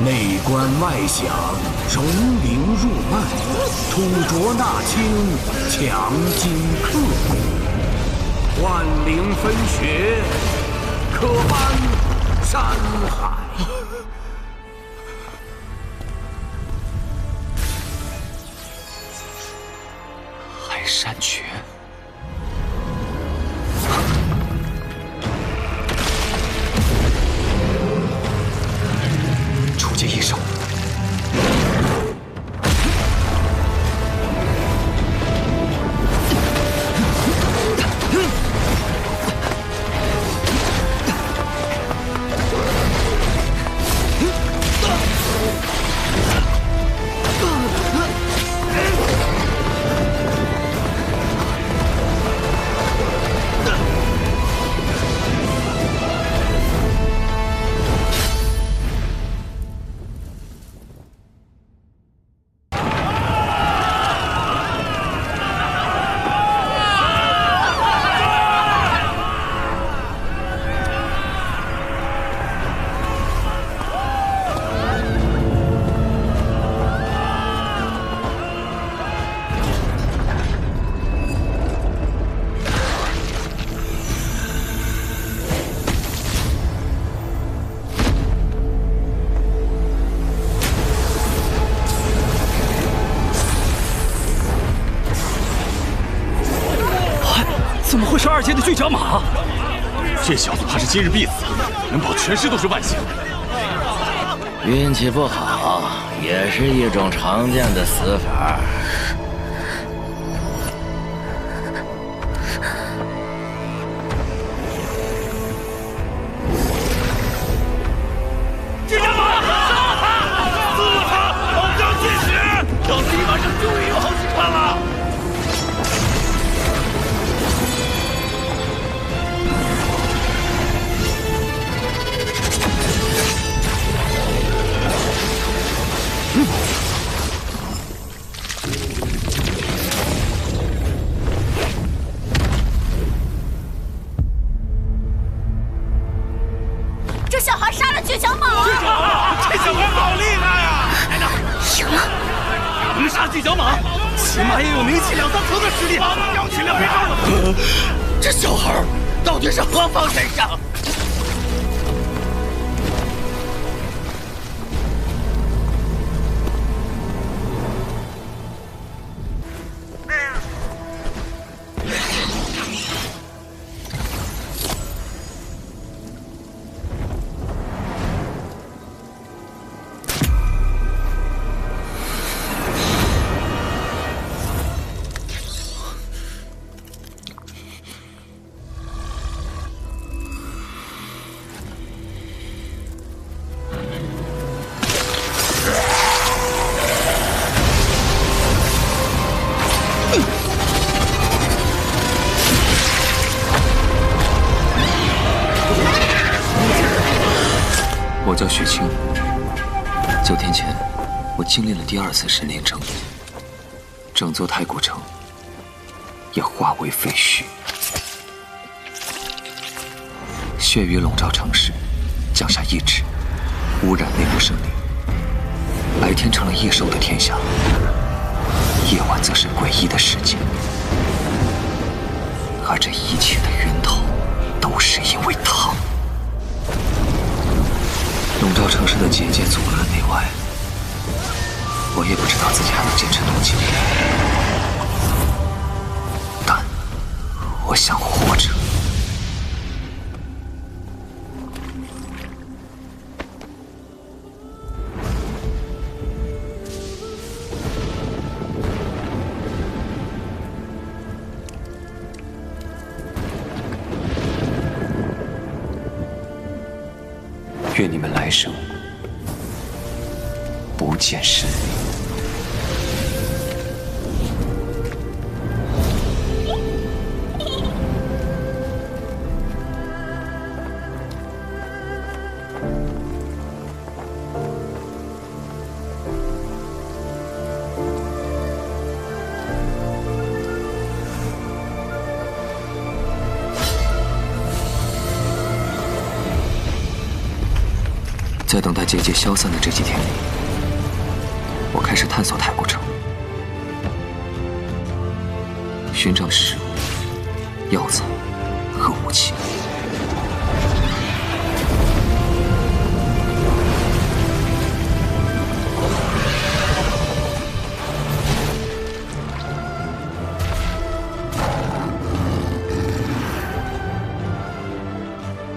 内观外想，从灵入脉，吐浊纳清，强筋克骨，万灵分穴，可搬山海。海山诀。 初阶一手，怎么会是2阶的巨角马？这小子怕是今日必死，能保全尸都是万幸。运气不好也是一种常见的死法。巨角马，杀他！撕他！猛将进血！要是你晚上终于有好戏看了。 这小孩杀了巨角马！巨角马，这小孩好厉害呀！来的，赢了！能杀巨角马，起码也有名气2、3头的实力。要尽量别招了。这小孩到底是何方神圣？ 我叫许清，9天前，我经历了第2次神灵争夺，整座太古城也化为废墟，血雨笼罩城市，降下一指，污染内部生灵。白天成了异兽的天下，夜晚则是诡异的世界。而这一切的源头，都是因为他。 笼罩城市的结界阻隔了内外，我也不知道自己还能坚持多久，但我想活着。愿你们来生不见神灵。在等待结界消散的这几天里，我开始探索太古城，寻找食物、药草和武器。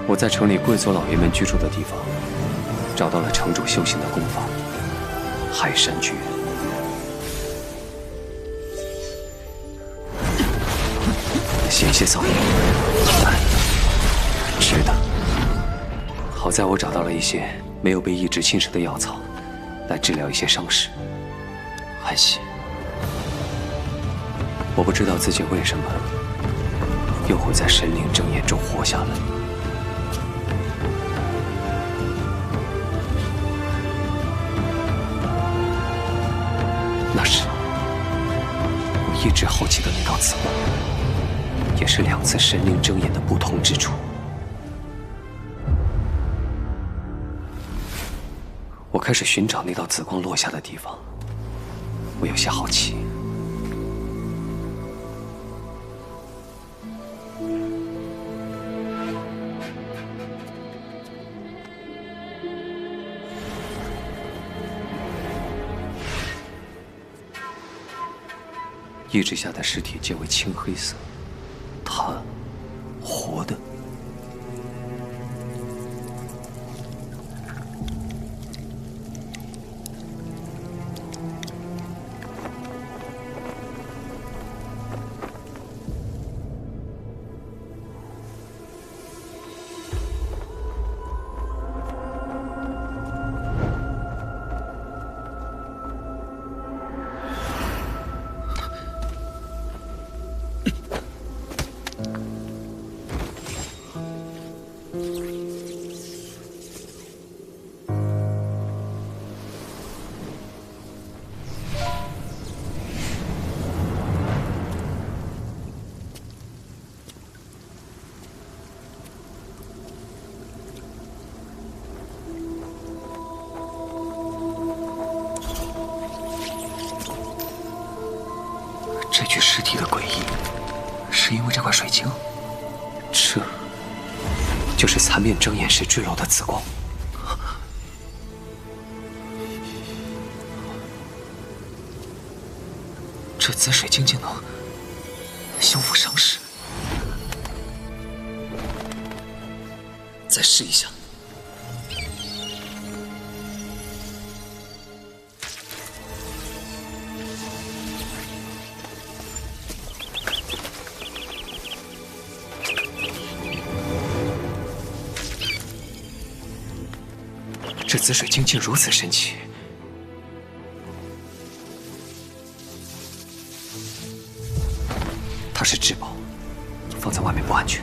我在城里贵族老爷们居住的地方，找到了城主修行的功法——海山诀。险些丧命，但值得。好在我找到了一些没有被意志侵蚀的药草，来治疗一些伤势。还行。我不知道自己为什么又会在神灵睁眼中活下来。那是我一直好奇的那道紫光，也是2次神灵睁眼的不同之处。我开始寻找那道紫光落下的地方，我有些好奇。意志下的尸体皆为青黑色，它活的。这具尸体的诡异，是因为这块水晶？这就是残面睁眼时坠落的紫光。这紫水晶竟能修复伤势，再试一下。这紫水晶竟如此神奇，它是至宝，放在外面不安全。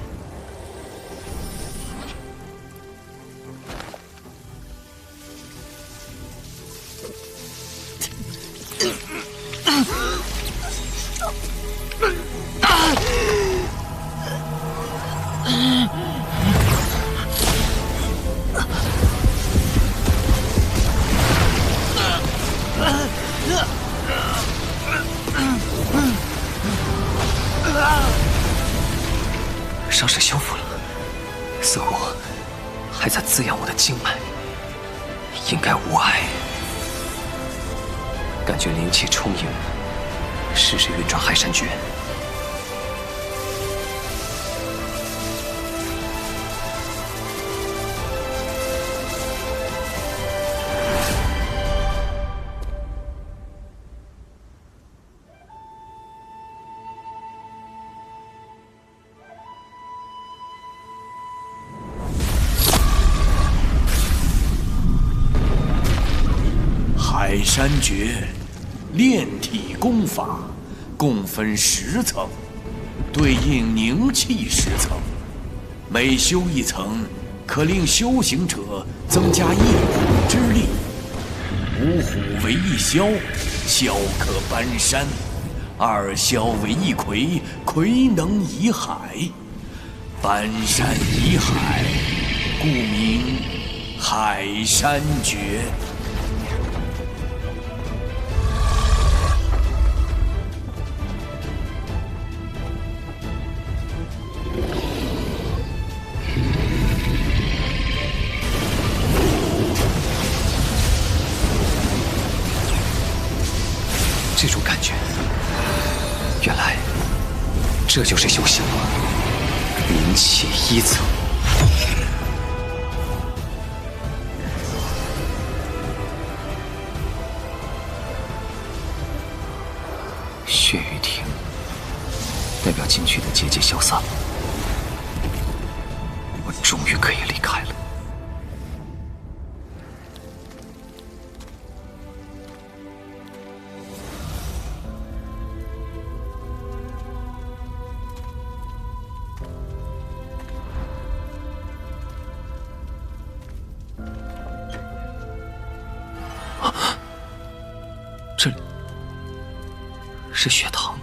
伤势修复了，似乎还在滋养我的经脉，应该无碍。感觉灵气充盈，试试运转海山诀。海山诀，炼体功法，共分10层，对应凝气10层。每修一层，可令修行者增加1虎之力。5虎为1枭，枭可搬山；2枭为1魁，魁能移海。搬山移海，故名海山诀。这种感觉，原来这就是修行灵气1层。血雨亭，代表禁区的结界消散了，我终于可以离开了。这里是血塘。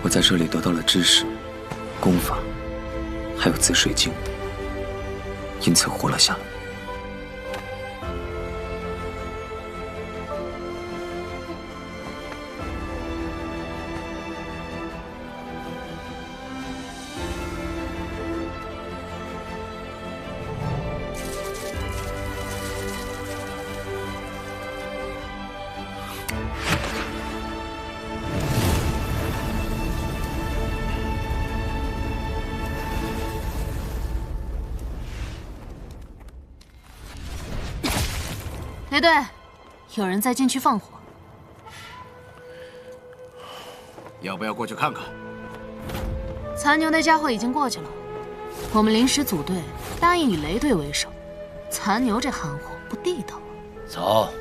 我在这里得到了知识、功法，还有紫水晶，因此活了下来。雷队，有人在禁区放火，要不要过去看看？残牛那家伙已经过去了，我们临时组队，答应以雷队为首。残牛这憨货不地道啊！走。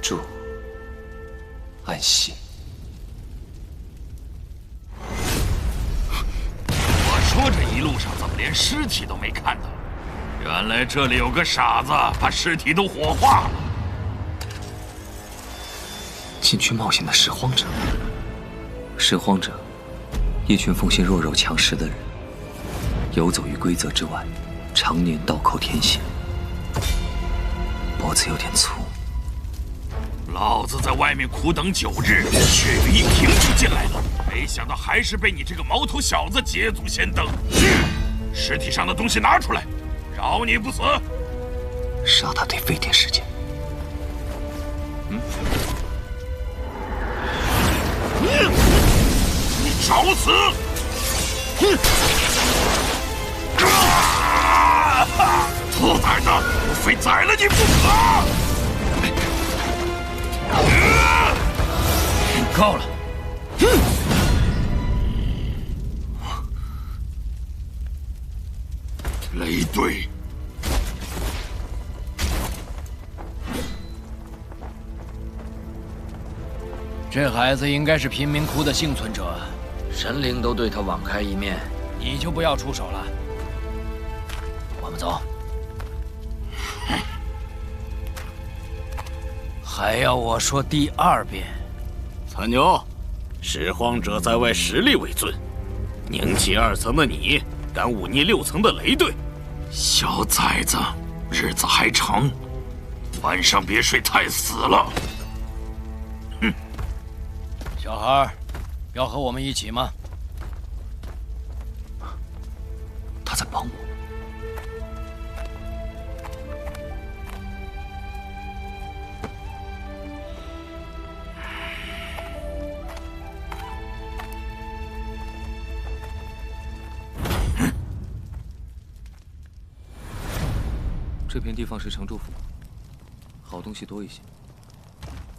祝安息。我说这一路上怎么连尸体都没看到？原来这里有个傻子把尸体都火化了。禁区冒险的拾荒者，拾荒者，一群奉行弱肉强食的人，游走于规则之外，常年倒扣天险，脖子有点粗。老子在外面苦等9日，血雨一瓶就进来了，没想到还是被你这个毛头小子捷足先登。尸体上的东西拿出来，饶你不死。杀他得费点时间。你找死！兔崽子，我非宰了你不可！够了！雷队，这孩子应该是贫民窟的幸存者，神灵都对他网开一面，你就不要出手了。我们走。还要我说第2遍？残牛，拾荒者在外实力为尊，凝气2层的你敢忤逆6层的雷队？小崽子，日子还长，晚上别睡太死了。小孩，要和我们一起吗？他在帮我。这片地方是城主府，好东西多一些。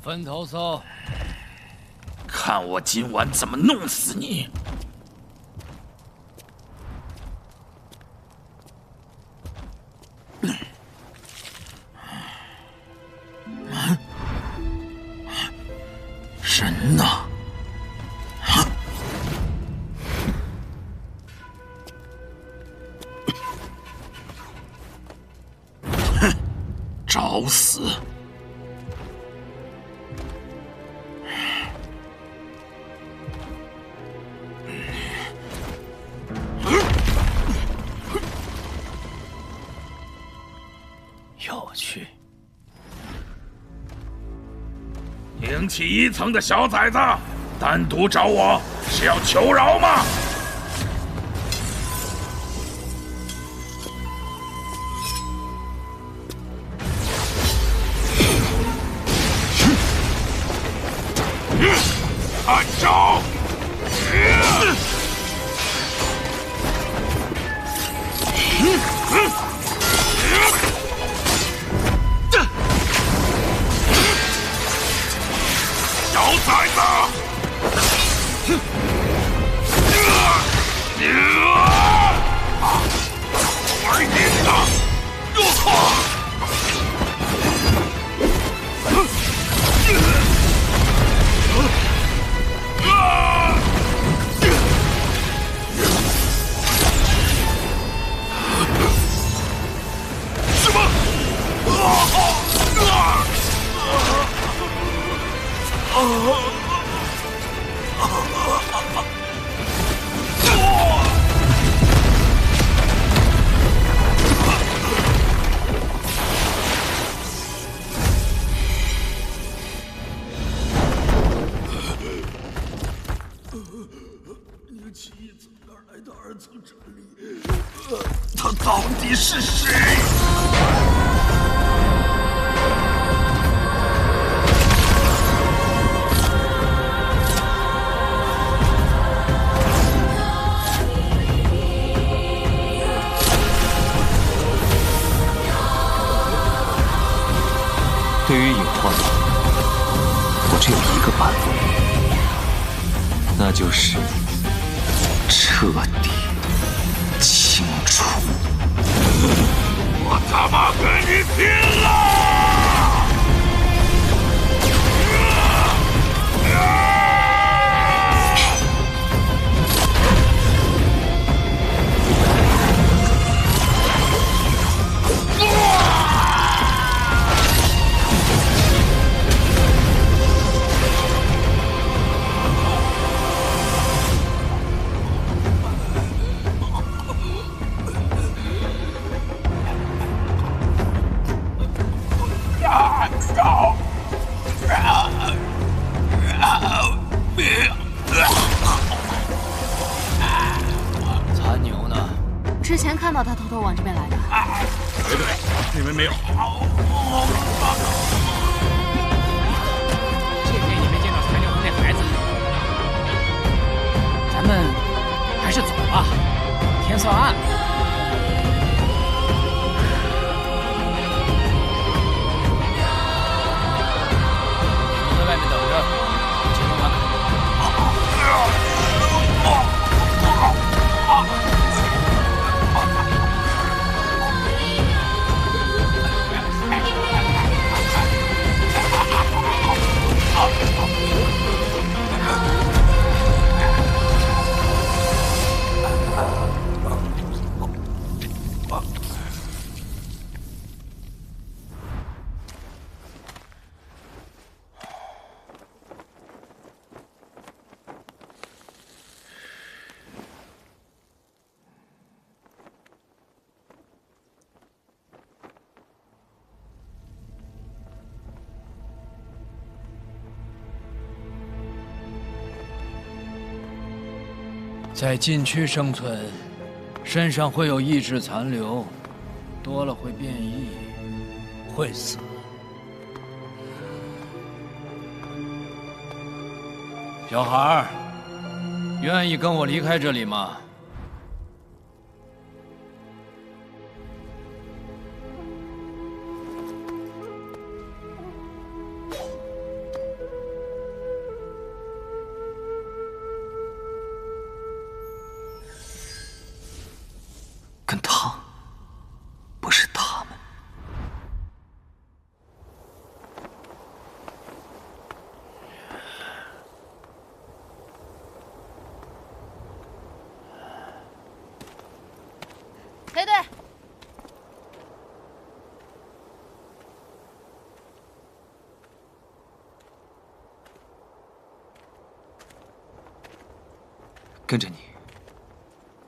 分头搜。看我今晚怎么弄死你！人呢？找死！升起1层的小崽子，单独找我是要求饶吗？看招！小崽子！玩你的！什么？你的起1层哪来的2层战力？他到底是谁？对于隐患，我只有一个办法，那就是彻底清除。我他妈跟你拼了！残牛呢？之前看到他偷偷往这边来的。对，你们没有。这天也没见到残牛和那孩子，咱们还是走吧，天色暗了。我在外面等着，进城看看。在禁区生存，身上会有意志残留，多了会变异，会死。小孩儿，愿意跟我离开这里吗？跟他，不是他们。黑队，跟着你，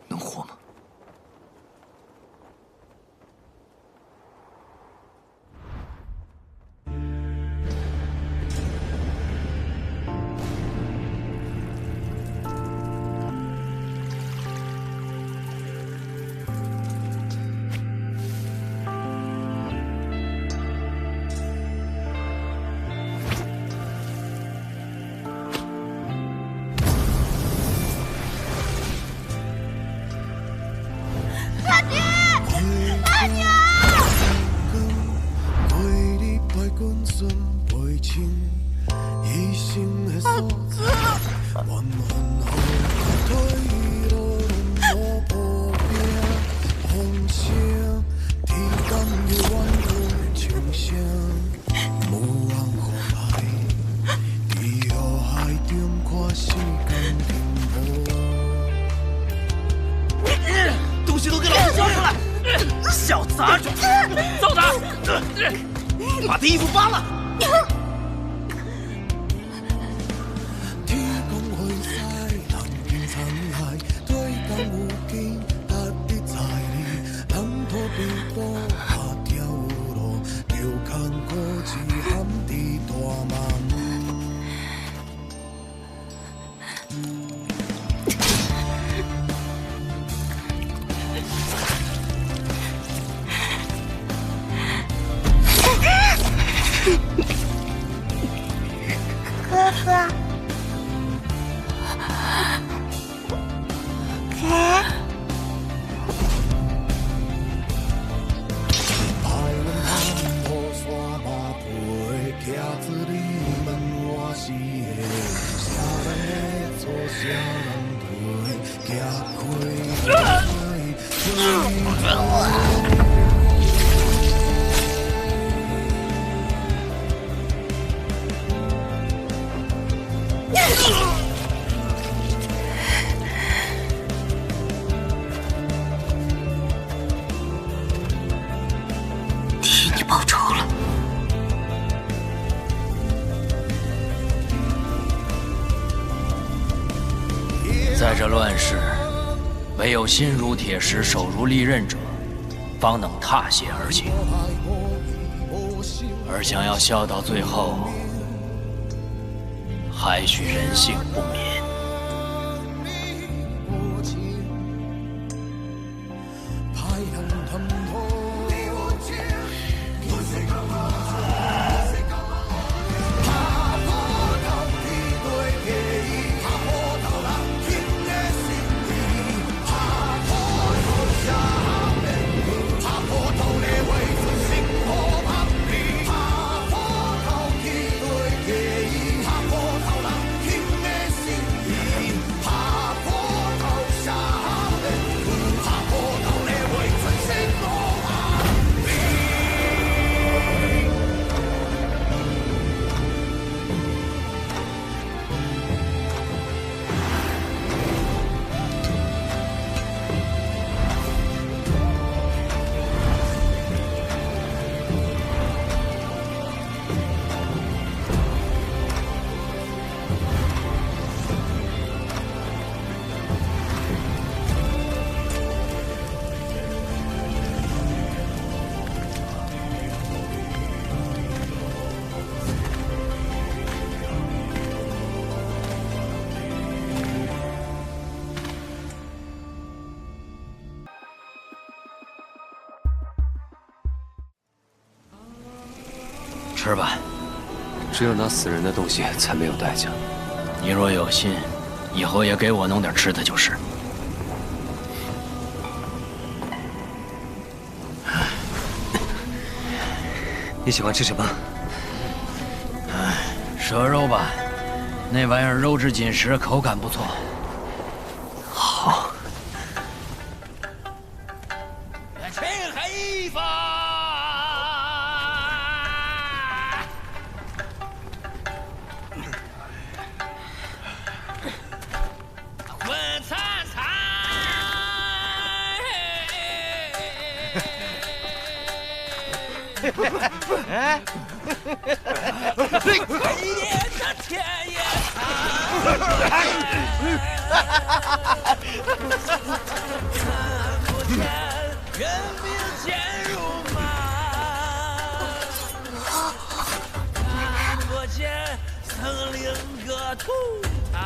能活吗？东西都给老子交出来！小杂种，揍他！把他衣服扒了！哥哥，替你报仇了。在这乱世，唯有心如铁石、手如利刃者，方能踏血而行。而想要笑到最后，还需人性不泯。吃吧，只有拿死人的东西才没有代价。你若有心，以后也给我弄点吃的就是。你喜欢吃什么？蛇肉吧，那玩意儿肉质紧实，口感不错。好。哎，天也人命坚如麻，看不见生灵割土塔。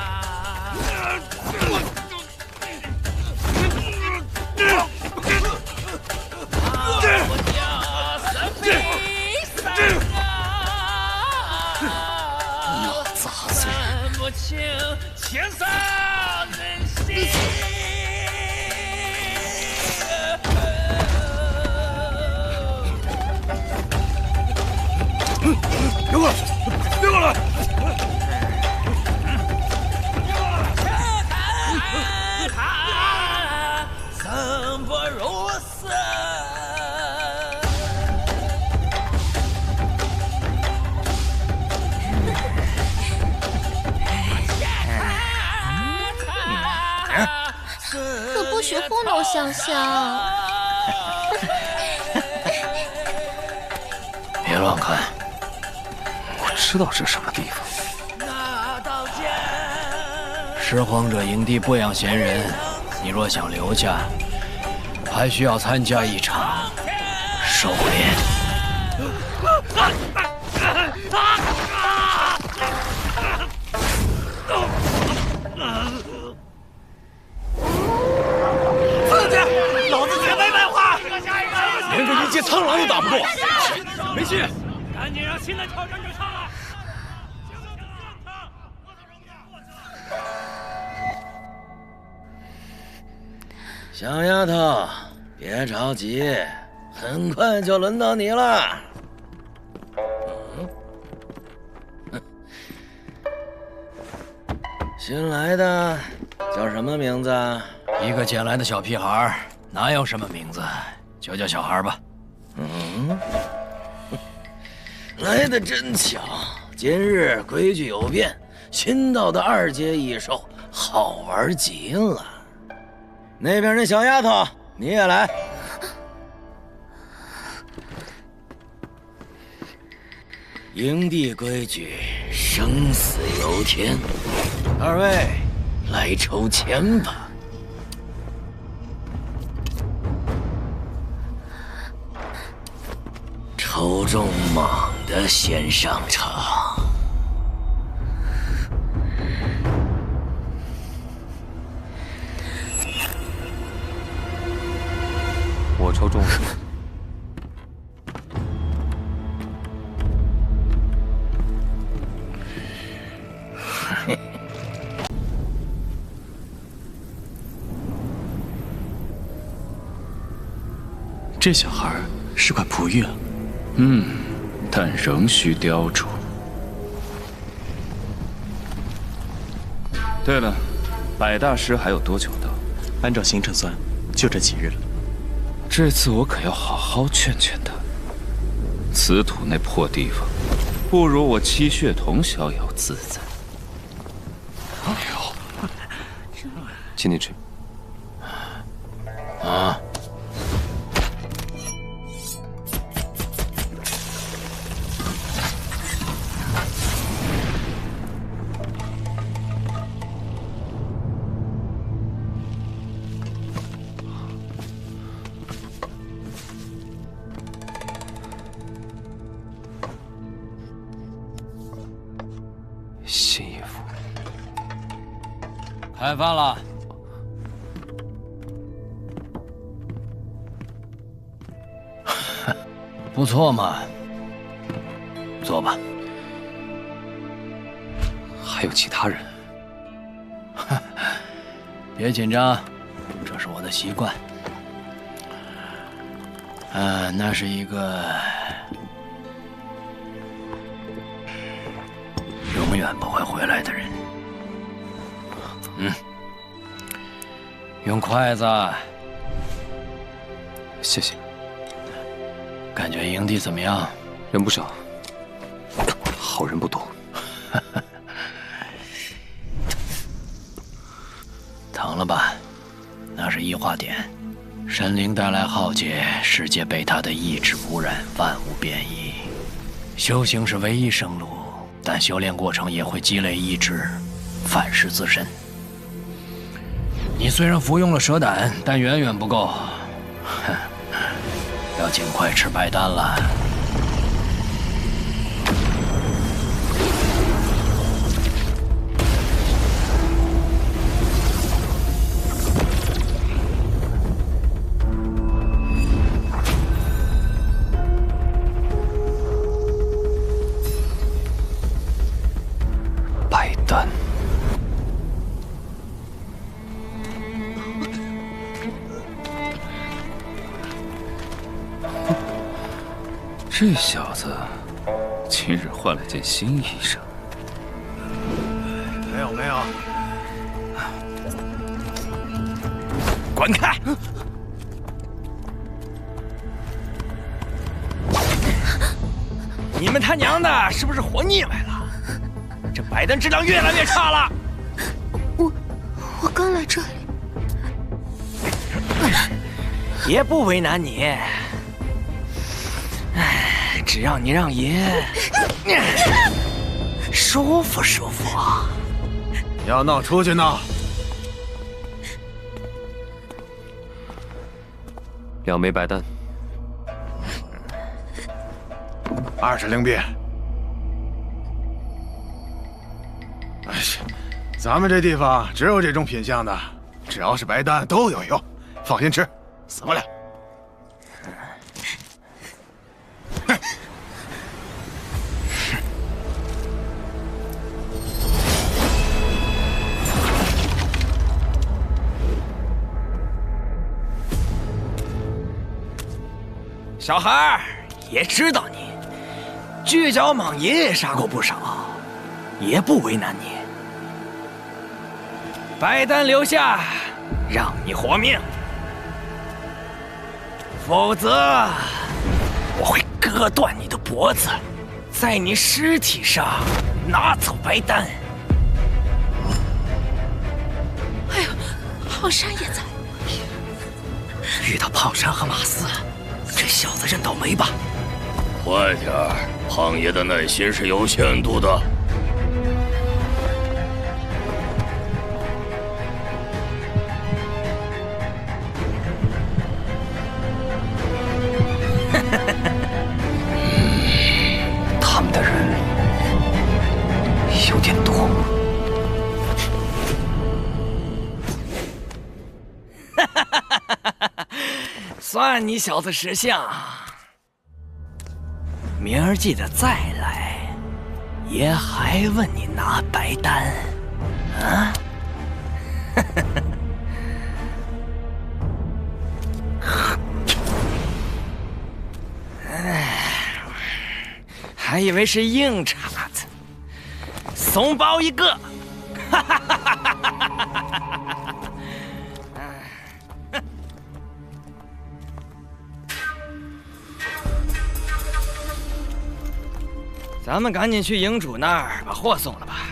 看不清天上人心。别过来！别过来！生不如死。许糊弄香香。别乱看，我知道这什么地方。拾荒者营地不养闲人，你若想留下，还需要参加一场狩猎。刺激！老子绝没白话，连个一介苍狼都打不过，没戏！赶紧让新的挑战者上来！小丫头，别着急，很快就轮到你了。新来的叫什么名字？一个捡来的小屁孩，哪有什么名字，就叫小孩吧。来得真巧，今日规矩有变，新到的2阶异兽好玩极了。那边那小丫头，你也来。营地规矩，生死由天。2位，来抽签吧。抽中猛的先上场。我抽中了。这小孩是块璞玉啊。但仍需雕琢。对了，百大师还有多久到？按照行程算，就这几日了。这次我可要好好劝劝他。此土那破地方，不如我七血童逍遥自在。请你吃。啊！新衣服。开饭了。不错嘛，坐吧。还有其他人？别紧张，这是我的习惯。那是一个永远不会回来的人。用筷子。谢谢。感觉营地怎么样？人不少，好人不多。疼了吧？那是异化点，神灵带来浩劫，世界被他的意志污染，万物变异。修行是唯一生路，但修炼过程也会积累意志，反噬自身。你虽然服用了蛇胆，但远远不够。要尽快吃白丹了。白丹。这小子今日换了件新衣裳。没有，滚开！你们他娘的是不是活腻歪了？这白丹质量越来越差了。我刚来这里。爷不为难你。哎，只要你让爷舒服舒服。要闹出去闹。2枚白丹。20灵币。哎呀，咱们这地方只有这种品相的，只要是白丹都有用，放心吃，死不了。小孩儿，爷知道你，巨角蟒爷也杀过不少，爷不为难你。白丹留下，让你活命，否则我会割断你的脖子，在你尸体上拿走白丹。哎呦，浩山也在。遇到胖山和马斯，这小子认倒霉吧。快点儿，胖爷的耐心是有限度的。他们的人有点多。算你小子识相，明儿记得再来，爷还问你拿白丹，啊？还以为是硬茬子，怂包一个。咱们赶紧去营主那儿把货送了吧，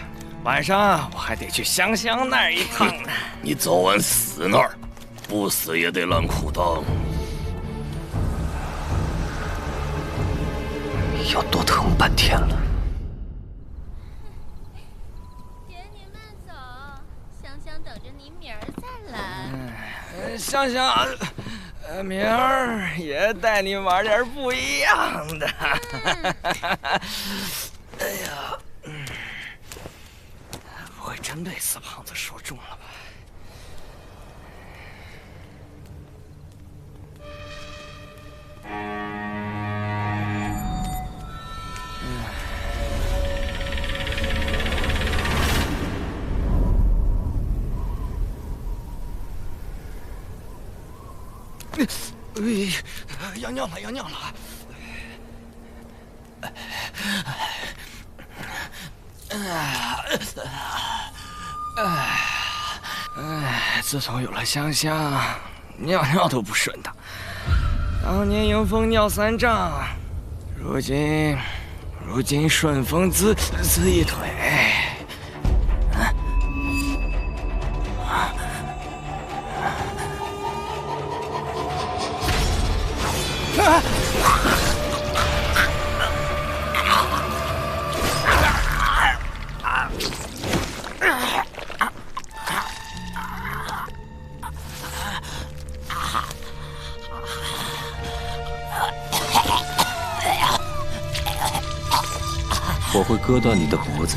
晚上我还得去香香那儿一趟呢。你早晚死那儿，不死也得烂裤裆。要多疼半天了。姐，你慢走，香香等着你明儿再来。香香，明儿也带你玩点不一样的。哎呀，不会真被死胖子说中了吧？要尿了，要尿了！自从有了香香，尿尿都不顺当。当年迎风尿3丈，如今顺风滋一腿。我会割断你的脖子，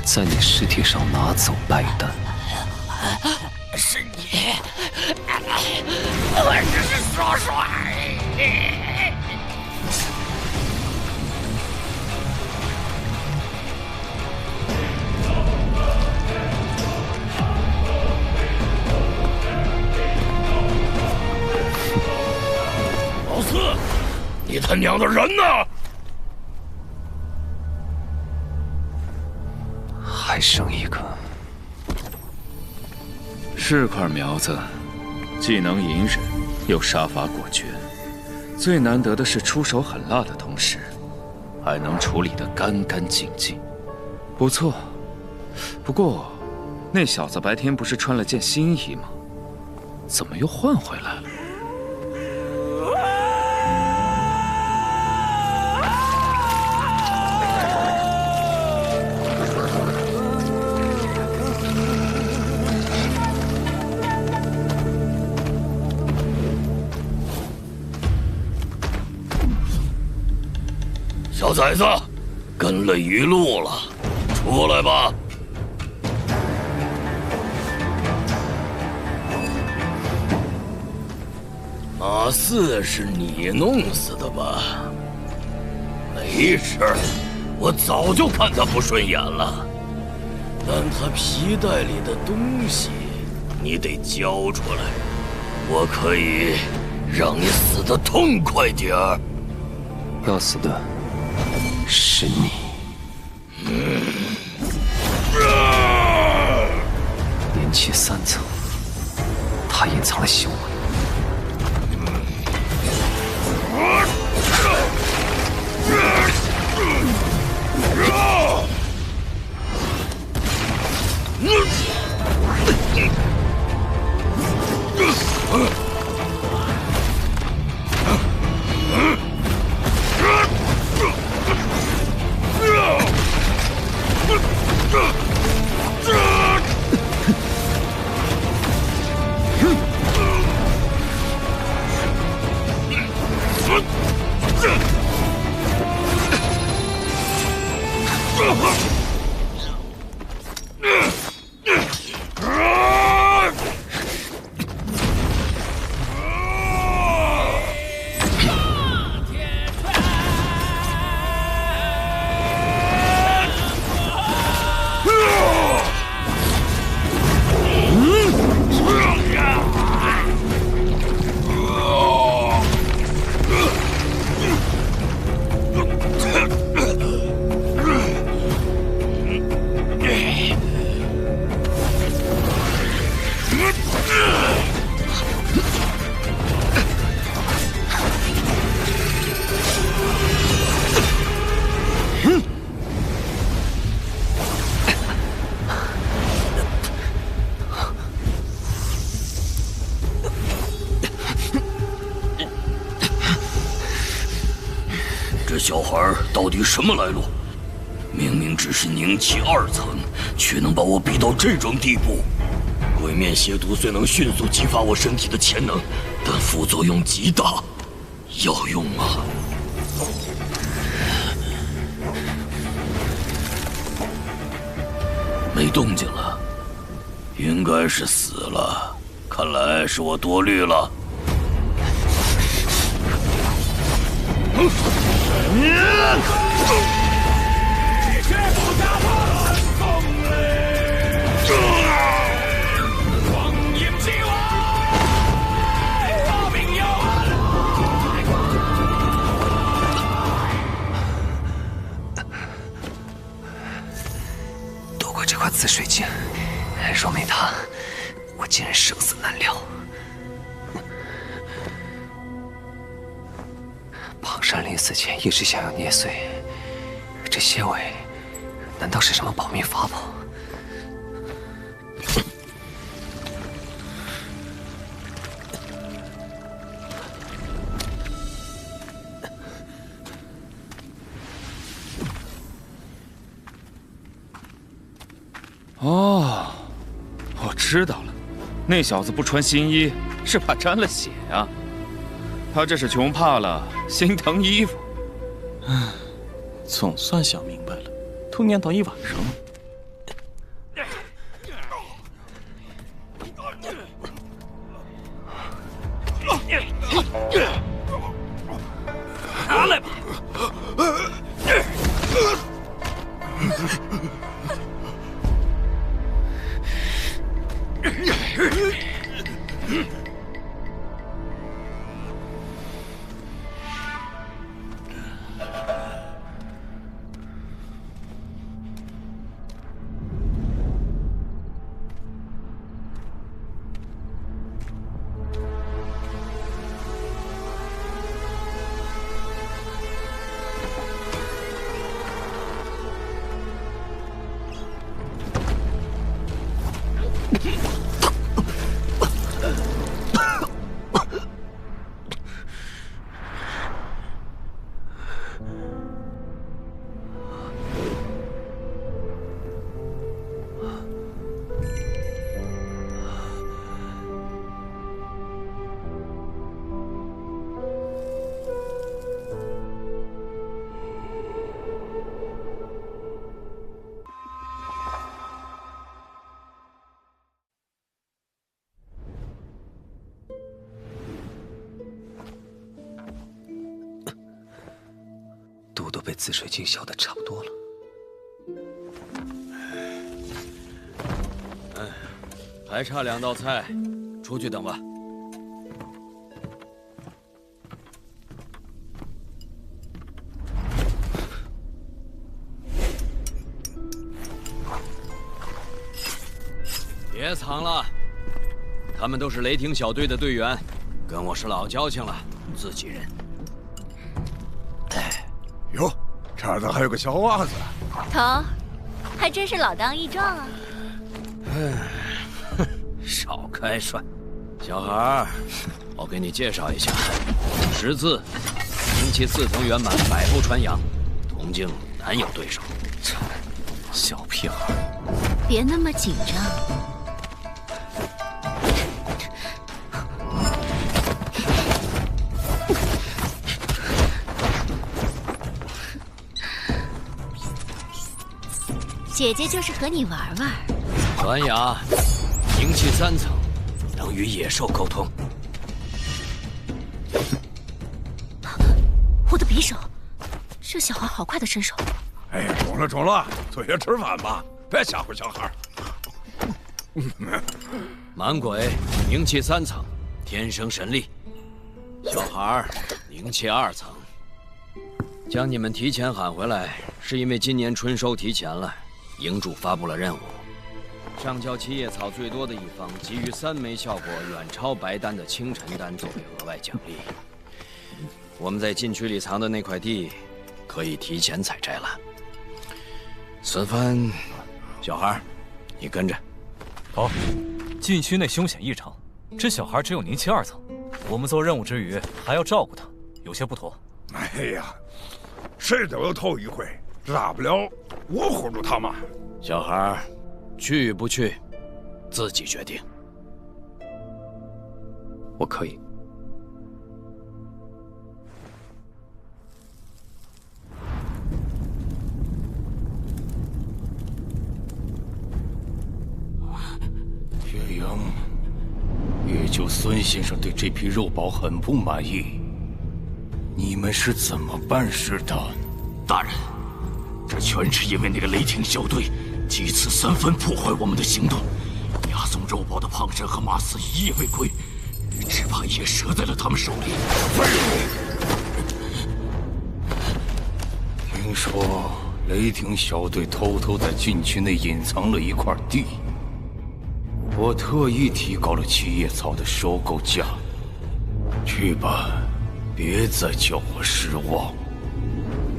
在你尸体上拿走白丹。是你，我只是说说而已。老四，你他娘的人呢？还剩一个。是块苗子，既能隐忍，又杀伐果决。最难得的是出手狠辣的同时，还能处理得干干净净。不错，不过那小子白天不是穿了件新衣吗？怎么又换回来了？小崽子，跟了一路了，出来吧。马四是你弄死的吧？没事儿，我早就看他不顺眼了。但他皮带里的东西，你得交出来，我可以让你死得痛快点儿。要死的是你。连气3层，他隐藏了修为。这小孩到底什么来路？明明只是凝气2层，却能把我逼到这种地步。鬼面邪毒虽能迅速激发我身体的潜能，但副作用极大，要用吗？没动静了，应该是死了。看来是我多虑了。躲过这块紫水晶，若没它，我竟然生死难料。庞山临死前一直想要捏碎这蝎尾，难道是什么保命法宝？哦，我知道了，那小子不穿新衣是怕沾了血啊。他这是穷怕了，心疼衣服。唉，总算想明白了，都念叨一晚上了。拿来吧！都被紫水晶消得差不多了。还差2道菜，出去等吧。别藏了，他们都是雷霆小队的队员，跟我是老交情了，自己人。哟，这儿咋还有个小娃子？头，还真是老当益壮啊！少开涮，小孩儿，我给你介绍一下，识字，灵气4层圆满，百步穿杨，铜镜难有对手。小屁孩，别那么紧张。姐姐就是和你玩玩。传雅，灵气3层，能与野兽沟通。我的匕首，这小孩好快的身手。哎，中了，坐下吃饭吧，别吓唬小孩。满鬼，灵气3层，天生神力。小孩，灵气2层。将你们提前喊回来，是因为今年春收提前了。营主发布了任务，上交七叶草最多的一方给予3枚效果远超白丹的清晨丹作为额外奖励。我们在禁区里藏的那块地，可以提前采摘了。孙帆，小孩，你跟着。好，禁区内凶险异常，这小孩只有灵气2层，我们做任务之余还要照顾他，有些不妥。哎呀，谁都有头一回，大不了我护住他嘛。小孩，去与不去，自己决定。我可以。岳阳，也就孙先生对这批肉宝很不满意。你们是怎么办事的？大人，这全是因为那个雷霆小队几次3番破坏我们的行动，押送肉宝的胖神和马斯一夜未归，只怕也折在了他们手里。废物！听说雷霆小队偷偷在禁区内隐藏了一块地，我特意提高了七叶草的收购价。去吧，别再叫我失望，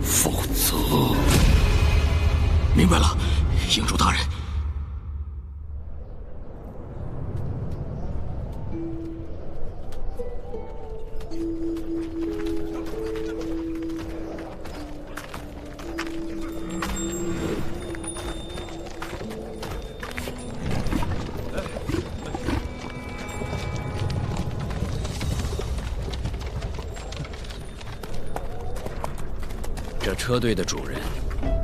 否则……明白了，营主大人。这车队的主人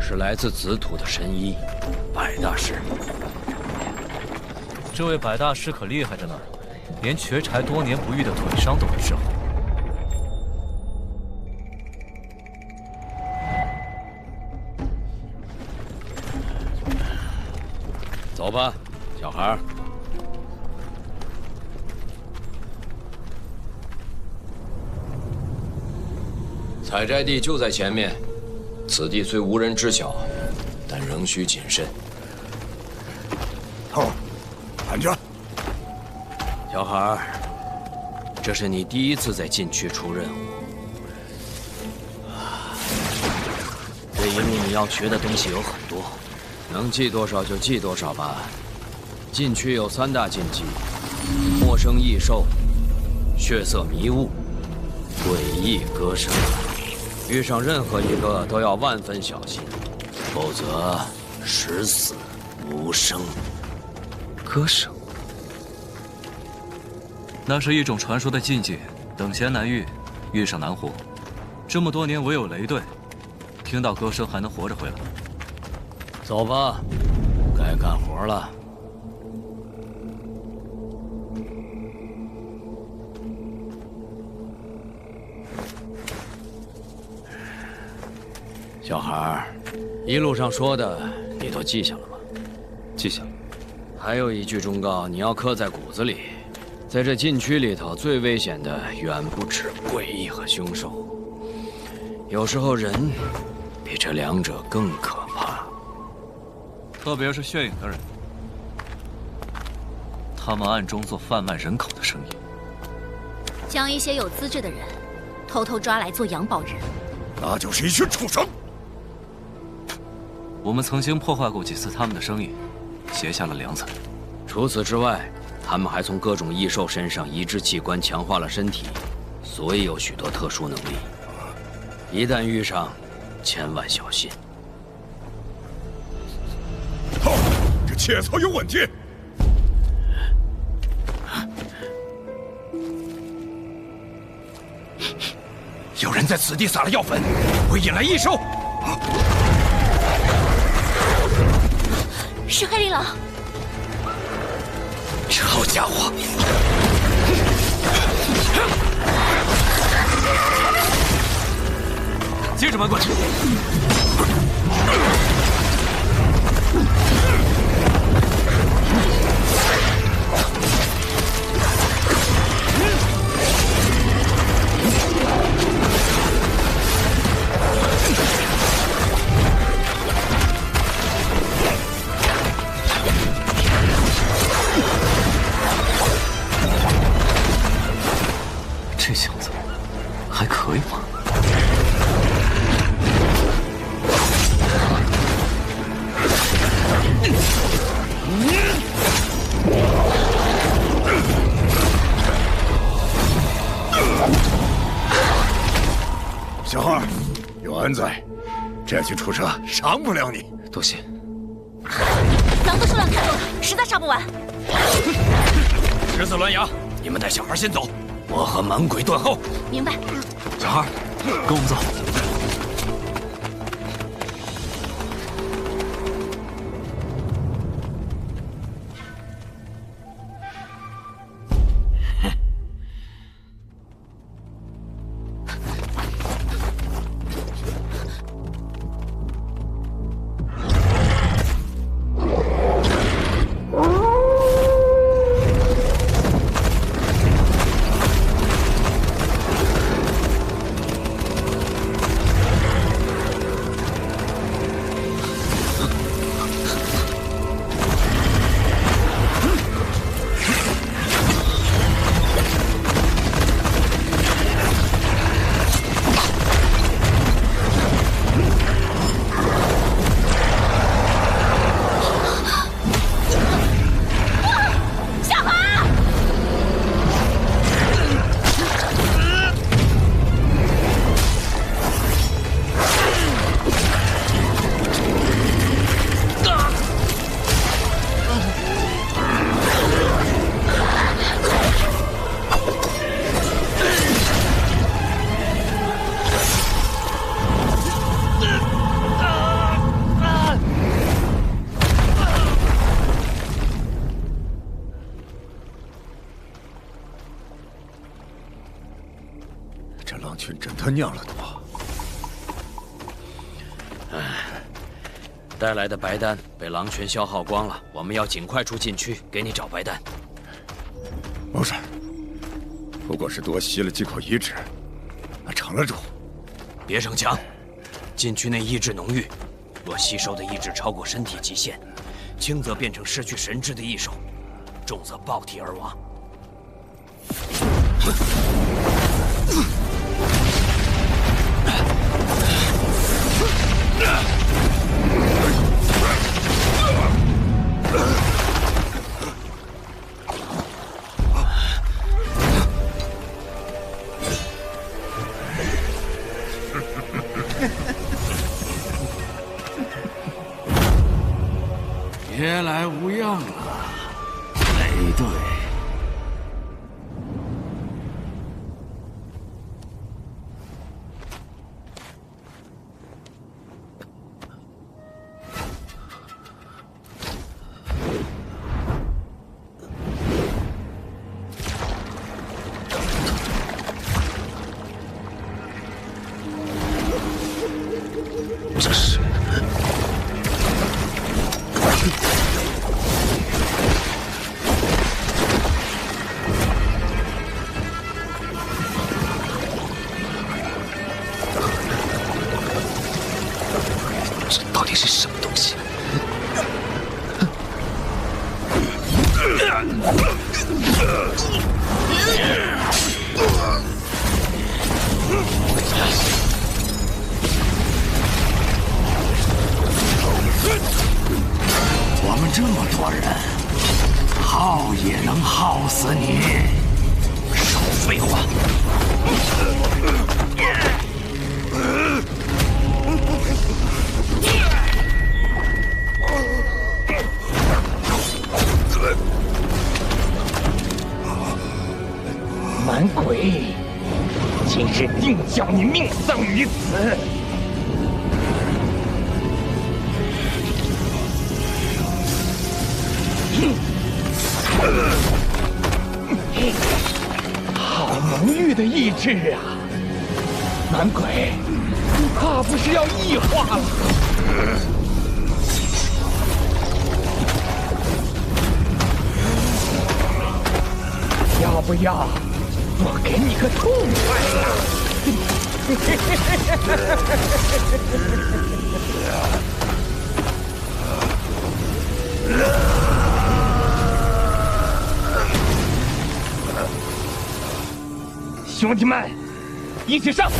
是来自紫土的神医百大师。这位百大师可厉害着呢，连瘸柴多年不愈的腿伤都能治好。走吧，小孩儿。采摘地就在前面，此地虽无人知晓，但仍需谨慎。头，安全。小孩儿，这是你第一次在禁区出任务，这一路你要学的东西有很多，能记多少就记多少吧。禁区有3大禁忌：陌生异兽、血色迷雾、诡异歌声。遇上任何一个都要万分小心，否则十死无生。歌声，那是一种传说的禁忌，等闲难遇，遇上难活。这么多年，唯有雷队听到歌声还能活着回来。走吧，该干活了。小孩儿，一路上说的你都记下了吗？记下了。还有一句忠告，你要刻在骨子里。在这禁区里头，最危险的远不止诡异和凶兽，有时候人比这两者更可怕。特别是血影的人，他们暗中做贩卖人口的生意，将一些有资质的人偷偷抓来做养宝人，那就是一群畜生。我们曾经破坏过几次他们的生意，结下了梁子。除此之外，他们还从各种异兽身上移植器官，强化了身体，所以有许多特殊能力。一旦遇上，千万小心。操！这切磋有问题。有人在此地撒了药粉，会引来异兽。是黑鳞狼。这好家伙！接着搬过去。这小子还可以吗？小孩，有恩在，这群畜生伤不了你。多谢。狼的数量太多了，实在杀不完。十字鸾牙，你们带小孩先走，我和蛮鬼断后。明白。小孩，跟我们走。这狼群真他娘了多！带来的白丹被狼群消耗光了，我们要尽快出禁区，给你找白丹。没事，不过是多吸了几口异质，撑得住。别逞强，禁区内异质浓郁，若吸收的异质超过身体极限，轻则变成失去神智的异兽，重则爆体而亡。别来无恙了，雷队。是什么东西？我们这么多人，耗也能耗死你！少废话！蛮鬼，今日定叫你命丧于此！好浓郁的意志啊！蛮鬼，你怕不是要异化了？要不要我给你个痛快呀？兄弟们，一起上！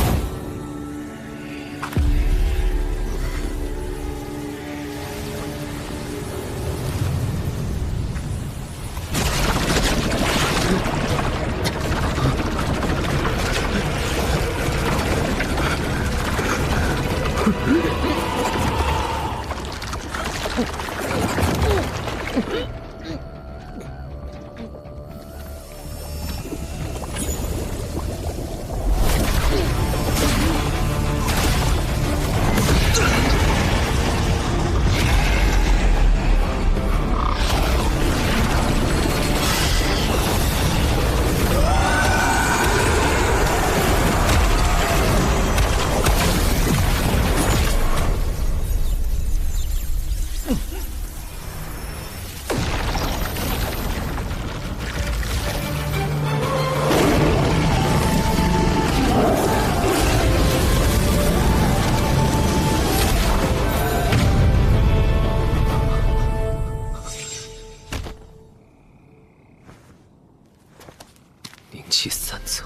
气3层，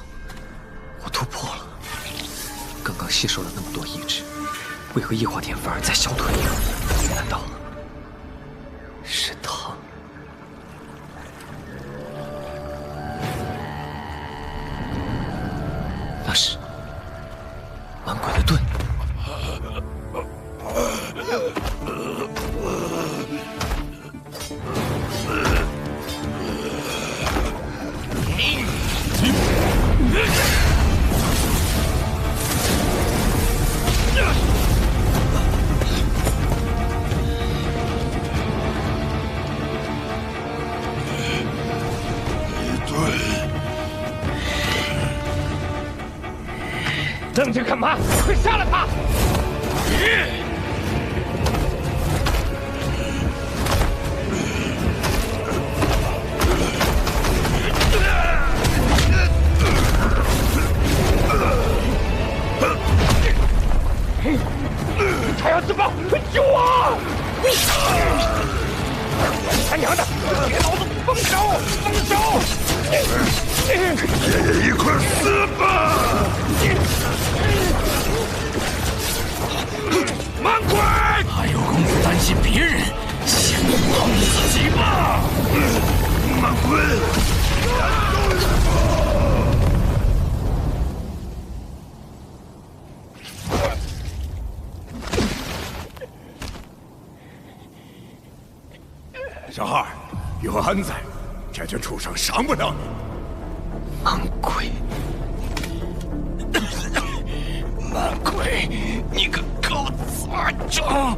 我突破了。刚刚吸收了那么多意志，为何异化点反而在消退？难道是他？那是蛮鬼的盾。愣着干嘛？快杀了他！他要自爆！救我！他娘的！给老子放手！放手！一块死吧！蛮鬼，还有功夫担心别人，先帮自己吧！蛮鬼，小孩，有安在，这群畜生伤不了你。蛮鬼，蛮鬼，你个狗杂种！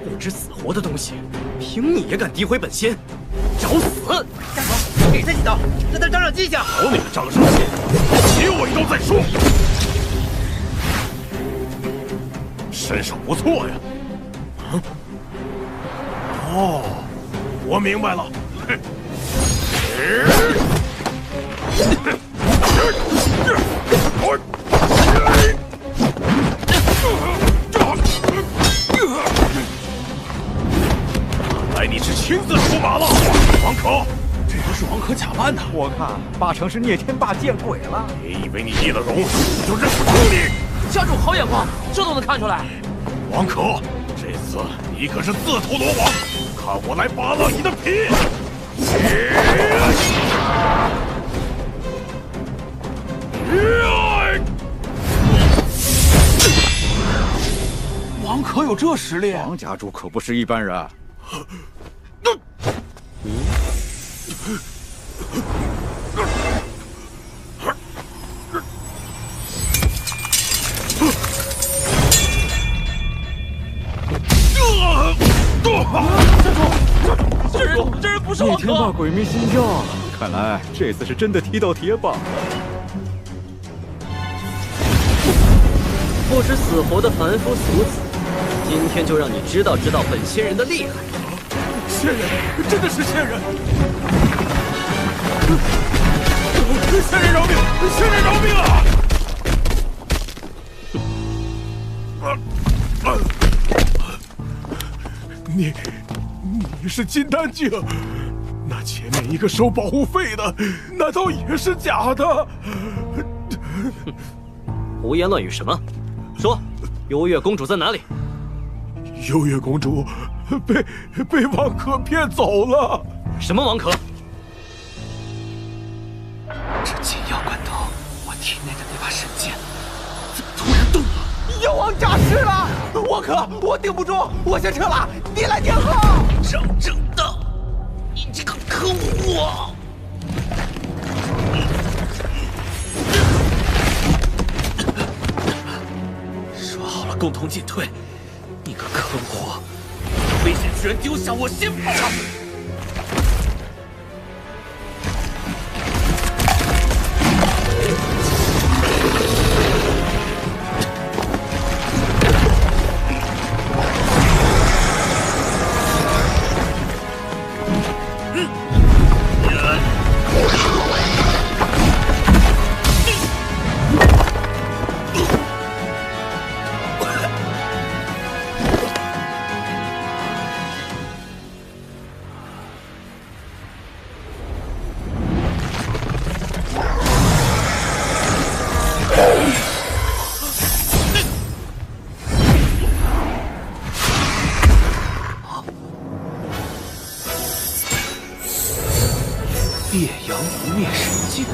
不知死活的东西，凭你也敢诋毁本仙，找死！给他几刀，让他长长记性。好你个张生气，切我一刀再说。身手不错呀。哦，我明白了。看来你是亲自出马了，王可。这不是王可假扮的，我看八成是聂天霸见鬼了。别以为你易了容，我就认不出你。家主好眼光，这都能看出来。王可，这次你可是自投罗网，看我来扒了你的皮！王可有这实力？王家主可不是一般人。这人不是王可。聂天霸鬼迷心窍，看来这次是真的踢到铁板。不知死活的凡夫俗子，今天就让你知道知道本仙人的厉害。仙人，真的是仙人！仙人饶命！仙人饶命啊！你是金丹境，那前面一个收保护费的，难道也是假的？胡言乱语什么？说，幽月公主在哪里？幽月公主被王可骗走了。什么王可？这紧要关头，我体内的那把神剑怎么突然动了？妖王诈尸了！王可，我顶不住，我先撤了，你来殿后。整整的，你这个可恶！说好了共同进退，你个坑货，危险居然丢下我先跑！烈阳无灭神剑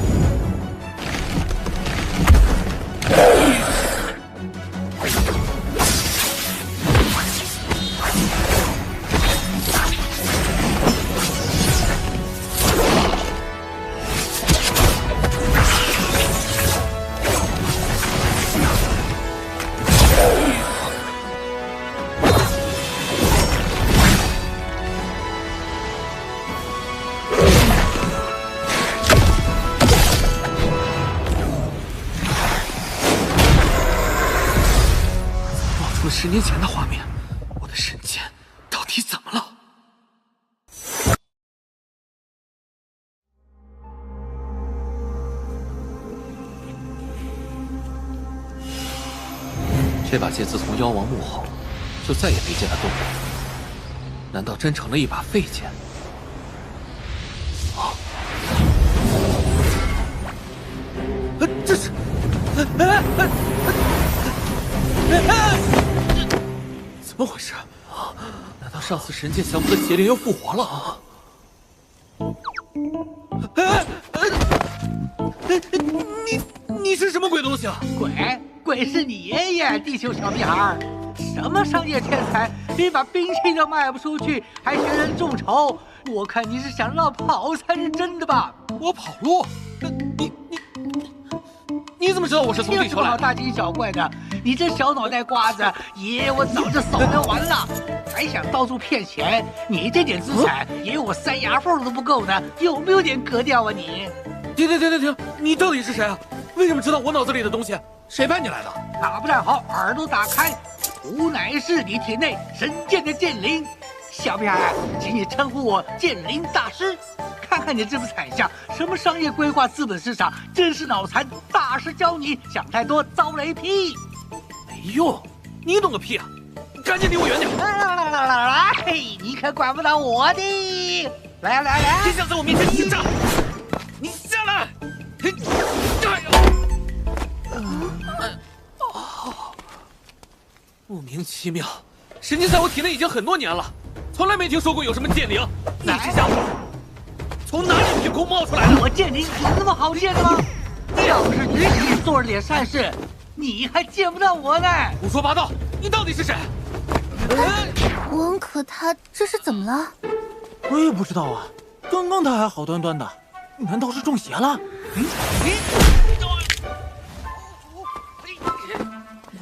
，10年前的画面，我的神剑到底怎么了？这把剑自从妖王墓后，就再也没见它动过。难道真成了一把废剑？啊！这是……怎么回事？难道上次神剑降服的邪灵又复活了？你是什么鬼东西啊？鬼是你爷爷，地球小屁孩。什么商业天才，连把兵器都卖不出去，还学人众筹。我看你是想绕跑才是真的吧？我跑路？你怎么知道我是从地球来的？大惊小怪的，你这小脑袋瓜子，爷爷我早就扫描完了。还想到处骗钱？你这点资产也有我3牙缝都不够呢，有没有点格调啊你？停！你到底是谁啊？为什么知道我脑子里的东西？谁派你来的？打不战好，耳朵打开，吾乃是你体内神剑的剑灵。小屁孩，请你称呼我剑灵大师。看看你这副彩相，什么商业规划、资本市场，真是脑残！大师教你，想太多遭雷劈。哎呦，你懂个屁啊！赶紧离我远点！来，你可管不到我的！来！别想在我面前硬仗！你下来！莫名其妙，神剑在我体内已经很多年了，从来没听说过有什么剑灵。你这家伙从哪里凭空冒出来的？我剑灵有那么好见的吗？要是你只做了点善事，你还见不到我呢！胡说八道！你到底是谁？文可他这是怎么了？我也不知道啊，刚刚他还好端端的，难道是中邪了？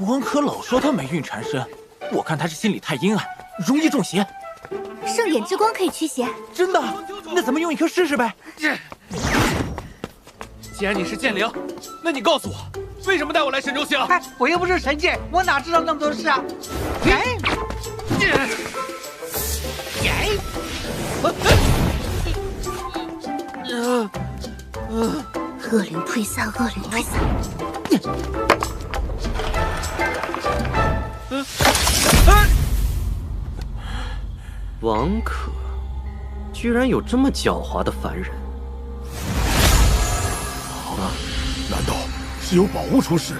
文可老说他霉运缠身，我看他是心里太阴暗，容易中邪。圣眼之光可以驱邪，真的？那咱们用一颗试试呗。既然你是剑灵，那你告诉我，为什么带我来神州星？我又不是神剑，我哪知道那么多事啊？恶灵退散，恶灵退散。王可，居然有这么狡猾的凡人！难道是有宝物出事？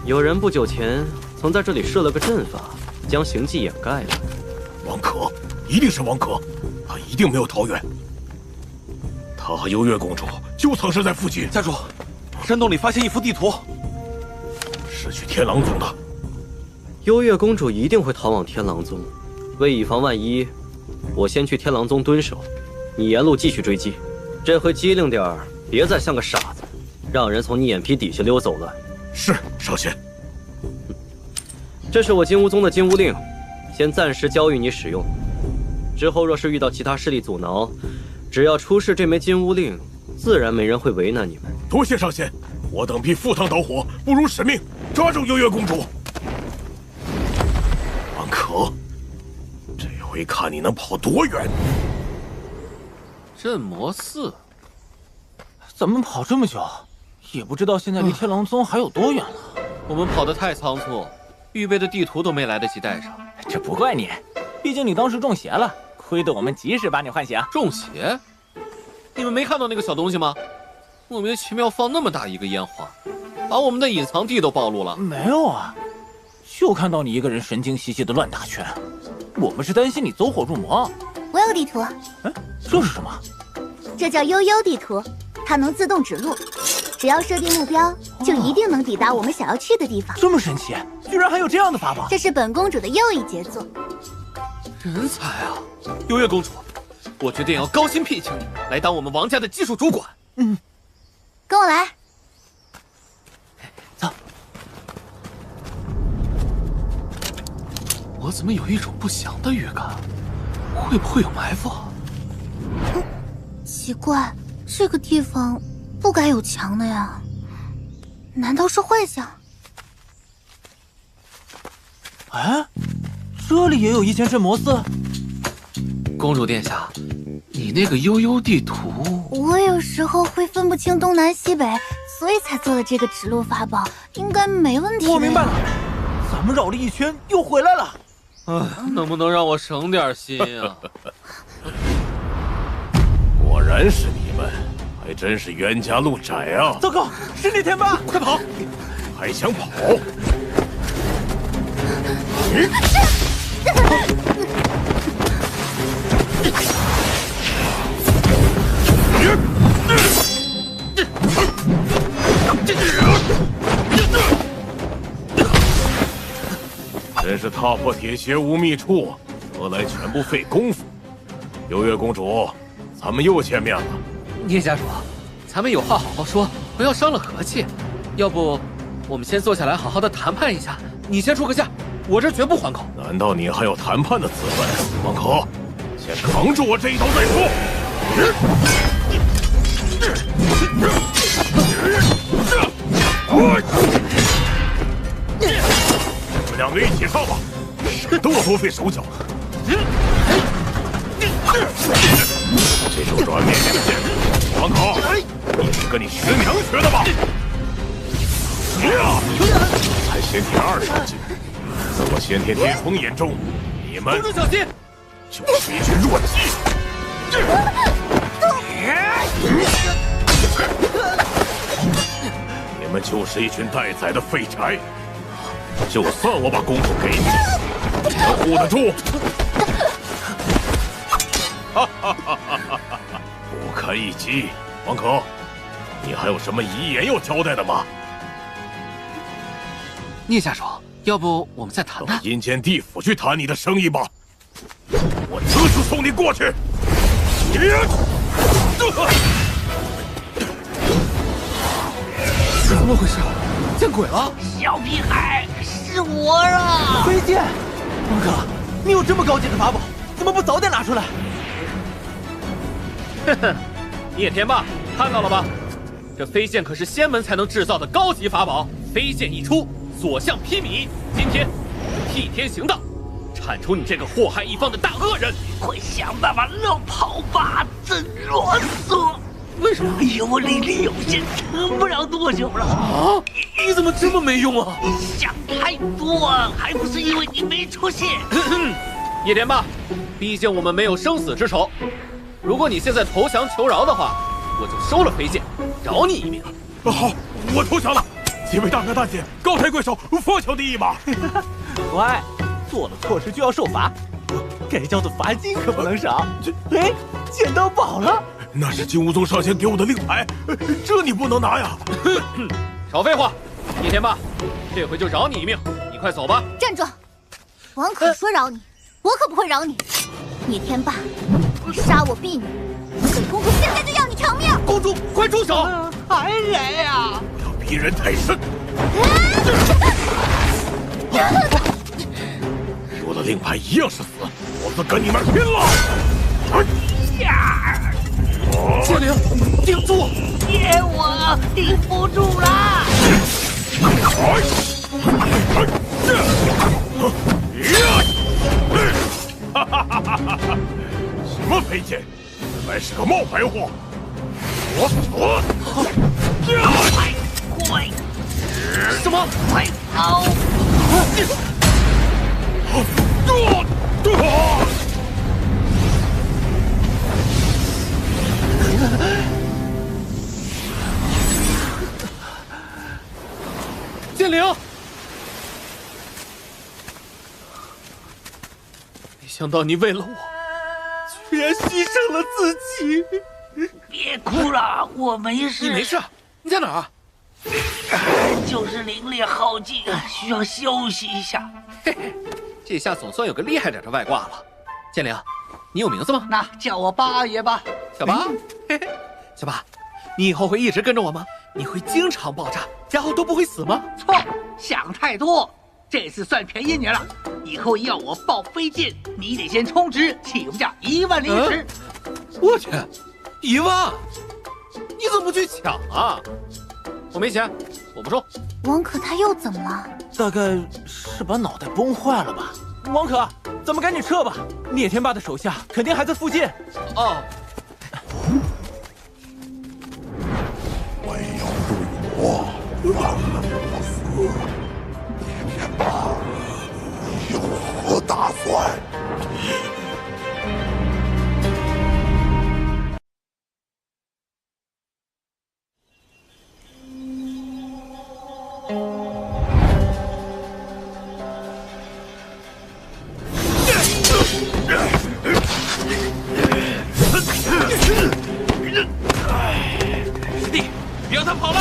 有人不久前曾在这里设了个阵法，将行迹掩盖了。王可，一定是王可，他一定没有逃远。他和幽月公主就曾是在附近。家主，山洞里发现一幅地图，是去天狼宗的。幽月公主一定会逃往天狼宗，为以防万一，我先去天狼宗蹲守，你沿路继续追击。这回机灵点儿，别再像个傻子，让人从你眼皮底下溜走了。是，少仙。这是我金乌宗的金乌令，先暂时交予你使用。之后若是遇到其他势力阻挠，只要出示这枚金乌令，自然没人会为难你们。多谢上仙，我等必赴汤蹈火，不辱使命，抓住幽月公主。王可，这回看你能跑多远。镇魔寺，咱们跑这么久，也不知道现在离天狼宗还有多远了。我们跑得太仓促，预备的地图都没来得及带上。这不怪你，毕竟你当时中邪了，亏得我们及时把你唤醒。中邪？你们没看到那个小东西吗？莫名其妙放那么大一个烟花，把我们的隐藏地都暴露了。没有啊，就看到你一个人神经兮兮的乱打拳。我们是担心你走火入魔。我有个地图。这是什么？这叫悠悠地图，它能自动指路，只要设定目标，就一定能抵达我们想要去的地方。这么神奇，居然还有这样的法宝！这是本公主的又一杰作。人才啊！幽月公主，我决定要高薪聘请你来当我们王家的技术主管。跟我来。走。我怎么有一种不祥的预感？会不会有埋伏？奇怪，这个地方不该有墙的呀，难道是幻想？哎，这里也有一间镇魔寺。公主殿下，你那个悠悠地图，我有时候会分不清东南西北，所以才做了这个指路法宝，应该没问题。我明白了，咱们绕了一圈又回来了。能不能让我省点心啊？果然是你们，还真是冤家路窄啊！糟糕，是那天霸，快跑！还想跑？真是踏破铁鞋无觅处，得来全不费工夫。幽月公主，咱们又见面了，聂家主，咱们有话好好说，不要伤了和气。要不，我们先坐下来好好的谈判一下。你先出个价，我这绝不还口。难道你还有谈判的资本？王可，先扛住我这一刀再说。你们两个一起上吧，省得我多费手脚。这手转面连线，王可，也是跟你师娘学的吧？才先天20级，在我先天巅峰眼中，你们公主小心，就是一群弱鸡。你们就是一群待宰的废柴。就算我把公主给你，你能护得住？不堪一击，王可，你还有什么遗言要交代的吗？聂家主，要不我们再谈谈？到阴间地府去谈你的生意吧，我这就送你过去。怎么回事？见鬼了！小屁孩，是我啊！飞剑，王可，你有这么高级的法宝，怎么不早点拿出来？哼哼，聂天霸，看到了吧？这飞剑可是仙门才能制造的高级法宝，飞剑一出，所向披靡。今天替天行道，铲除你这个祸害一方的大恶人！快想办法绕跑吧，真啰嗦！为什么？哎呦，我力力有限，撑不了多久了。啊！你怎么这么没用啊？你想太多，还不是因为你没出现。叶天霸，毕竟我们没有生死之仇。如果你现在投降求饶的话，我就收了飞剑，饶你一命。好，我投降了。几位大哥大姐，高抬贵手，方求第一嘛。乖，做了错事就要受罚，该交的罚金可不能少。哎，捡到宝了！那是金乌宗上仙给我的令牌，这你不能拿呀！少废话，叶天霸，这回就饶你一命，你快走吧。站住！王可说饶你，我可不会饶你。聂天霸，你杀我婢女，本公主现在就要你偿命！公主，快住手！还来呀！不要逼人太甚。给我的令牌一样是死，老子跟你们拼了！剑灵，顶住！接我，顶不住啦！什么飞剑，原来是个冒牌货！快！什么？快跑！剑灵，没想到你为了我，居然牺牲了自己。别哭了，我没事。你没事？你在哪儿？就是灵力耗尽，需要休息一下。嘿嘿，这下总算有个厉害点的外挂了。剑灵，你有名字吗？那叫我八爷吧。小八，嘿嘿，小八，你以后会一直跟着我吗？你会经常爆炸，然后都不会死吗？错，想太多。这次算便宜你了，以后要我爆飞剑，你得先充值，起步价1万灵石。我去，1万？你怎么不去抢啊？我没钱，我不收。王可他又怎么了？大概是把脑袋崩坏了吧。王可，咱们赶紧撤吧，聂天霸的手下肯定还在附近。哦。没有对我忘了不死，聂天霸有何打算？师弟，别让他跑了！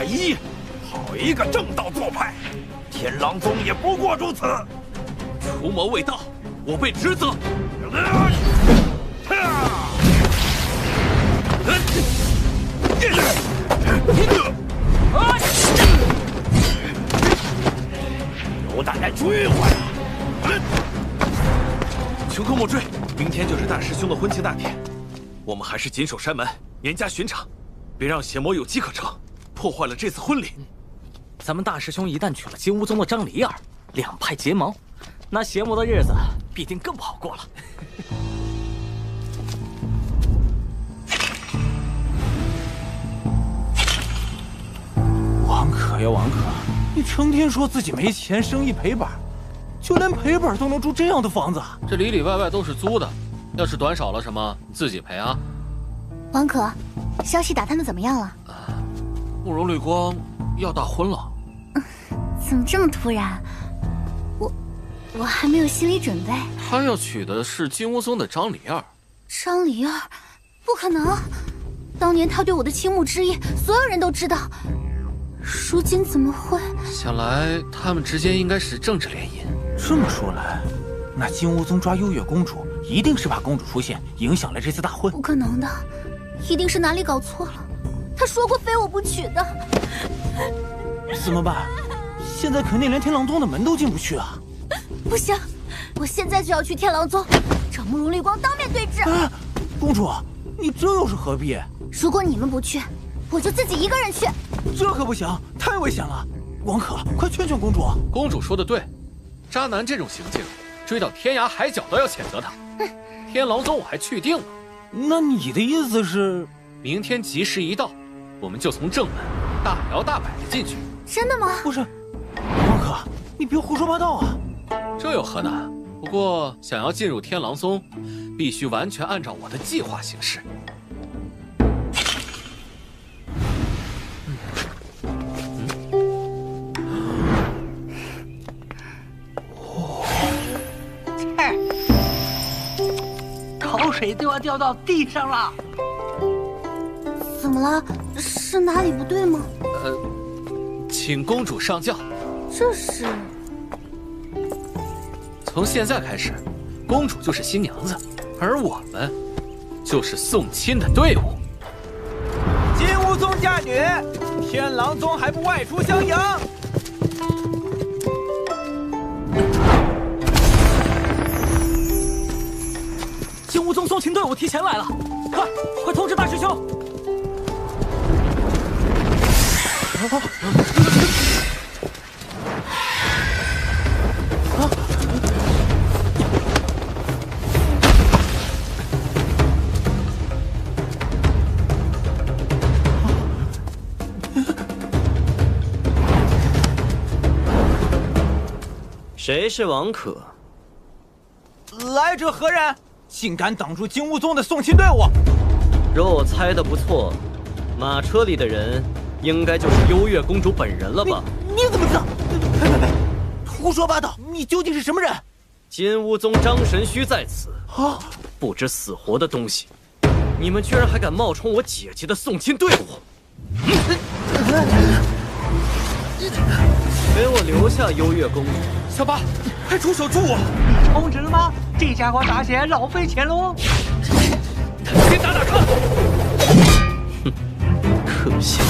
一，好一个正道做派！天狼宗也不过如此。除魔未到，我辈职责。有胆来追我呀！穷寇莫追，明天就是大师兄的婚庆大典，我们还是谨守山门，严加巡查，别让邪魔有机可乘，破坏了这次婚礼。咱们大师兄一旦娶了金乌宗的张离儿，两派结盟，那邪魔的日子必定更不好过了。王可呀，王可，你成天说自己没钱，生意赔本，就连赔本都能住这样的房子？这里里外外都是租的，要是短少了什么，你自己赔啊。王可，消息打探的怎么样了？慕容绿光要大婚了。怎么这么突然？我还没有心理准备。他要娶的是金乌宗的张离儿。张离儿，不可能！当年他对我的倾慕之意，所有人都知道。如今怎么会？想来他们之间应该是政治联姻。这么说来，那金乌宗抓幽月公主，一定是怕公主出现影响了这次大婚。不可能的，一定是哪里搞错了。他说过非我不娶的。怎么办？现在肯定连天狼宗的门都进不去啊！不行，我现在就要去天狼宗，找慕容绿光当面对质。公主，你这又是何必？如果你们不去，我就自己一个人去。这可不行，太危险了！王可，快劝劝公主。公主说的对，渣男这种行径，追到天涯海角都要谴责他。天狼宗我还去定了。那你的意思是，明天吉时一到，我们就从正门大摇大摆的进去。真的吗？不是，王可，你别胡说八道啊！这有何难？不过想要进入天狼宗，必须完全按照我的计划行事。口水都要掉到地上了。怎么了？是哪里不对吗？请公主上轿。这是。从现在开始，公主就是新娘子，而我们就是送亲的队伍。金乌宗嫁女，天狼宗还不外出相迎？金乌宗送亲队伍提前来了，快通知大师兄！谁是王可？来者何人？竟敢挡住金乌宗的送亲队伍！若我猜的不错，马车里的人应该就是幽月公主本人了吧？你怎么知道？呸！胡说八道！你究竟是什么人？金乌宗张神虚在此啊！不知死活的东西，你们居然还敢冒充我姐姐的送亲队伍！给我留下幽月公主！小八，快出手助我！你充值了吗？这家伙打起来老费钱喽！先打打看。哼，可笑！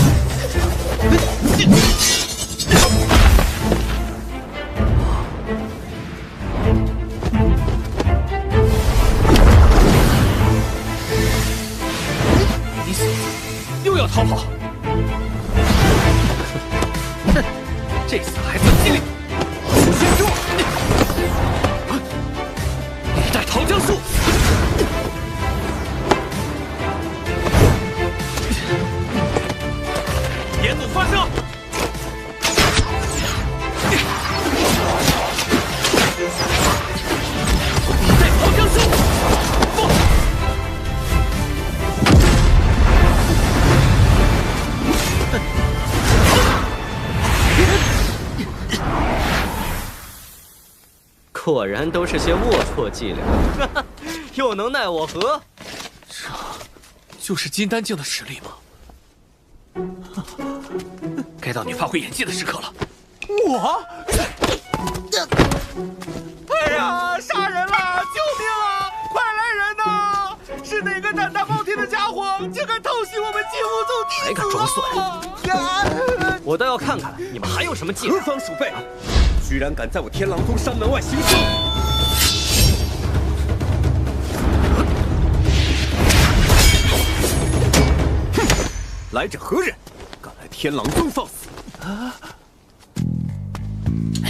你小子又要逃跑！哼，这次还算机灵。先住！一代桃江术。炎怒发射！一代桃江术！不！果然都是些龌龊伎俩，又能奈我何？这就是金丹境的实力吗？该到你发挥演技的时刻了。我？哎呀！杀人了！救命啊！快来人呐！是哪个胆大包天的家伙，竟敢偷袭我们金乌宗弟子？还敢装蒜？我倒要看看你们还有什么伎俩！何方鼠辈，居然敢在我天狼宗山门外行凶！哼！来者何人？敢来天狼宗放肆！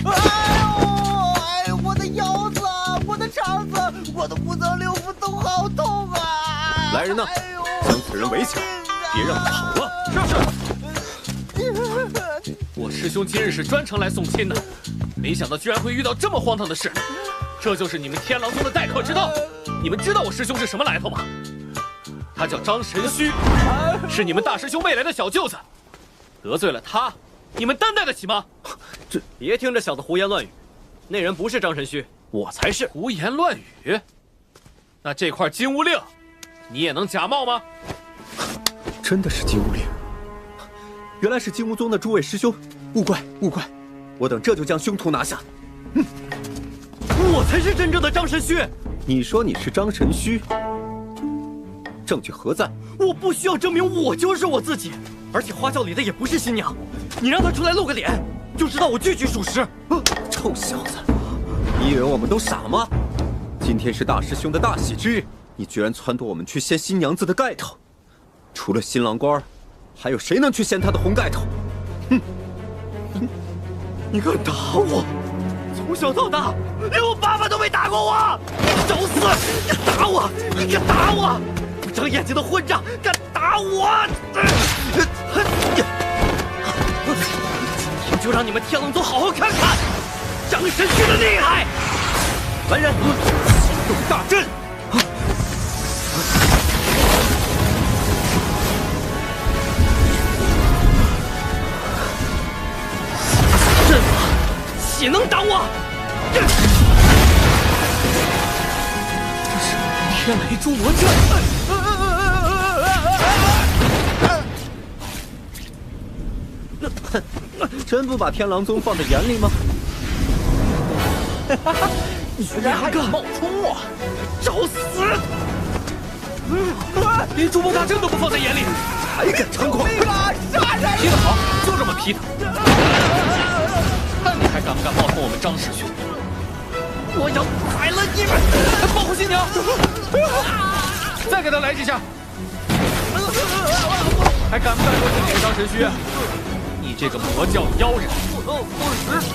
哎呦！我的腰子，我的肠子，我的五脏六腑都好痛啊！来人呐，将此人围起来，别让他跑了。是。我师兄今日是专程来送亲的，没想到居然会遇到这么荒唐的事。这就是你们天狼宗的待客之道。你们知道我师兄是什么来头吗？他叫张神虚，是你们大师兄未来的小舅子。得罪了他，你们担待得起吗？这别听这小子胡言乱语，那人不是张神虚，我才是。胡言乱语？那这块金乌令，你也能假冒吗？真的是金乌令，原来是金乌宗的诸位师兄，勿怪勿怪，我等这就将凶徒拿下。我才是真正的张神虚。你说你是张神虚，证据何在？我不需要证明，我就是我自己。而且花轿里的也不是新娘，你让她出来露个脸，就知道我句句属实。臭小子，你以为我们都傻吗？今天是大师兄的大喜之日，你居然撺掇我们去掀新娘子的盖头，除了新郎官，还有谁能去掀她的红盖头？哼！你敢打我？从小到大，连我爸爸都没打过我！找死！敢打我！你敢打我！不长眼睛的混账，敢打我！今天就让你们天狼宗好好看看张神虚的厉害！来人，启动大阵！阵法，岂能挡我？这是天雷诛魔阵！真不把天狼宗放在眼里吗？你居然还敢冒充我！找死！连诛魔大阵都不放在眼里，还敢猖狂！劈得好，就这么劈他！看你还敢不敢冒充我们张师兄！我要宰了你们！保护新娘！再给他来几下！还敢不敢说自己是张神虚？你这个魔教妖人！不识！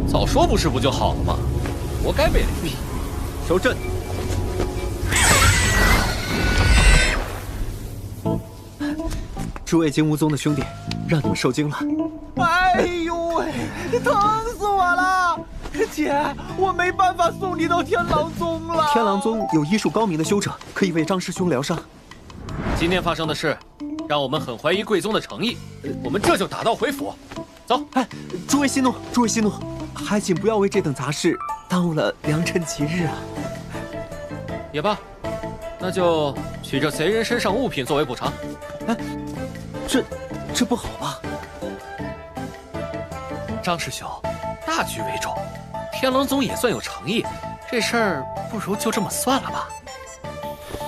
早说不是不就好了吗？活该被雷劈！收阵！诸位金乌宗的兄弟，让你们受惊了。哎呦喂，疼死我了！姐，我没办法送你到天狼宗了。天狼宗有医术高明的修者，可以为张师兄疗伤。今天发生的事，让我们很怀疑贵宗的诚意。我们这就打道回府。走！哎，诸位息怒，诸位息怒，还请不要为这等杂事耽误了良辰吉日啊。也罢，那就取这贼人身上物品作为补偿。哎，这不好吧？张师兄，大局为重，天狼宗也算有诚意，这事儿不如就这么算了吧。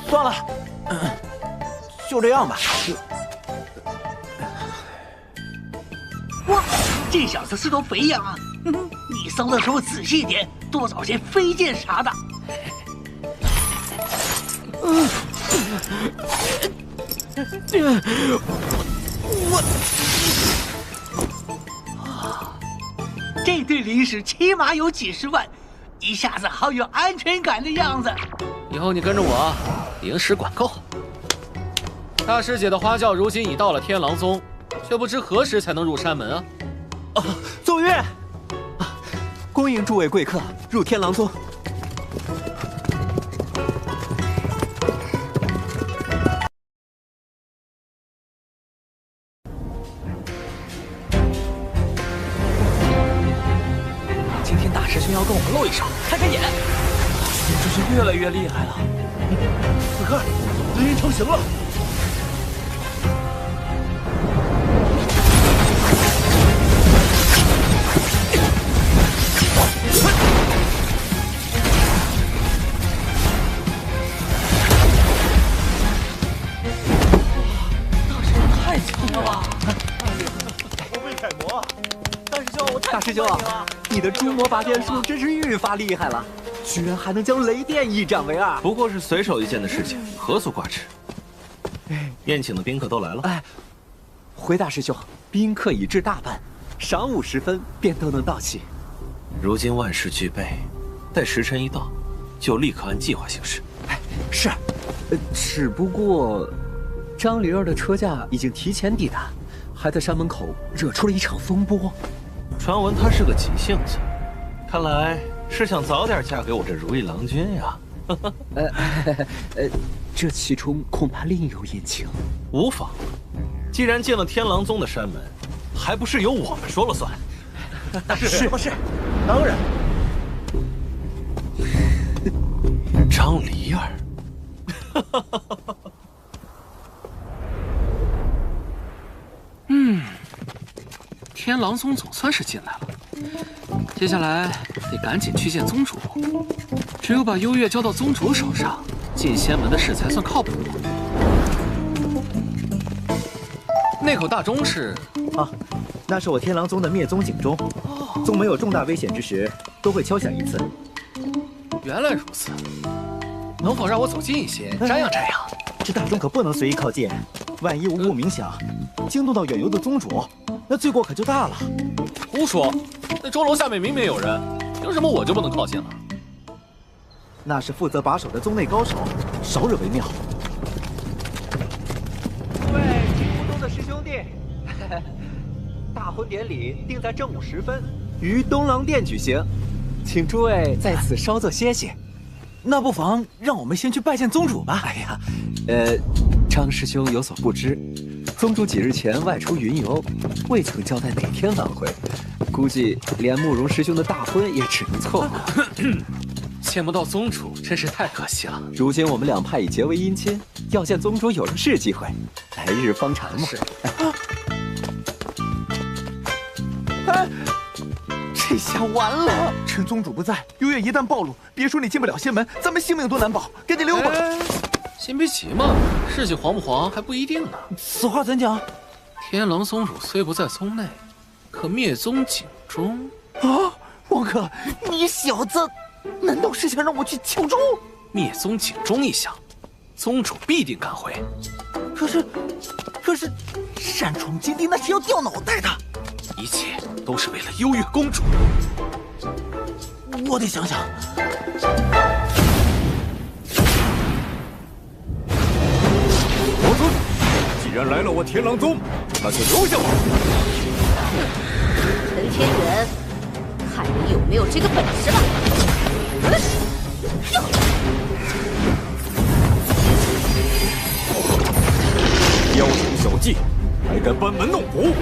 算了，就这样吧。哇，这小子是头肥羊啊！你搜的时候仔细点，多找些飞剑啥的。这堆灵石起码有几十万，一下子好有安全感的样子。以后你跟着我，灵石管够。大师姐的花轿如今已到了天狼宗，却不知何时才能入山门啊！奏乐，恭迎诸位贵客入天狼宗。今天大师兄要跟我们露一手，开开眼。简直是越来越厉害了。此刻，雷音成型了。太强了吧！我被楷模，大师兄，我太大师兄，你的诸魔法剑术真是愈发厉害了，居然还能将雷电一斩为二。不过是随手一件的事情，何足挂齿。宴请的宾客都来了。哎，回大师兄，宾客已至大半，晌午时分便都能到齐。如今万事俱备，待时辰一到，就立刻按计划行事。哎，是。只不过，张灵儿的车驾已经提前抵达，还在山门口惹出了一场风波。传闻她是个急性子，看来是想早点嫁给我这如意郎君呀。这其中恐怕另有隐情。无妨，既然进了天狼宗的山门，还不是由我们说了算。是，当然。张离儿。天狼宗总算是进来了，接下来得赶紧去见宗主。只有把幽月交到宗主手上，进仙门的事才算靠谱。那口大钟是？啊，那是我天狼宗的灭宗警钟，宗门有重大危险之时都会敲响一次。原来如此，能否让我走近一些，瞻仰瞻仰？这大钟可不能随意靠近，万一无故鸣响，惊动到远游的宗主，那罪过可就大了。胡说！那钟楼下面明明有人，凭什么我就不能靠近了？那是负责把守的宗内高手，少惹为妙。诸位金湖宗的师兄弟，大婚典礼定在正午时分于东廊殿举行，请诸位在此稍作歇息。那不妨让我们先去拜见宗主吧。哎呀，张师兄有所不知，宗主几日前外出云游，未曾交代哪天晚会，估计连慕容师兄的大婚也只能错过。见不到宗主真是太可惜了。如今我们两派已结为姻亲，要见宗主有的是机会，来日方长嘛。是。哎，这下完了！趁宗主不在，幽月一旦暴露，别说你进不了仙门，咱们性命都难保。赶紧溜吧！先别急嘛，事情黄不黄还不一定呢。此话怎讲？天狼宗主虽不在宗内，可灭宗警钟啊！王可，你小子难道是想让我去求助？灭宗警钟一响，宗主必定赶回。可是，擅闯禁地那是要掉脑袋的。一切都是为了幽月公主。我得想想。魔尊，既然来了我天狼宗，那就留下吧。陈天元，看你有没有这个本事吧！雕虫小技，还敢班门弄斧！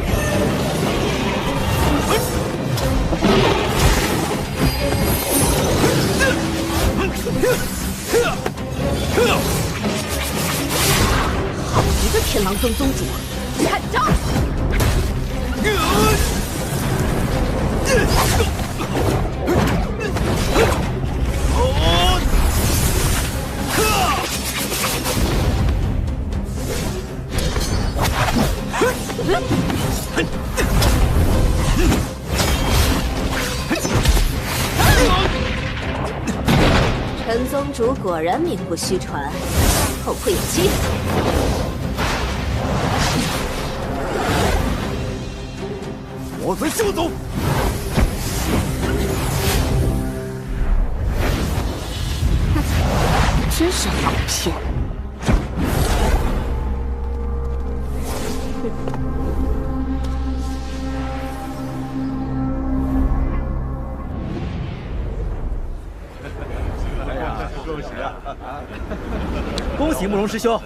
好一个天狼宗宗主，看招！陈宗主果然名不虚传，后会有期。我随休走。真是好骗。恭喜慕容师兄！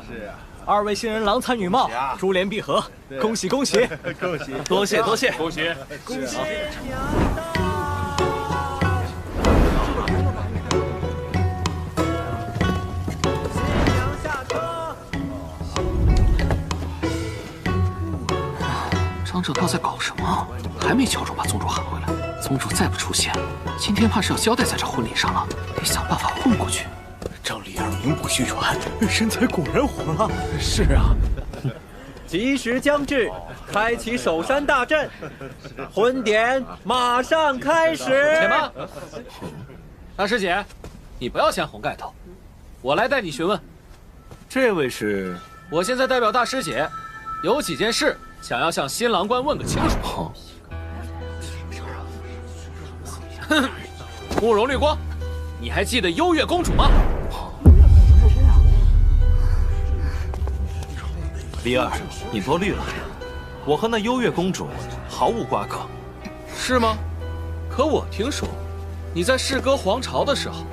是啊，二位新人郎才女貌，珠联璧合，恭喜恭喜！恭喜！多谢多谢！恭喜恭喜！新娘下王这道在搞什么？还没敲钟把宗主喊回来，宗主再不出现，今天怕是要交代在这婚礼上了，得想办法混过去。张李儿名不虚传，身材果然火了。是啊。吉时将至，开启守山大阵，婚典马上开始。且慢，大师姐，你不要掀红盖头，我来代你询问。这位是？我现在代表大师姐，有几件事想要向新郎官问个清楚。慕容绿光，你还记得幽月公主吗？李儿，你多虑了，我和那幽月公主毫无瓜葛。是吗？可我听说，你在世歌皇朝的时候，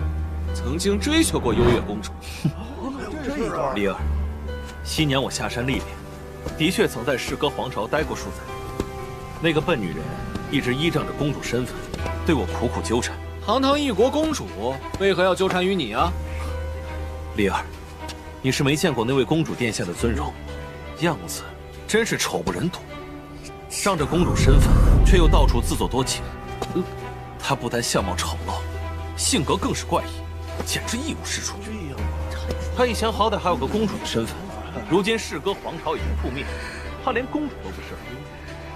曾经追求过幽月公主。李儿，昔年我下山历练，的确曾在世歌皇朝待过数载。那个笨女人一直依仗着公主身份，对我苦苦纠缠。堂堂一国公主，为何要纠缠于你啊？李儿，你是没见过那位公主殿下的尊容。样子真是丑不忍睹，仗着公主身份，却又到处自作多情。她不但相貌丑陋，性格更是怪异，简直一无是处。她以前好歹还有个公主的身份，如今世歌皇朝已经覆灭，她连公主都不是，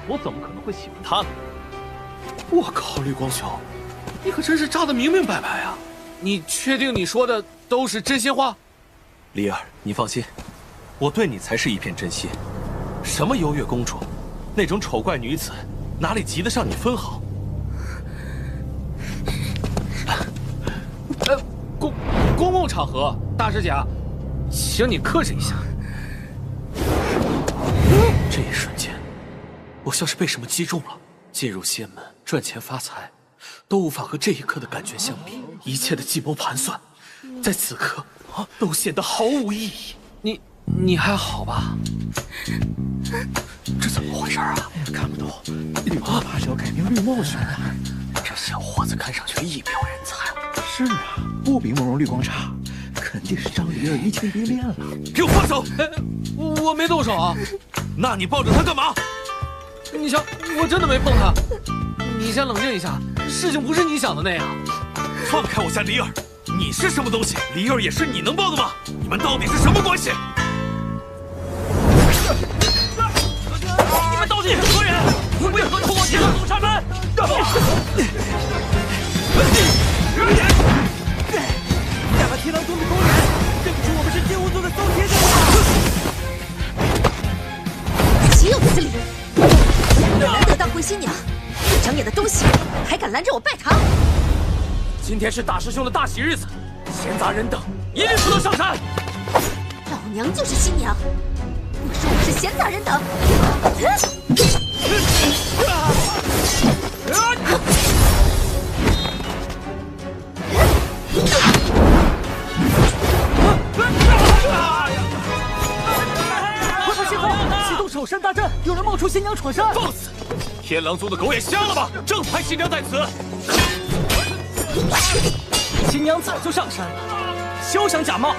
我怎么可能会喜欢她呢？我靠，绿光兄，你可真是炸得明明白白啊！你确定你说的都是真心话？李儿，你放心。我对你才是一片真心，什么幽月公主，那种丑怪女子，哪里及得上你分毫？公共场合，大师姐，请你克制一下。这一瞬间，我像是被什么击中了。进入仙门赚钱发财，都无法和这一刻的感觉相比。一切的计谋盘算，在此刻都显得毫无意义。你还好吧？这怎么回事啊？看不懂，绿光发小改名绿帽兄了。这小伙子看上去一表人才。是啊，不比慕容绿光差，肯定是张李儿移情别恋了。给我放手！我没动手啊。那你抱着他干嘛？你想，我真的没碰他。你先冷静一下，事情不是你想的那样。放开我家李儿！你是什么东西？李儿也是你能抱的吗？你们到底是什么关系？你们到底是何人？为何冲我天狼宗杀门？两个天狼宗的公人，认不出我们是天武宗的宗天人。岂有此理！难得当回新娘，不长眼的东西，还敢拦着我拜堂！今天是大师兄的大喜日子，闲杂人等一律不能上山。老娘就是新娘，你说我是闲杂人等？快快先锋，启动守山大阵！有人冒充新娘闯山！放肆！天狼宗的狗眼瞎了吧？正牌新娘在此。新娘早就上山了，休想假冒！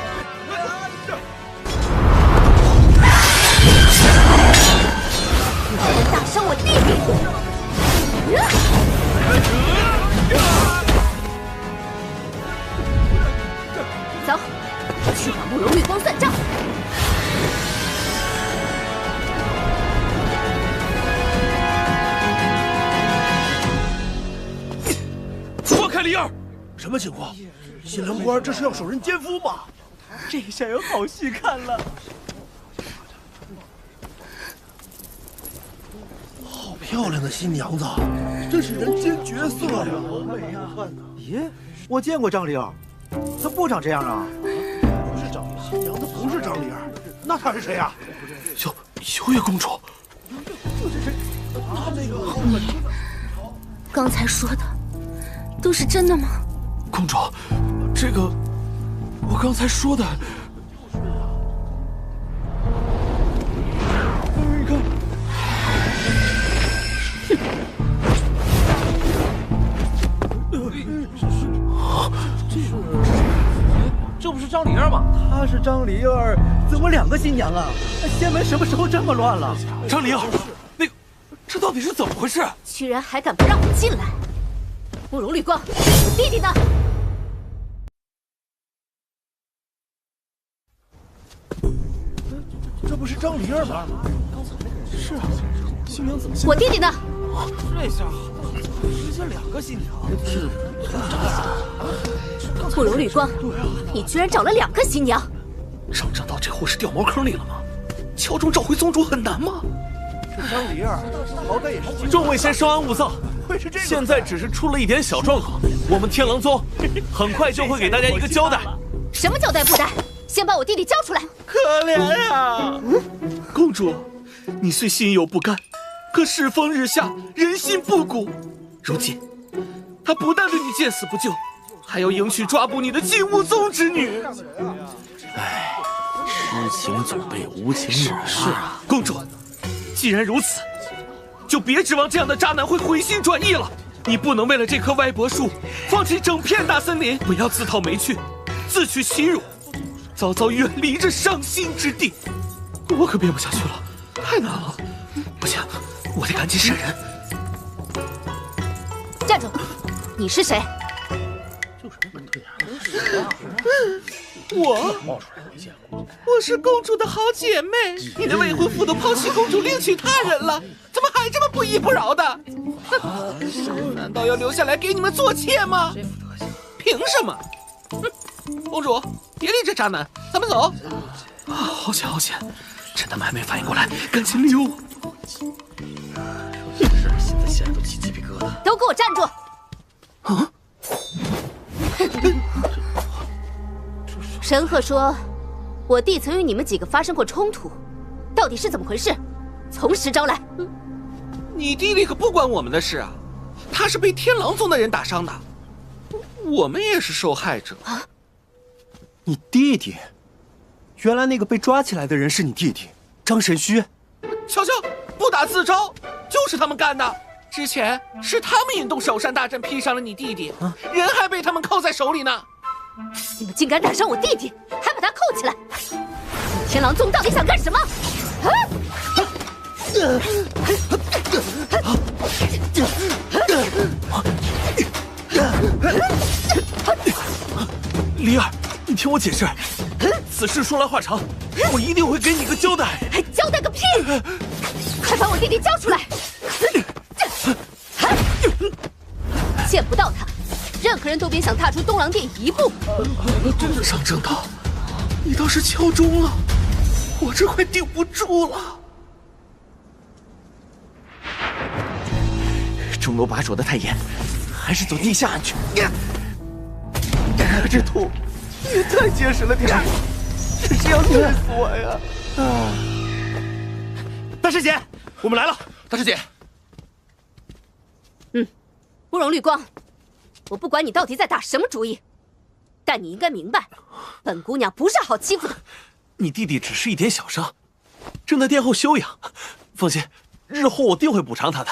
你还能打伤我弟弟？走，去把慕容绿光算账。放开李儿！什么情况？新郎官这是要受人奸夫吗？这下有好戏看了。好漂亮的新娘子，真是人间绝色呀！好美呀！咦，我见过张灵儿，她不长这样啊。不是张新娘子，不是张灵儿，那她是谁呀？幽月公主。那个，刚才说的都是真的吗？公主，这个我刚才说的，你看，这不是张灵儿吗？她是张灵儿，怎么两个新娘啊？仙门什么时候这么乱了？张灵儿，那个这到底是怎么回事？居然还敢不让我进来！慕容绿光，我弟弟呢？这不是张灵儿吗？是啊，新娘怎么？我弟弟呢？这下好，直接2个新娘。是。慕容绿光，你居然找了2个新娘！上正道这货是掉茅坑里了吗？敲钟召回宗主很难吗？这张灵儿好歹也是……众位先稍安勿躁，现在只是出了一点小状况，我们天狼宗很快就会给大家一个交代。什么交代不代？先把我弟弟交出来！可怜呀！公主，你虽心有不甘，可世风日下，人心不古。如今，他不但对你见死不救，还要迎娶抓捕你的金乌宗之女。唉，痴情总被无情恼。是啊，公主，既然如此，就别指望这样的渣男会回心转意了。你不能为了这棵歪脖树，放弃整片大森林，不要自讨没趣，自取其辱。早早远离这伤心之地，我可憋不下去了，太难了。不行，我得赶紧闪人。站住！你是谁？我是公主的好姐妹。你的未婚夫都抛弃公主，另娶他人了，怎么还这么不依不饶的？难道要留下来给你们做妾吗？凭什么？公主，别理这渣男，咱们走。啊，好险好险！趁他们还没反应过来，赶紧溜！现在都起鸡皮疙瘩。都给我站住！啊！神鹤说，我弟曾与你们几个发生过冲突，到底是怎么回事？从实招来。你弟弟可不关我们的事啊，他是被天狼宗的人打伤的，我们也是受害者啊。你弟弟？原来那个被抓起来的人是你弟弟张神虚？瞧瞧，不打自招，就是他们干的。之前是他们引动首山大阵劈伤了你弟弟，人还被他们扣在手里呢。你们竟敢打伤我弟弟，还把他扣起来！天狼宗到底想干什么？离儿，你听我解释，此事说来话长，我一定会给你个交代。还交代个屁！快把我弟弟交出来！见不到他，任何人都别想踏出东廊殿一步。上正道，你倒是敲钟了，我这快顶不住了。钟楼把守的太严，还是走地下安全。这土也太结实了点，这是要累死我呀！大师姐，我们来了。大师姐，慕容绿光，我不管你到底在打什么主意，但你应该明白，本姑娘不是好欺负的。你弟弟只是一点小伤，正在殿后休养，放心，日后我定会补偿他的。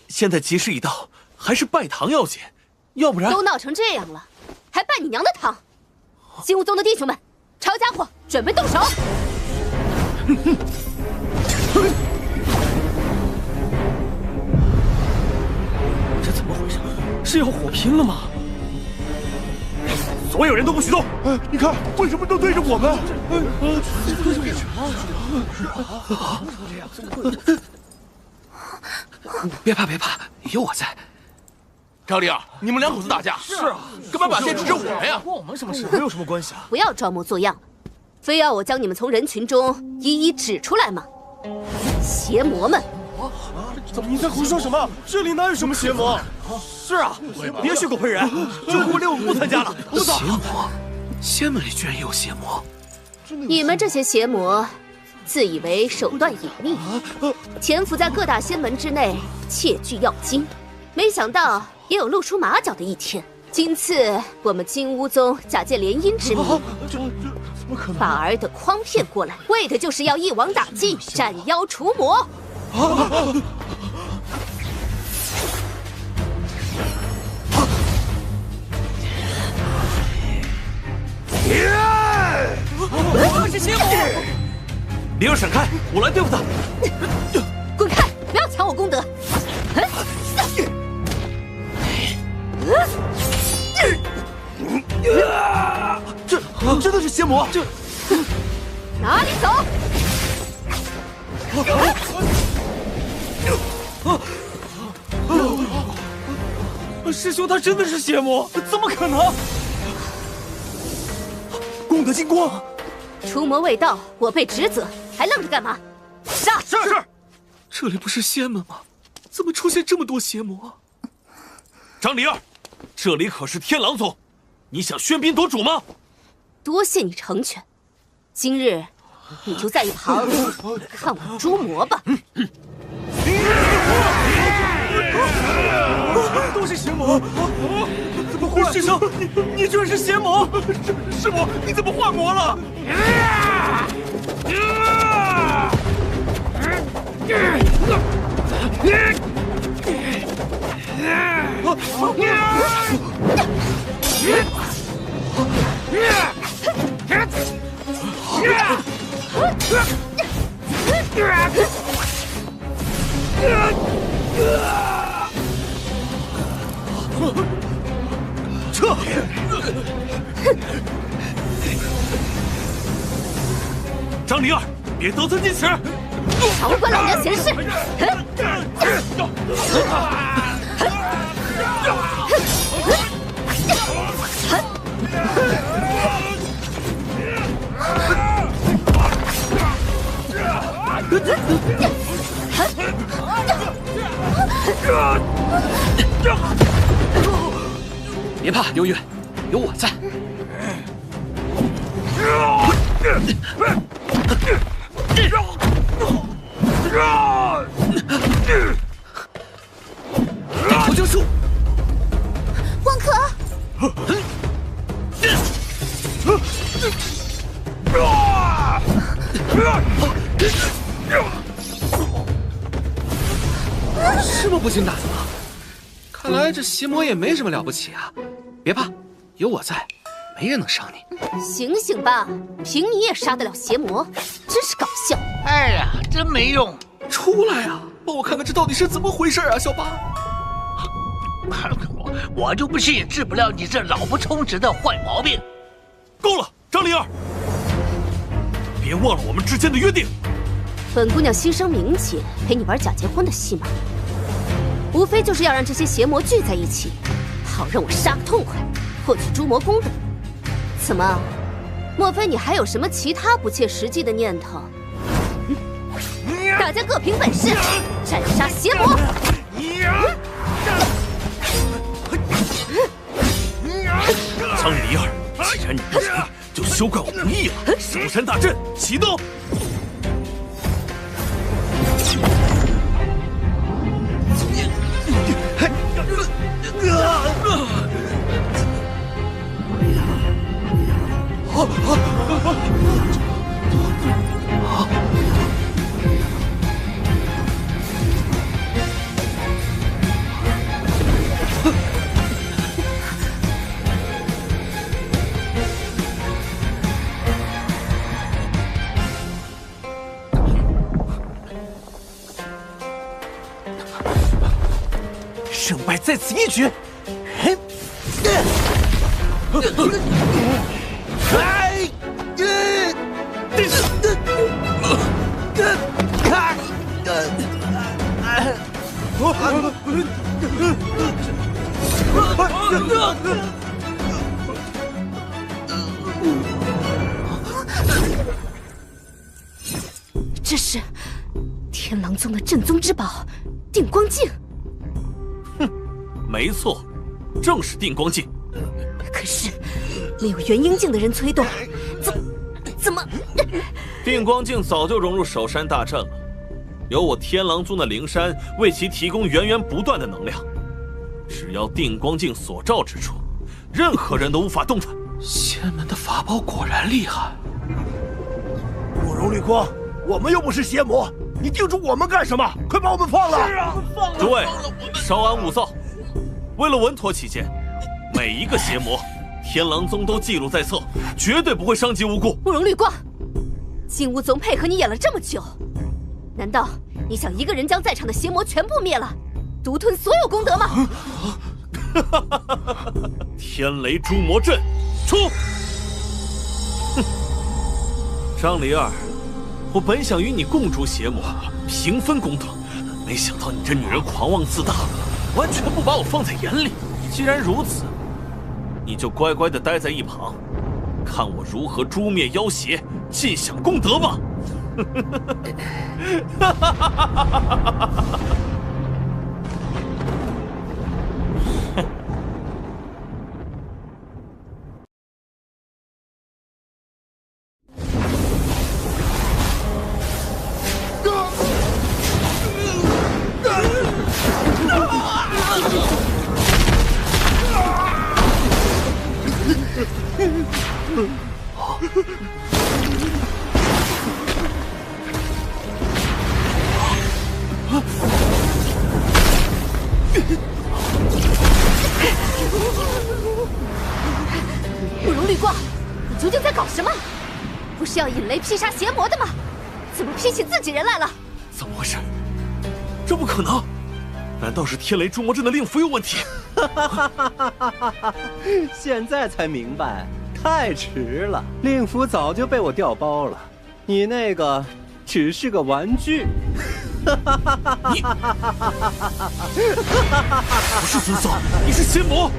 现在吉时已到，还是拜堂要紧，要不然都闹成这样了，还拜你娘的堂！金乌宗的弟兄们，抄家伙，准备动手！这怎么回事？是要火拼了吗？所有人都不许动！你看，为什么都对着我们？别怕别怕，有我在。张灵儿，你们2口子打架，是啊，干嘛把剑指着我们呀？关我们什么事？没有什么关系啊！不要装模作样，非要我将你们从人群中一一指出来吗？邪魔们！你在胡说什么？这里哪有什么邪魔？是啊，别血口喷人！这部练武不参加了，我走。邪魔，仙门里居然也有邪魔！你们这些邪魔，自以为手段隐秘，潜伏在各大仙门之内，窃据要津，没想到也有露出马脚的一天。今次我们金乌宗假借联姻之名，把尔等诓骗过来，为的就是要一网打尽，斩妖除魔。他们是邪魔！灵儿闪开，我来对付他。滚开！不要抢我功德！这真的是邪魔！这哪里走？师兄，他真的是邪魔？怎么可能？功德金光，除魔未到，我辈职责，还愣着干嘛？杀！是。这里不是仙门吗？怎么出现这么多邪魔？张离儿，这里可是天狼宗，你想喧宾夺主吗？多谢你成全，今日你就在一旁看我诛魔吧。都是邪魔！怎么会？师兄，你居然是邪魔！师母，你怎么换魔了？撤！张离儿，别得寸进尺！少管老娘闲事！别怕，幽月，有我在。地图救术，王可，这么不经打吗？看来这邪魔也没什么了不起啊！别怕，有我在，没人能伤你。醒醒吧，凭你也杀得了邪魔，真是搞笑！哎呀，真没用！出来啊，帮我看看这到底是怎么回事啊，小八！我就不信治不了你这老不充值的坏毛病。够了，张灵儿，别忘了我们之间的约定。本姑娘牺牲名节陪你玩假结婚的戏码，无非就是要让这些邪魔聚在一起，好让我杀个痛快，获取诛魔功德。怎么？莫非你还有什么其他不切实际的念头？大家各凭本事，斩杀邪魔！张离儿，既然你不成，就休怪我不义了。守山大阵启动。胜败在此一举。这是天狼宗的镇宗之宝定光镜。没错，正是定光镜。可是没有元婴境的人催动，怎么？定光镜早就融入守山大阵了，有我天狼宗的灵山为其提供源源不断的能量。只要定光镜所照之处，任何人都无法动弹。仙门的法宝果然厉害。慕容绿光，我们又不是邪魔，你盯住我们干什么？快把我们放了！是啊，放了！诸位，稍安勿躁。为了稳妥起见，每一个邪魔，天狼宗都记录在册，绝对不会伤及无辜。慕容绿光，金乌宗配合你演了这么久，难道你想一个人将在场的邪魔全部灭了，独吞所有功德吗？天雷诛魔阵，出！哼，张离儿，我本想与你共筑邪魔，平分公道，没想到你这女人狂妄自大，完全不把我放在眼里。既然如此，你就乖乖的待在一旁，看我如何诛灭妖邪，尽享功德吧！哈哈哈哈哈！不如绿光，你究竟在搞什么？不是要引雷劈杀邪魔的吗？怎么劈起自己人来了？怎么回事？这不可能！难道是天雷诛魔阵的令符有问题？现在才明白，太迟了，令符早就被我调包了，你那个只是个玩具。你不是孙宋，你是邪魔！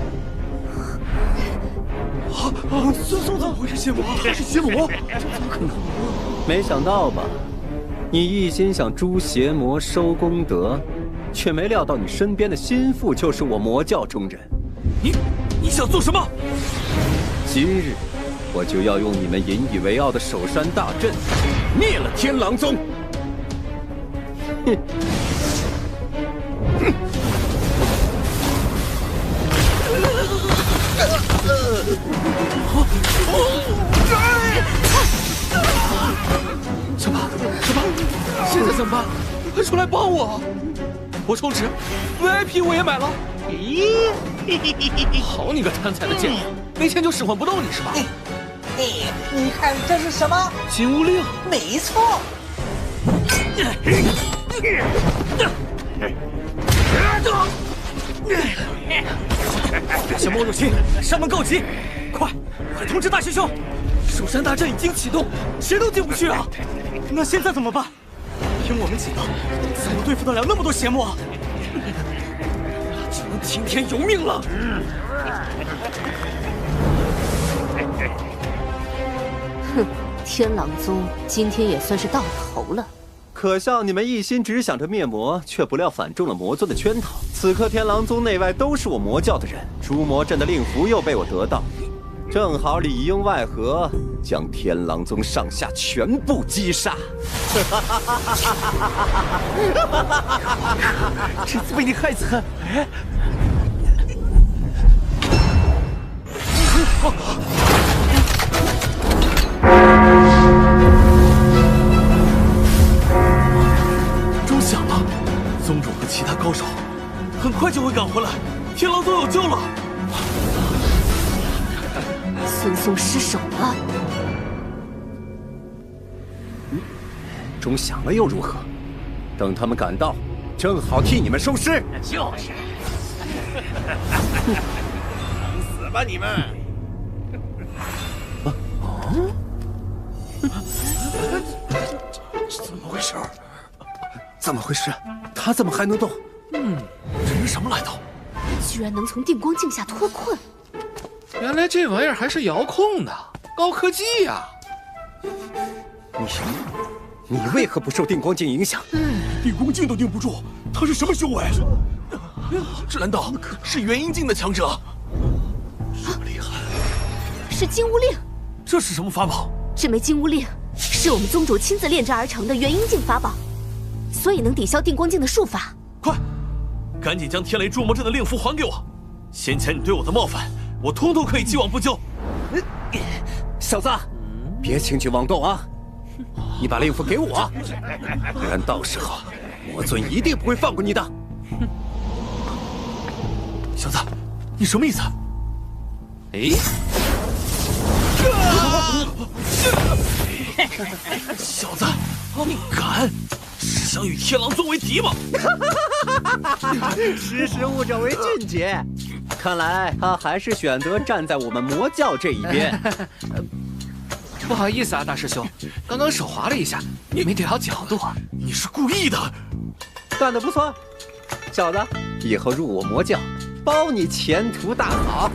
孙宋怎么会是邪魔？他是邪魔？怎么可能？没想到吧？你一心想诛邪魔收功德，却没料到你身边的心腹就是我魔教中人。你想做什么？今日我就要用你们引以为傲的守山大阵，灭了天狼宗！哼！小八，现在怎么办？快出来帮我！我充值 ，VIP 我也买了。咦，好你个贪财的贱人，没钱就使唤不动你是吧？你看这是什么？金乌令。没错。邪魔入侵，山门告急！快通知大师兄，守山大阵已经启动，谁都进不去啊！那现在怎么办？凭我们几个，怎么对付得了那么多邪魔？只能听天由命了。哼，天狼宗今天也算是到头了。可笑你们一心只想着灭魔，却不料反中了魔尊的圈套。此刻天狼宗内外都是我魔教的人，诛魔阵的令符又被我得到，正好里应外合，将天狼宗上下全部击杀。这次被你害惨！钟响了，宗主和其他高手很快就会赶回来，天狼宗有救了。孙宋失手了。钟响了又如何？等他们赶到，正好替你们收尸。就是，死吧你们！怎么回事？怎么回事？他怎么还能动？这人什么来头？居然能从定光镜下脱困！原来这玩意儿还是遥控的，高科技呀！你为何不受定光镜影响？定光镜都定不住，他是什么修为？这难道是元阴境的强者？这么厉害！是金乌令。这是什么法宝？这枚金乌令是我们宗主亲自炼制而成的元阴境法宝，所以能抵消定光镜的术法。快，赶紧将天雷诛魔阵的令符还给我！先前你对我的冒犯，我通通可以既往不咎。小子，别轻举妄动啊！你把令符给我，不然到时候魔尊一定不会放过你的。小子，你什么意思？哎！小子，你敢？是想与天狼宗为敌吗？识时务者为俊杰。看来他还是选择站在我们魔教这一边。不好意思啊，大师兄，刚刚手滑了一下，没对好角度啊。你是故意的，干得不错，小子，以后入我魔教，包你前途大好。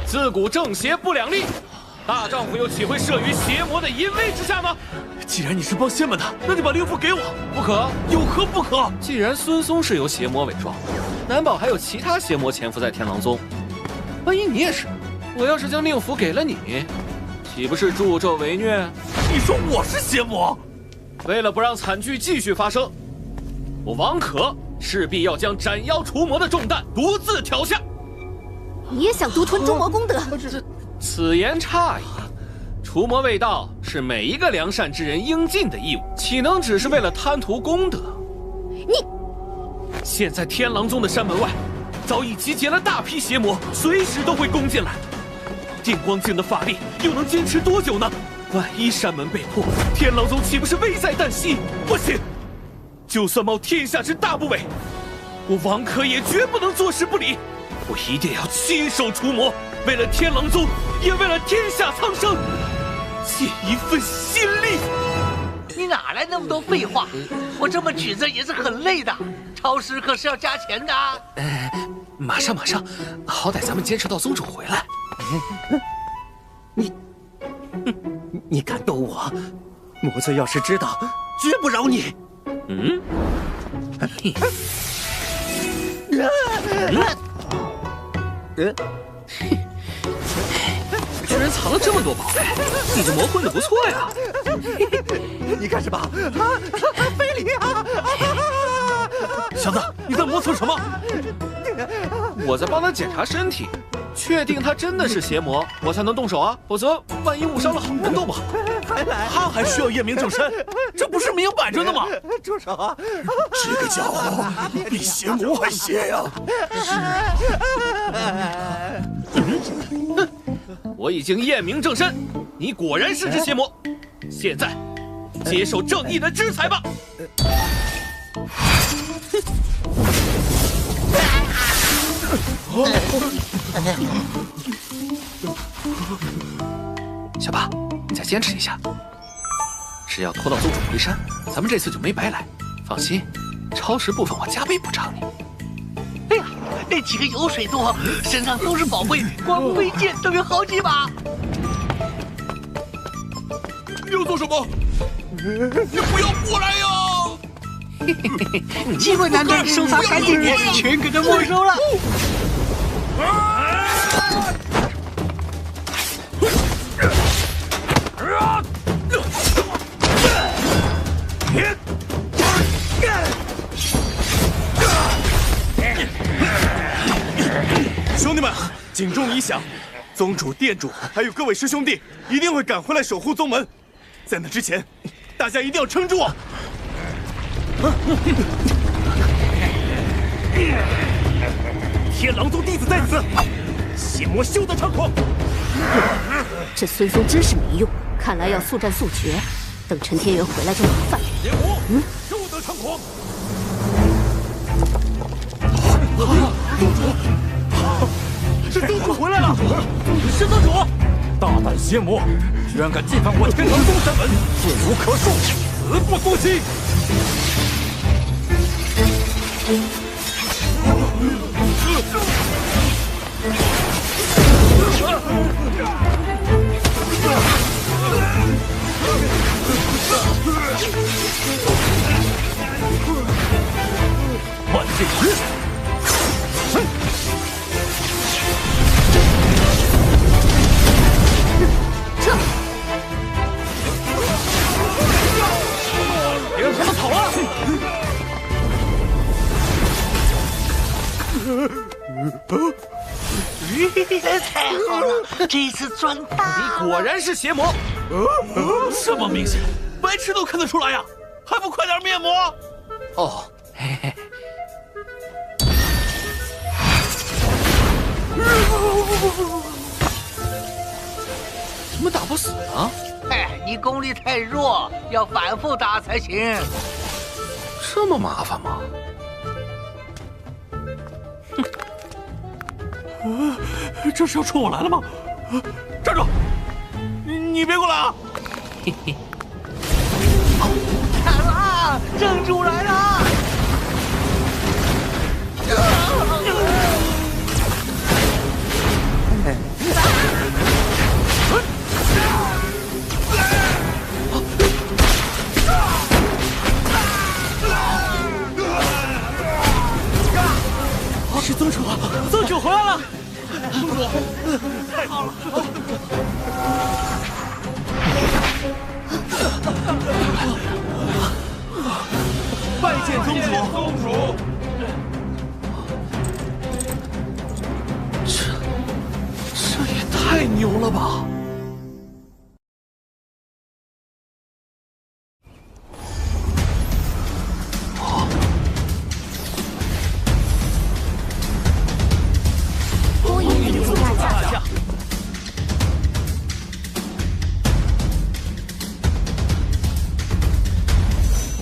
自古正邪不两立，大丈夫又岂会慑于邪魔的淫威之下呢？既然你是帮仙门的，那就把令符给我。不可，有何不可？既然孙松是由邪魔伪装，难保还有其他邪魔潜伏在天狼宗。万一你也是，我要是将令符给了你，岂不是助纣为虐？你说我是邪魔？为了不让惨剧继续发生，我王可势必要将斩妖除魔的重担独自挑下。你也想独吞诸魔功德？此言差矣。除魔卫道是每一个良善之人应尽的义务，岂能只是为了贪图功德？你现在天狼宗的山门外早已集结了大批邪魔，随时都会攻进来。电光镜的法力又能坚持多久呢？万一山门被破，天狼宗岂不是危在旦夕？不行，就算冒天下之大不韪，我王可也绝不能坐视不理。我一定要亲手除魔，为了天狼宗，也为了天下苍生，尽一份心力。你哪来那么多废话？我这么举着也是很累的，超时可是要加钱的。马上，好歹咱们坚持到宗主回来。你敢斗我？魔尊要是知道，绝不饶你。居然藏了这么多宝贝，你这魔混得不错呀！你干什么？非礼啊！小子，你在磨蹭什么？我在帮他检查身体，确定他真的是邪魔，我才能动手啊，否则万一误伤了好人多不好。他还需要验明正身，这不是明摆着的吗？住手啊！这个家伙比邪魔还邪呀！我已经验明正身，你果然是只邪魔。现在，接受正义的制裁吧！小八，你再坚持一下，只要拖到宗主回山，咱们这次就没白来。放心，超时部分我加倍补偿你。哎呀，那几个油水多，身上都是宝贝，光飞剑都有好几把。你要做什么？你不要过来呀！机会难得，收藏赶紧点，全给他没收了。兄弟们，警钟一响，宗主、店主还有各位师兄弟一定会赶回来守护宗门。在那之前，大家一定要撑住啊！天狼宗弟子在此，邪魔休得猖狂！这孙松真是没用，看来要速战速决，等陈天元回来就麻烦了。邪魔休得猖狂！宗主，这宗主回来了！是宗主！大胆邪魔，居然敢进犯我天狼宗山门，罪无可恕，死不足惜！万剑诀！撤！别让他们跑了！太好了，这一次赚大了！你果然是邪魔，这么明显，白痴都看得出来呀，还不快点灭魔！哦，嘿嘿。怎么打不死呢？哎，你功力太弱，要反复打才行。这么麻烦吗？哼。这是要冲我来了吗？站住！你别过来啊！嘿嘿。看啦，正主来了！是宗主啊！宗主回来了！宗主，太好了！拜见宗主！宗主，这也太牛了吧！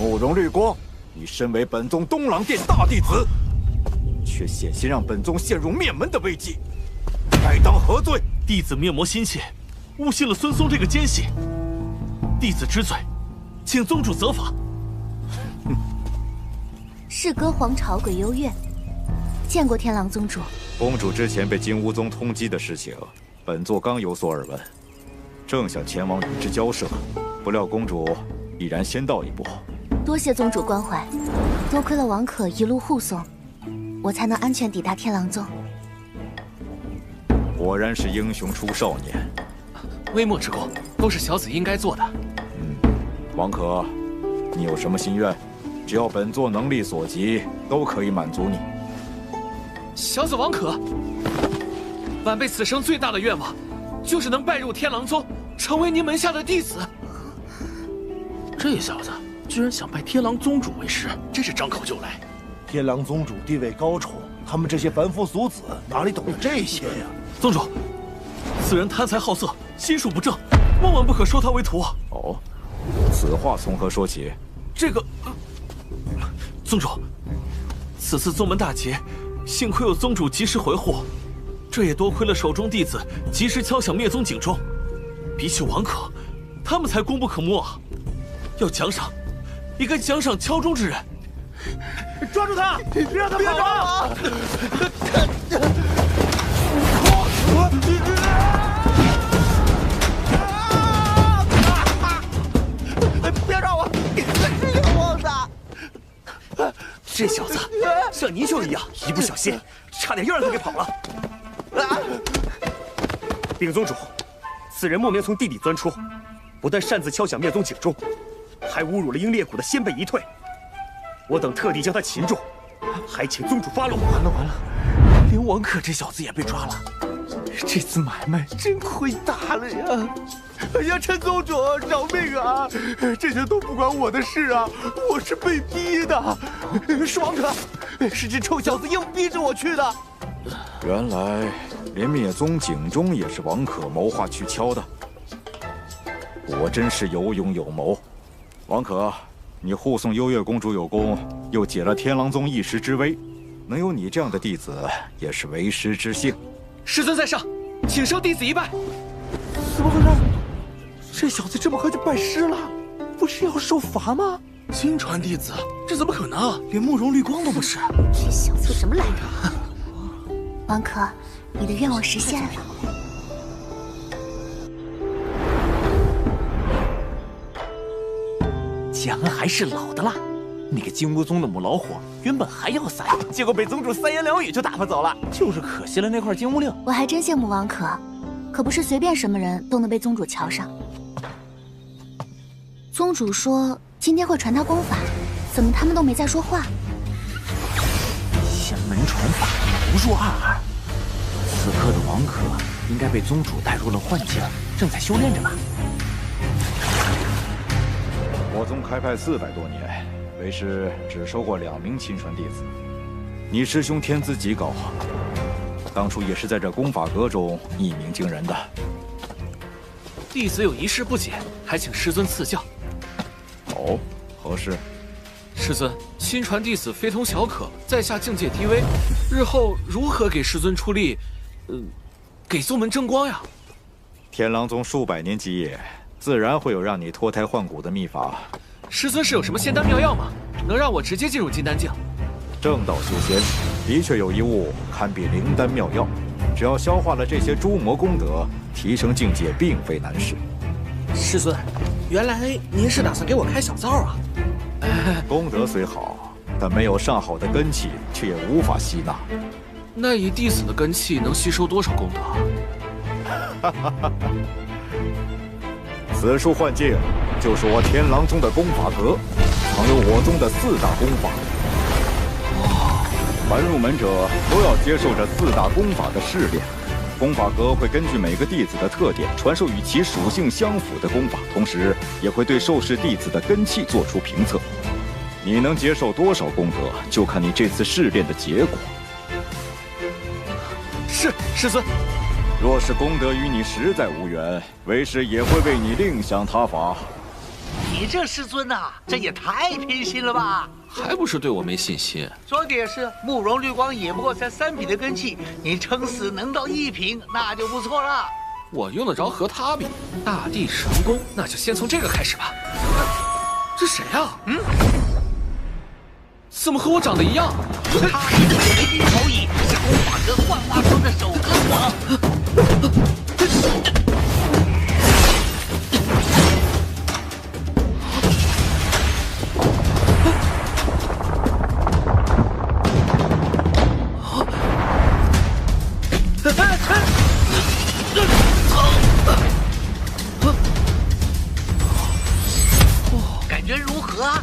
慕容绿光，你身为本宗东廊殿大弟子，却险些让本宗陷入灭门的危机，该当何罪？弟子面魔心切，误信了孙松这个奸细，弟子知罪，请宗主责罚。是歌皇朝鬼幽院，见过天狼宗主。公主之前被金乌宗通缉的事情，本座刚有所耳闻，正想前往与之交涉，不料公主已然先到一步。多谢宗主关怀，多亏了王可一路护送，我才能安全抵达天狼宗。果然是英雄出少年。微末之功，都是小子应该做的。王可，你有什么心愿，只要本座能力所及，都可以满足你。小子王可，晚辈此生最大的愿望，就是能拜入天狼宗，成为您门下的弟子。这小子居然想拜天狼宗主为师，真是张口就来。天狼宗主地位高崇，他们这些凡夫俗子哪里懂得这些呀？宗主，此人贪财好色，心术不正，万万不可收他为徒啊！哦，此话从何说起？这个，宗主，此次宗门大捷，幸亏有宗主及时回护，这也多亏了手中弟子及时敲响灭宗警钟。比起王可，他们才功不可没啊！要奖赏，也该奖赏敲钟之人。抓住他，别让他跑啊！别让我，是有我的。这小子像泥鳅一样，一不小心差点又让他给跑了。禀宗主，此人莫名从地底钻出，不但擅自敲响灭宗警钟，还侮辱了英烈谷的先辈一退。我等特地将他擒住，还请宗主发落。完了完了，连王可这小子也被抓了，这次买卖真亏大了呀！哎呀，陈宗主饶命啊！这些都不关我的事啊，我是被逼的。是王可，是这臭小子硬逼着我去的。原来连灭宗警钟也是王可谋划去敲的，果真是有勇有谋。王可，你护送幽月公主有功，又解了天狼宗一时之危，能有你这样的弟子，也是为师之幸。师尊在上，请受弟子一拜。怎么回事？这小子这么快就拜师了，不是要受罚吗？亲传弟子，这怎么可能？连慕容绿光都不是。这小子什么来头？王可，你的愿望实现了。姜还是老的辣，那个金乌宗的母老虎原本还要撒，结果被宗主三言两语就打发走了，就是可惜了那块金乌令。我还真羡慕王可不是随便什么人都能被宗主瞧上。宗主说今天会传他功法，怎么他们都没再说话？仙门传法不入二。此刻的王可应该被宗主带入了幻境，正在修炼着吧？我宗开派400多年，为师只收过2名亲传弟子。你师兄天资极高，当初也是在这功法阁中一鸣惊人的。弟子有一事不解，还请师尊赐教。哦，何事？师尊，亲传弟子非同小可，在下境界低微，日后如何给师尊出力，给宗门争光呀！天狼宗数百年基业，自然会有让你脱胎换骨的秘法。师尊是有什么仙丹妙药吗？能让我直接进入金丹境？正道修仙的确有一物堪比灵丹妙药，只要消化了这些诸魔功德，提升境界并非难事。师尊，原来您是打算给我开小灶啊？功德虽好，但没有上好的根气，却也无法吸纳。那以弟子的根气能吸收多少功德？此处幻境，就是我天狼宗的功法阁，藏有我宗的4大功法。凡入门者都要接受这4大功法的试炼。功法阁会根据每个弟子的特点，传授与其属性相符的功法，同时也会对受试弟子的根气做出评测。你能接受多少功德，就看你这次试炼的结果。是，师尊。若是功德与你实在无缘，为师也会为你另想他法。你这师尊呐，这也太偏心了吧！还不是对我没信心。说的也是，慕容绿光也不过才3品的根气，你撑死能到1品，那就不错了。我用得着和他比？大地神功，那就先从这个开始吧。这谁啊？怎么和我长得一样？他是雷霆投影，是功法阁幻化中的首歌王。感觉如何啊？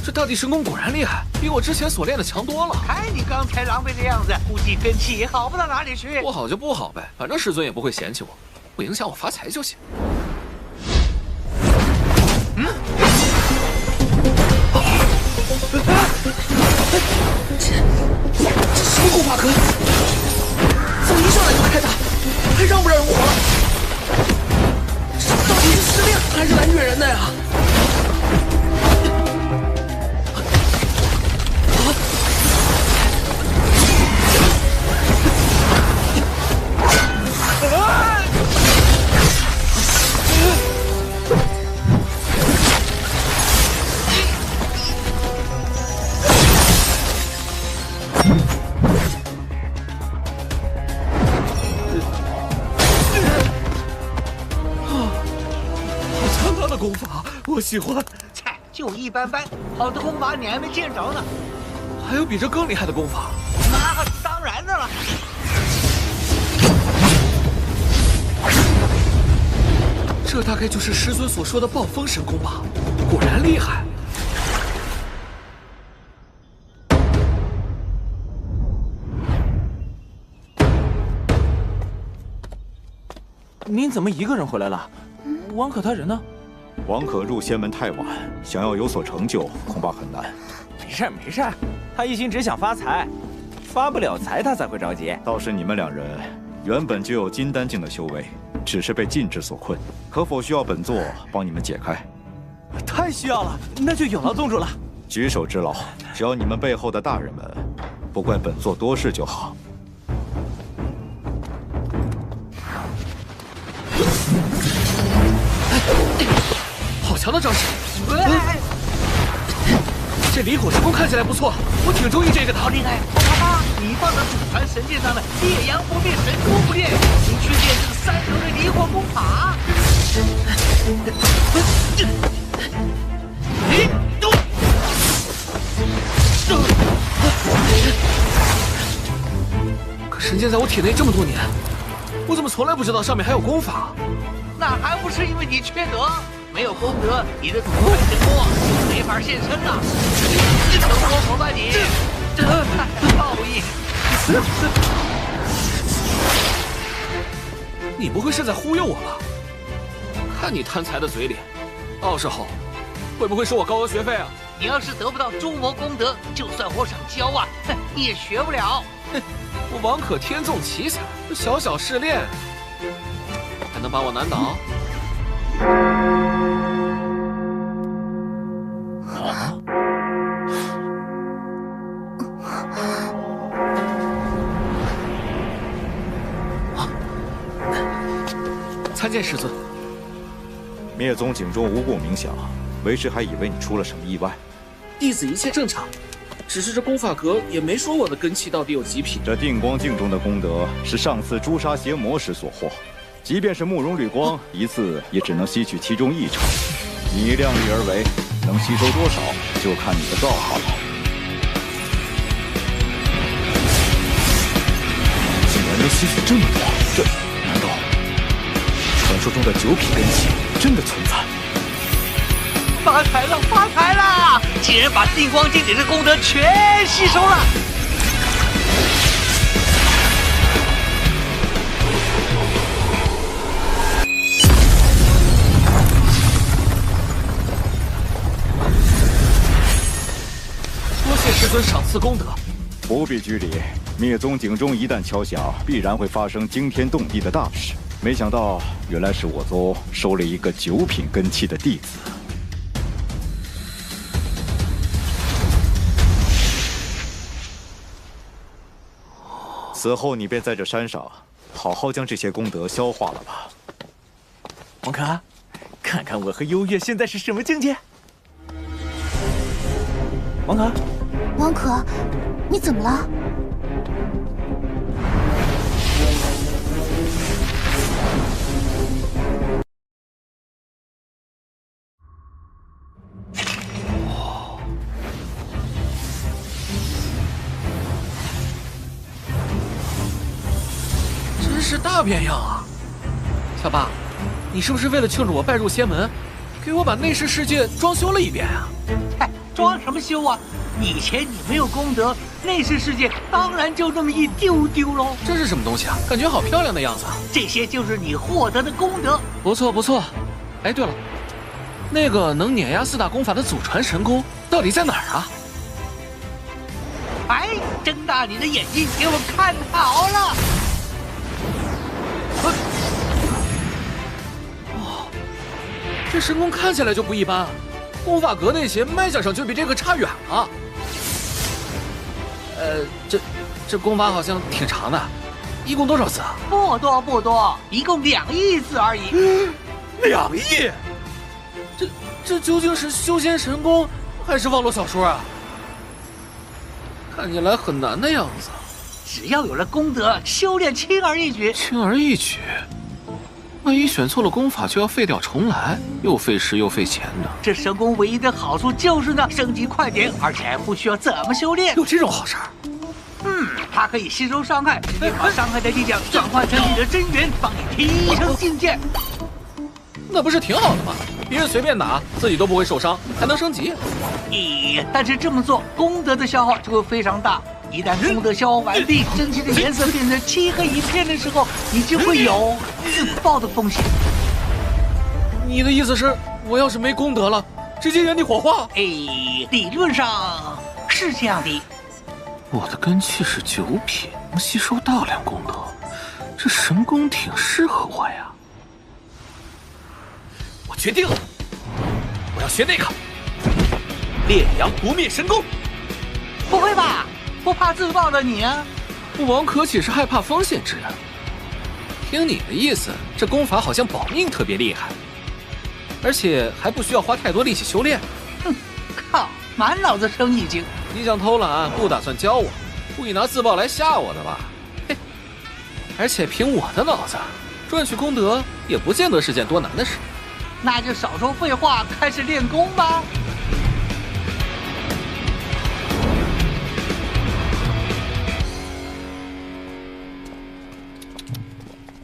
这大地神功果然厉害，比我之前所练的强多了。看你刚才狼狈的样子，估计根气也好不到哪里去。不好就不好呗，反正师尊也不会嫌弃我，不影响我发财就行。这什么功法阁？怎么一上来就开打，还让不让人活了？这到底是失恋还是来虐人的呀？功法我喜欢，切，就一般般。好的功法你还没见着呢。还有比这更厉害的功法？那当然的了。这大概就是师尊所说的暴风神功吧？果然厉害。您怎么一个人回来了？王可他人呢？王可入仙门太晚，想要有所成就，恐怕很难。没事，他一心只想发财，发不了财他才会着急。倒是你们2人原本就有金丹境的修为，只是被禁制所困，可否需要本座帮你们解开？太需要了，那就有劳宗主了。举手之劳，只要你们背后的大人们不怪本座多事就好。好强的招式！这离火神功看起来不错，我挺中意这个的。好厉害！你放在祖传神剑上的烈阳不灭，神功不练，你去练这个3流的离火功法。可神剑在我体内这么多年，我怎么从来不知道上面还有功法？那还不是因为你缺德，没有功德，你的祖传神功就没法现身了。等我伙伴你，报应！你不会是在忽悠我吧？看你贪财的嘴脸，到时候会不会收我高额学费啊？你要是得不到诸魔功德，就算我想教啊，你也学不了。我王可天纵奇才，这小小试炼，还能把我难倒？参见师尊。灭宗井中无故鸣响，为师还以为你出了什么意外。弟子一切正常，只是这功法阁也没说我的根器到底有几品。这定光镜中的功德是上次诛杀邪魔时所获，即便是慕容绿光，一次也只能吸取其中1成。你量力而为，能吸收多少，就看你的造化了。竟然能吸取这么多，这难道传说中的9品根器真的存在？发财了，发财了！竟然把定光经典的功德全吸收了。多谢师尊赏赐功德。不必拘礼，灭宗井中一旦敲响，必然会发生惊天动地的大事。没想到，原来是我宗收了一个9品根器的弟子。此后，你便在这山上，好好将这些功德消化了吧。王可，看看我和幽月现在是什么境界。王可，王可，你怎么了？真是大变样啊！小八，你是不是为了庆祝我拜入仙门，给我把内饰世界装修了一遍啊？嗨，装什么修啊？以前你没有功德，内饰世界当然就这么一丢丢喽。这是什么东西啊？感觉好漂亮的样子。这些就是你获得的功德。不错不错。哎，对了，那个能碾压4大功法的祖传神功到底在哪儿啊？哎，睁大你的眼睛，给我看好了！哦，这神功看起来就不一般。功法阁那些卖相上就比这个差远了。这功法好像挺长的，一共多少字啊？不多不多，一共2亿字而已。2亿？这究竟是修仙神功还是网络小说啊？看起来很难的样子。只要有了功德，修炼轻而易举。轻而易举？万一选错了功法，就要废掉重来，又费时又费钱的。这神功唯一的好处就是呢，升级快点，而且还不需要怎么修炼。有这种好事？它可以吸收伤害，直接把伤害的力量转换成你的真元，帮你提升境界。那不是挺好的吗？别人随便打，自己都不会受伤，还能升级。但是这么做，功德的消耗就会非常大。一旦功德消耗完毕，真气的颜色变成漆黑一片的时候，你就会有自爆的风险。你的意思是，我要是没功德了，直接原地火化？理论上是这样的。我的根器是9品，能吸收大量功德，这神功挺适合我呀。我决定了，我要学那个烈阳不灭神功。不会吧？不怕自爆的你啊？王可岂是害怕风险之人？听你的意思，这功法好像保命特别厉害，而且还不需要花太多力气修炼。靠，满脑子生意经。你想偷懒，不打算教我，故意拿自爆来吓我的吧？嘿，而且凭我的脑子，赚取功德也不见得是件多难的事。那就少说废话，开始练功吧。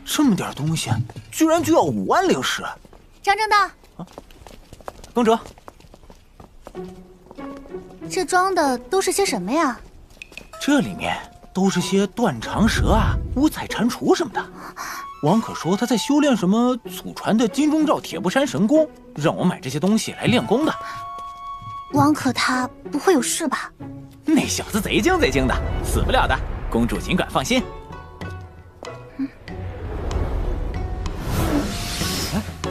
这么点东西，居然就要5万灵石！张正道，公主，这装的都是些什么呀？这里面都是些断肠蛇啊、五彩蟾蜍什么的。王可说他在修炼什么祖传的金钟罩铁布衫神功，让我买这些东西来练功的。王可他不会有事吧？那小子贼精贼精的，死不了的。公主尽管放心。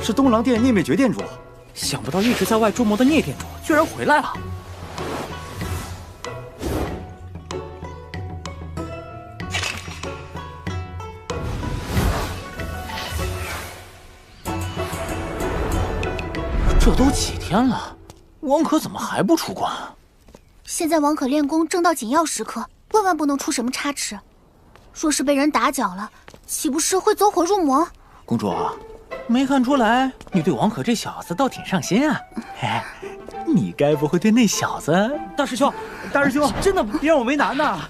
是东廊殿聂灭绝殿主，想不到一直在外捉魔的聂殿主居然回来了。这都几天了，王可怎么还不出关？现在王可练功正到紧要时刻，万万不能出什么差池。若是被人打搅了，岂不是会走火入魔？公主，没看出来你对王可这小子倒挺上心啊。哎，你该不会对那小子……大师兄，真的别让我为难呐！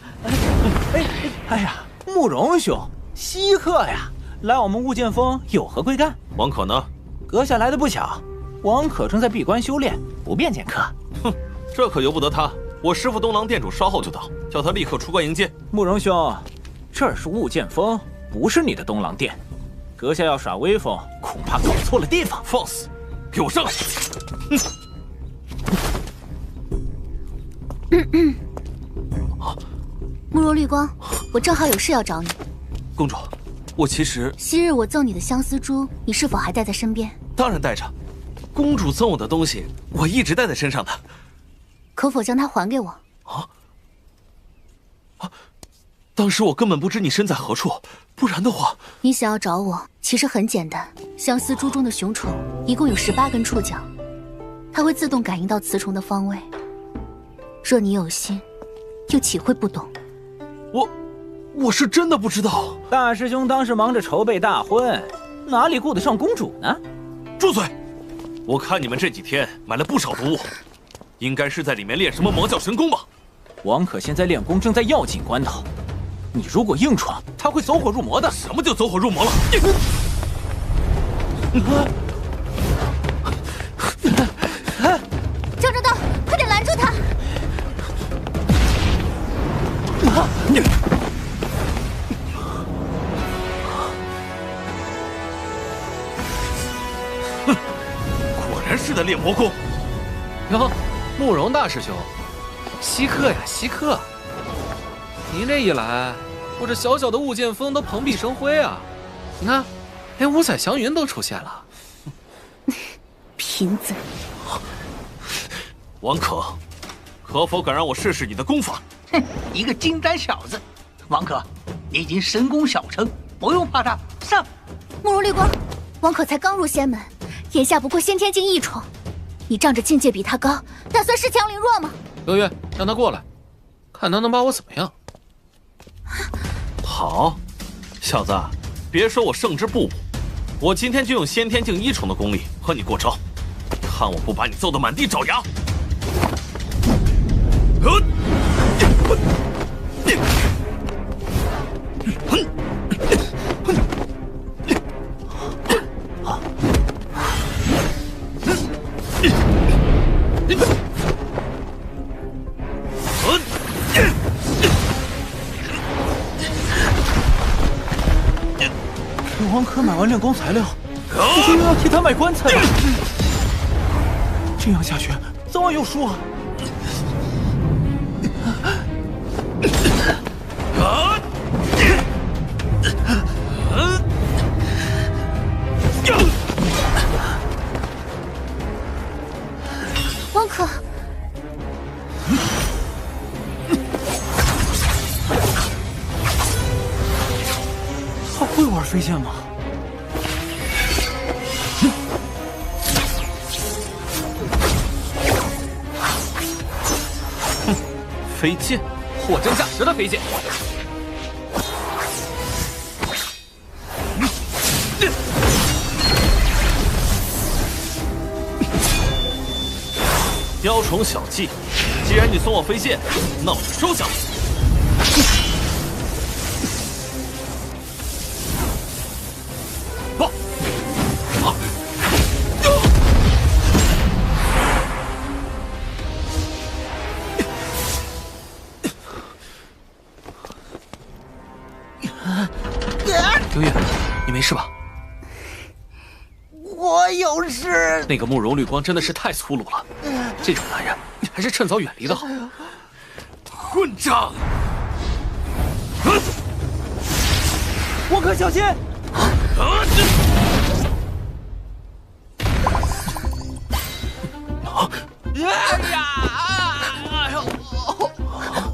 哎呀，慕容兄，稀客呀，来我们雾剑峰有何贵干？王可呢？阁下来的不巧，王可正在闭关修炼，不便见客。哼，这可由不得他。我师父东廊店主稍后就到，叫他立刻出关迎接。慕容兄，这儿是雾剑峰，不是你的东廊殿。阁下要耍威风，恐怕搞错了地方。放肆！给我上来！慕容绿光，我正好有事要找你。公主，我其实……昔日我赠你的相思珠，你是否还带在身边？当然带着。公主赠我的东西，我一直带在身上的。可否将它还给我？当时我根本不知你身在何处，不然的话……你想要找我，其实很简单。相思珠中的雄虫一共有18根触角，它会自动感应到雌虫的方位。若你有心，又岂会不懂？我是真的不知道。大师兄当时忙着筹备大婚，哪里顾得上公主呢？住嘴！我看你们这几天买了不少毒物，应该是在里面练什么魔教神功吧？王可现在练功正在要紧关头，你如果硬闯，他会走火入魔的。什么就走火入魔了？张正道，快点拦住他！果然是在练魔功。哟，慕容大师兄，稀客呀稀客！您这一来，我这小小的雾剑峰都蓬荜生辉啊！你看，连五彩祥云都出现了。贫嘴！王可否敢让我试试你的功法？哼，一个金丹小子！王可，你已经神功小成，不用怕他。上！慕容绿光，王可才刚入仙门，眼下不过先天境1重，你仗着境界比他高，打算恃强凌弱吗？幽月，让他过来，看他能把我怎么样。好，小子，别说我胜之不武，我今天就用先天境1重的功力和你过招，看我不把你揍得满地找牙！给王可买完练功材料，这就要替他买棺材了。这样下去，早晚要输啊！王可，他会玩飞剑吗？飞剑，货真价实的飞剑。雕虫小技，既然你送我飞剑，那我就收下了。报！幽月，你没事吧？我有事。那个慕容绿光真的是太粗鲁了，这种男人还是趁早远离的好。混账！王可小心！哎呀！哎呦！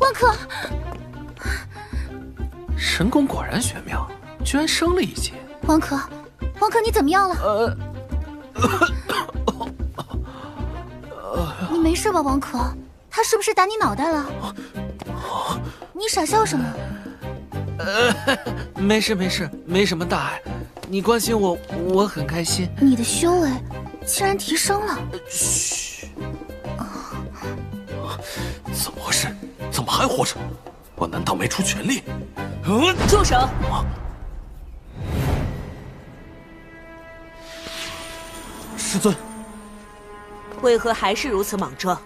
王可，神功果然玄妙，居然升了一阶。王可，你怎么样了？你没事吧，王可？他是不是打你脑袋了？你傻笑什么？没事没事，没什么大碍。你关心我，我很开心。你的修为竟然提升了。嘘。怎么回事？怎么还活着？我难道没出全力？住手！师尊，为何还是如此莽撞？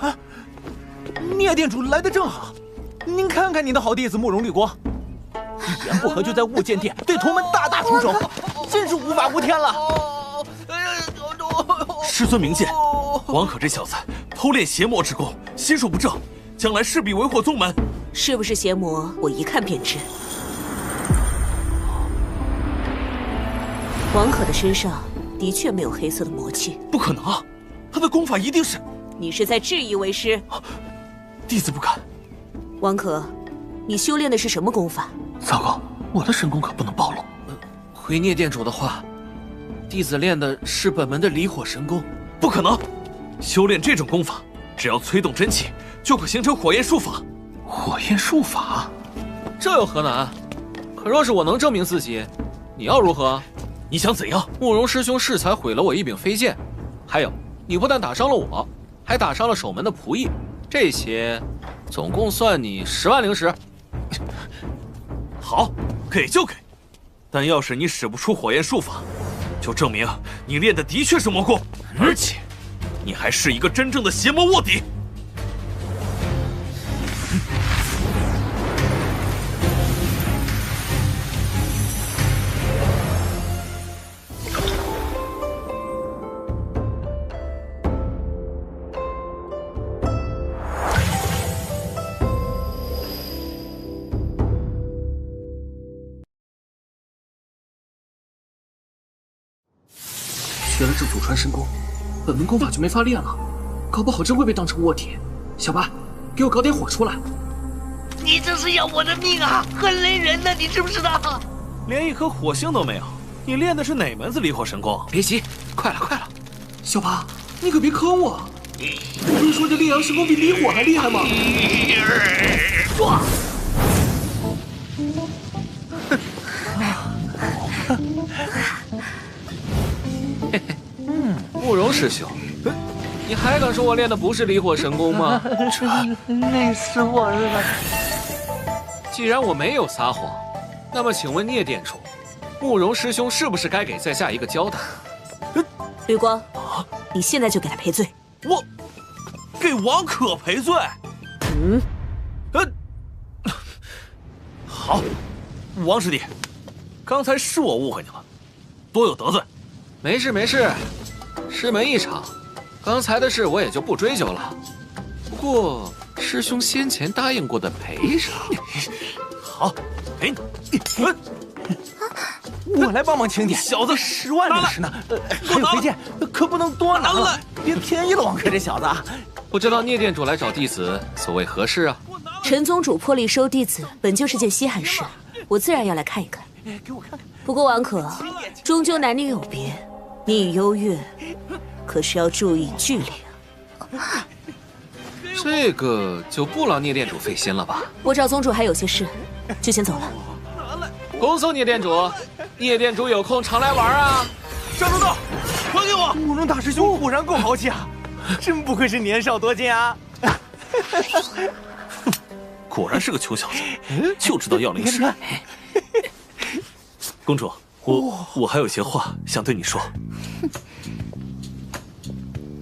啊！聂店主来得正好，您看看你的好弟子慕容绿光，一言不合就在雾剑殿对同门大出手，真是无法无天了。师尊明鉴，王可这小子偷练邪魔之功，心术不正，将来势必为祸宗门。是不是邪魔？我一看便知。王可的身上的确没有黑色的魔气，不可能啊！他的功法一定是……你是在质疑为师？弟子不敢。王可，你修炼的是什么功法？糟糕，我的神功可不能暴露。回聂店主的话，弟子练的是本门的离火神功。不可能，修炼这种功法，只要催动真气，就可形成火焰术法。火焰术法，这有何难？可若是我能证明自己，你要如何？你想怎样？慕容师兄适才毁了我一柄飞剑，还有你不但打伤了我，还打伤了守门的仆役，这些总共算你10万灵石。好，给就给。但要是你使不出火焰术法，就证明你练的的确是魔功，而且你还是一个真正的邪魔卧底。学了这祖传神功，本门功法就没法练了，搞不好真会被当成卧底。小白，给我搞点火出来！你这是要我的命啊，很雷人的，你知不知道？连一颗火星都没有，你练的是哪门子离火神功？别急，快了快了，小白，你可别坑我！不是说这烈阳神功比离火还厉害吗？慕容师兄，你还敢说我练的不是离火神功吗？累死我了！既然我没有撒谎，那么请问聂店主，慕容师兄是不是该给在下一个交代？绿光，你现在就给他赔罪。我给王可赔罪？好，王师弟，刚才是我误会你了，多有得罪。没事没事，师门一场，刚才的事我也就不追究了。不过师兄先前答应过的赔偿，好，给你。我来帮忙清点。小子，10万灵石呢？还有飞剑，可不能多拿了，别便宜了王可这小子。不知道聂店主来找弟子，所谓何事啊？陈宗主破例收弟子，本就是件稀罕事，我自然要来看一看。给我看看。不过王可，终究男女有别，你与幽月可是要注意距离啊。这个就不劳聂店主费心了吧？我找宗主还有些事，就先走了。恭送聂店主，聂店主有空常来玩啊！上州道，还给我！慕容大师兄果然够豪气啊，真不愧是年少多金啊！果然是个穷小子，就知道要灵石。公主，我还有些话想对你说。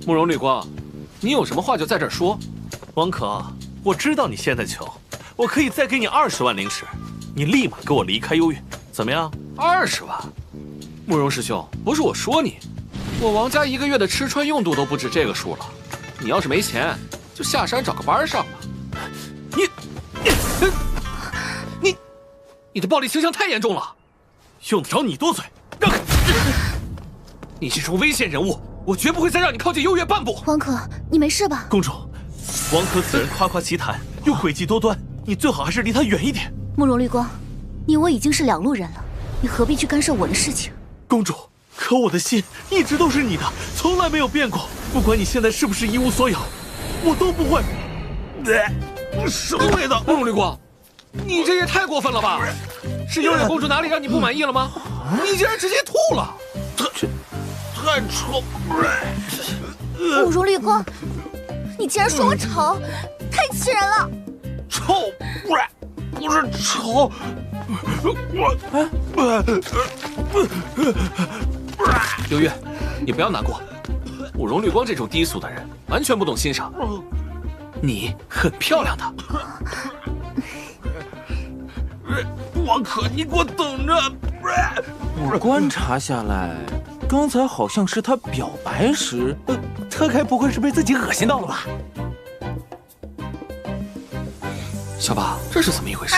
慕容绿光，你有什么话就在这儿说。王可，我知道你现在穷，我可以再给你20万灵石，你立马给我离开幽月，怎么样？20万？慕容师兄，不是我说你，我王家1个月的吃穿用度都不止这个数了。你要是没钱，就下山找个班上吧。你的暴力倾向太严重了。用得着你多嘴？让开！你是种危险人物，我绝不会再让你靠近幽月半步。王可，你没事吧？公主，王可此人夸夸其谈，又诡计多端，你最好还是离他远一点。慕容绿光，你我已经是两路人了，你何必去干涉我的事情？公主，可我的心一直都是你的，从来没有变过。不管你现在是不是一无所有，我都不会。什么味道？公主绿光，你这也太过分了吧！是幽月公主哪里让你不满意了吗？你竟然直接吐了！太臭！慕容绿光，你竟然说我丑，太气人了！臭，不是丑，幽月，你不要难过。慕容绿光这种低俗的人，完全不懂欣赏。你很漂亮的。王可，你给我等着！我观察下来，刚才好像是他表白时，他该不会是被自己恶心到了吧？小八，这是怎么一回事？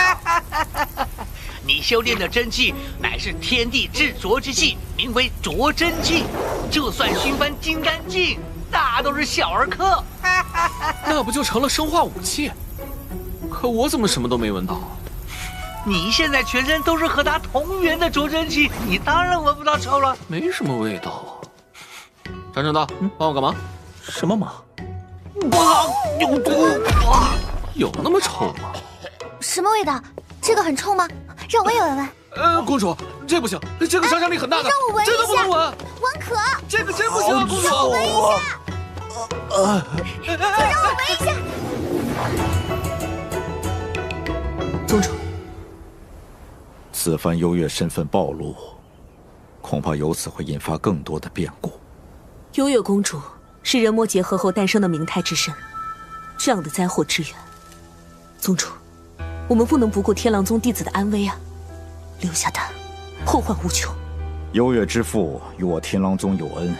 你修炼的真气乃是天地至浊之气，名为浊真气。就算熏翻金刚镜，那都是小儿科。那不就成了生化武器？可我怎么什么都没闻到？你现在全身都是和他同源的浊真气，你当然闻不到臭了。没什么味道啊。张正道，帮我干嘛？什么忙？有毒！有那么臭吗？什么味道？这个很臭吗？让我也闻闻。公主，这不行，这个杀伤力很大的，让我闻一下。这都不能闻。王可，这个真不行啊，公主。让我闻一下。就让我闻一下。宗主，此番幽月身份暴露，恐怕由此会引发更多的变故。幽月公主是人魔结合后诞生的冥态之身，这样的灾祸之源，宗主，我们不能不顾天狼宗弟子的安危啊！留下他，后患无穷。幽月之父与我天狼宗有恩，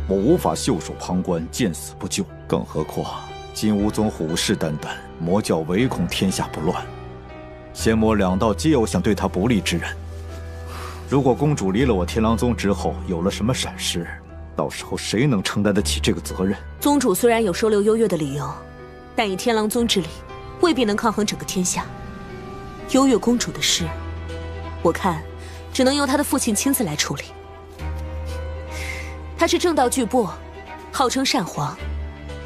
我无法袖手旁观，见死不救。更何况金乌宗虎视眈眈，魔教唯恐天下不乱，仙魔两道皆有想对他不利之人。如果公主离了我天狼宗之后有了什么闪失，到时候谁能承担得起这个责任？宗主虽然有收留幽月的理由，但以天狼宗之力，未必能抗衡整个天下。幽月公主的事，我看只能由她的父亲亲自来处理。他是正道巨擘，号称善皇，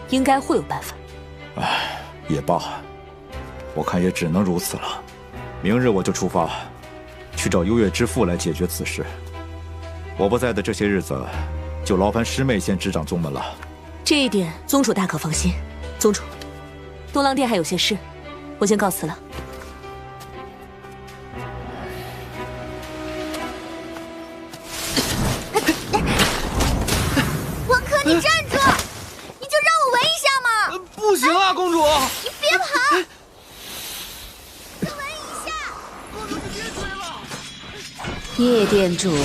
应该会有办法。唉，也罢，我看也只能如此了。明日我就出发，去找幽月之父来解决此事。我不在的这些日子，就劳烦师妹先执掌宗门了。这一点宗主大可放心。宗主，东浪殿还有些事，我先告辞了。王珂，你站住！你就让我闻一下嘛！不行啊，公主！你别跑！闻一下。叶店主，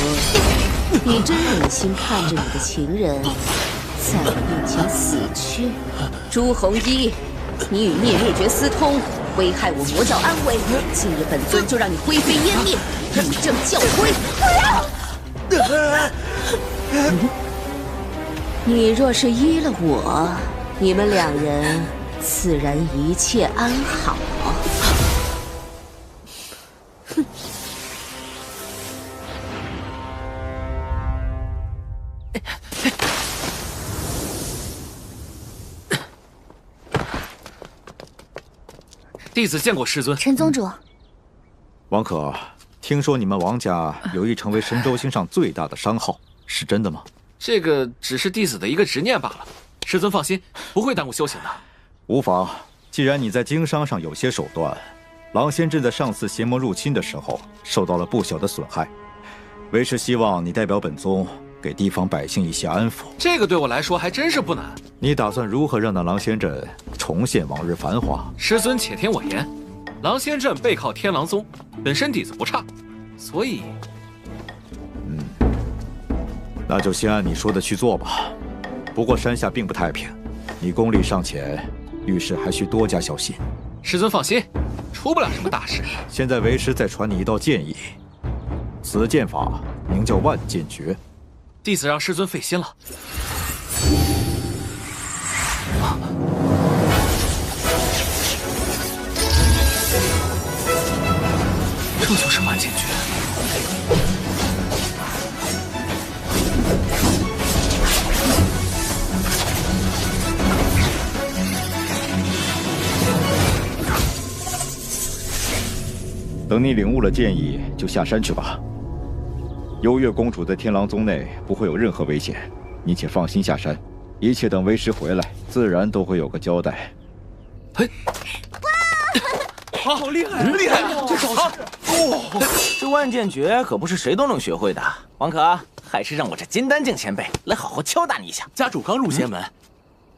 你真忍心看着你的情人在我面前死去？朱红衣，你与聂日绝私通，危害我魔教安危，今日本尊就让你灰飞烟灭，以正教规。你若是依了我，你们两人自然一切安好。哼！弟子见过师尊。陈宗主，王可，听说你们王家有意成为神州星上最大的商号，是真的吗？这个只是弟子的一个执念罢了，师尊放心，不会耽误修行的。无妨，既然你在经商上有些手段，狼仙镇在上次邪魔入侵的时候受到了不小的损害，为师希望你代表本宗给地方百姓一些安抚。这个对我来说还真是不难。你打算如何让那狼仙镇重现往日繁华？师尊且听我言，狼仙镇背靠天狼宗，本身底子不差，所以……那就先按你说的去做吧。不过山下并不太平，你功力尚浅，遇事还需多加小心。师尊放心，出不了什么大事。现在为师再传你一道剑意，此剑法名叫万剑诀。弟子让师尊费心了。这就是万剑诀。等你领悟了剑意，就下山去吧。幽月公主在天狼宗内不会有任何危险，你且放心下山。一切等为师回来，自然都会有个交代。嘿，哇，好厉害，厉害！这招式，这万剑诀可不是谁都能学会的。王可，还是让我这金丹境前辈来好好敲打你一下。家主刚入仙门，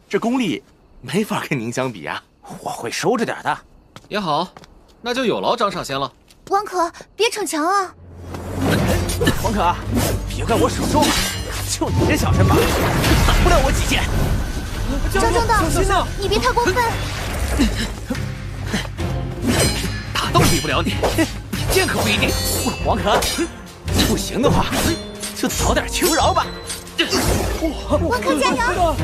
这功力没法跟您相比啊。我会收着点的。也好，那就有劳张上仙了。王可，别逞强啊！王可，别怪我手重，就你这小身板，挡不了我几剑。张正道，你别太过分。打都比不了你，剑可不一定。王可，不行的话，就早点求饶吧。王可加油！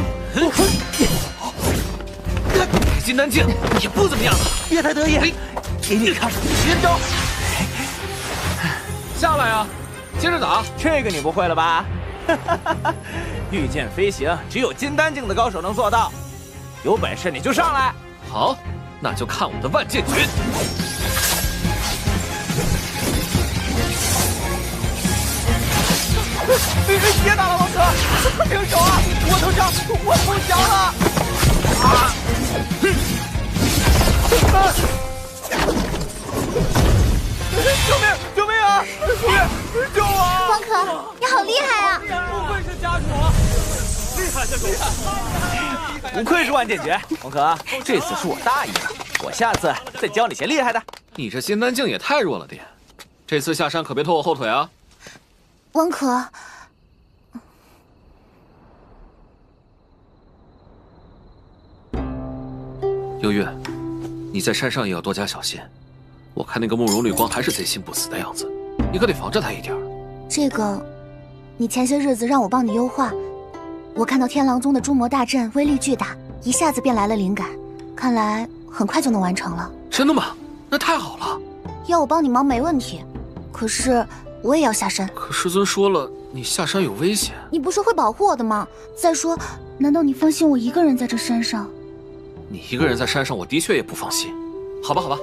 金丹境也不怎么样了，别太得意，给你看绝招。下来啊，接着打。这个你不会了吧？御剑飞行只有金丹境的高手能做到，有本事你就上来。好，那就看我的万剑诀。别打了，王可，快停手啊！我投降，我投降了！救命！救命啊！救我！王可，你好厉害啊！不愧是家主，厉害这种！不愧是万剑诀，王可，这次是我大意了，我下次再教你些厉害的。你这金丹境也太弱了点，这次下山可别拖我后腿啊！王可，幽月，你在山上也要多加小心。我看那个慕容绿光还是贼心不死的样子，你可得防着他一点。这个，你前些日子让我帮你优化，我看到天狼宗的诛魔大阵威力巨大，一下子便来了灵感，看来很快就能完成了。真的吗？那太好了。要我帮你忙没问题，可是我也要下山。可师尊说了，你下山有危险。你不是会保护我的吗？再说，难道你放心我一个人在这山上？你一个人在山上，我的确也不放心。好吧，好吧，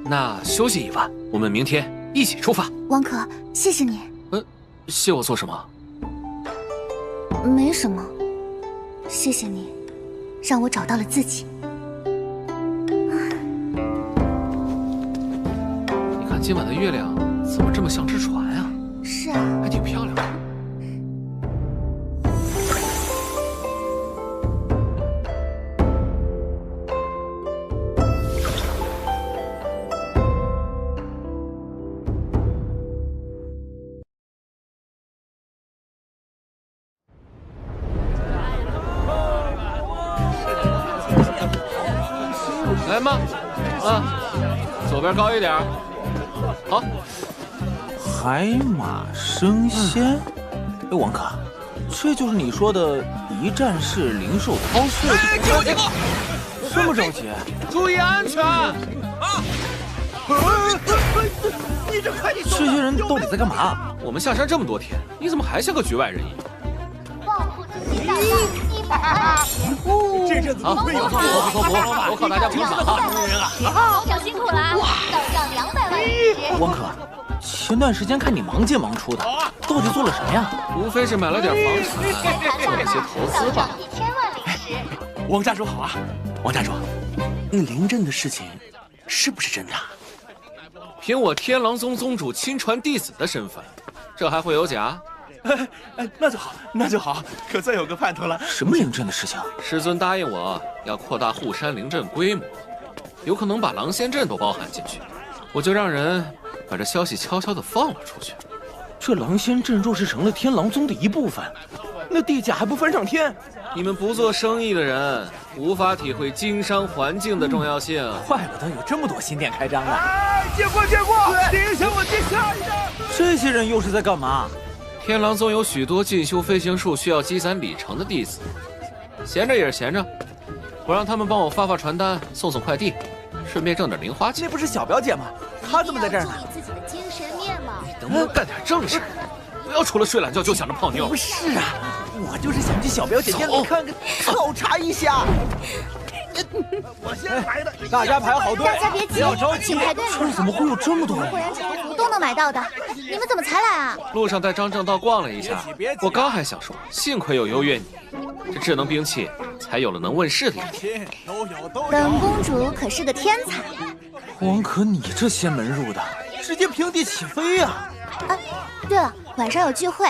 那休息一晚，我们明天一起出发。王可，谢谢你。谢我做什么？没什么，谢谢你，让我找到了自己。你看今晚的月亮怎么这么像只船啊？是啊，还挺漂亮的。来嘛，左边高一点，好。海马生鲜，哎，王可，这就是你说的一站式灵兽抛射？给我！这么着急？注意安全！你这快点！这些人到底在干嘛？我们下山这么多天，你怎么还像个局外人一样？这阵子不会有错，我靠大家捧场啊！老小辛苦了啊！到账200万灵石。王可，前段时间看你忙进忙出的，到底做了什么呀？无非是买了点房产，做了些投资吧。1000万灵石。王家主好啊！王家主，那灵阵的事情是不是真的？凭我天狼宗宗主亲传弟子的身份，这还会有假？那就好，那就好，可算有个盼头了。什么灵阵的事情？师尊答应我要扩大护山灵阵规模，有可能把狼仙阵都包含进去，我就让人把这消息悄悄地放了出去。这狼仙阵若是成了天狼宗的一部分，那地价还不翻上天？你们不做生意的人无法体会经商环境的重要性。怪不得有这么多新店开张呢！借过，顶上我接下一个。这些人又是在干嘛？天狼宗有许多进修飞行术需要积攒里程的弟子，闲着也是闲着，我让他们帮我发传单、送快递，顺便挣点零花钱。那不是小表姐吗？她怎么在这儿呢？自己的精神面貌。你能不能干点正事？不要除了睡懒觉就想着泡妞。不是啊，我就是想去小表姐店里看看，考察一下。我先排的，大家排好队，大家别急，不要着急。请排队。这怎么会有这么多人？果然这些服都能买到的，你们怎么才来啊？路上带张正道逛了一下，我刚还想说，幸亏有优越你，这智能兵器才有了能问世的一天。本公主可是个天才。王可，你这仙门入的，直接平地起飞呀！对了，晚上有聚会，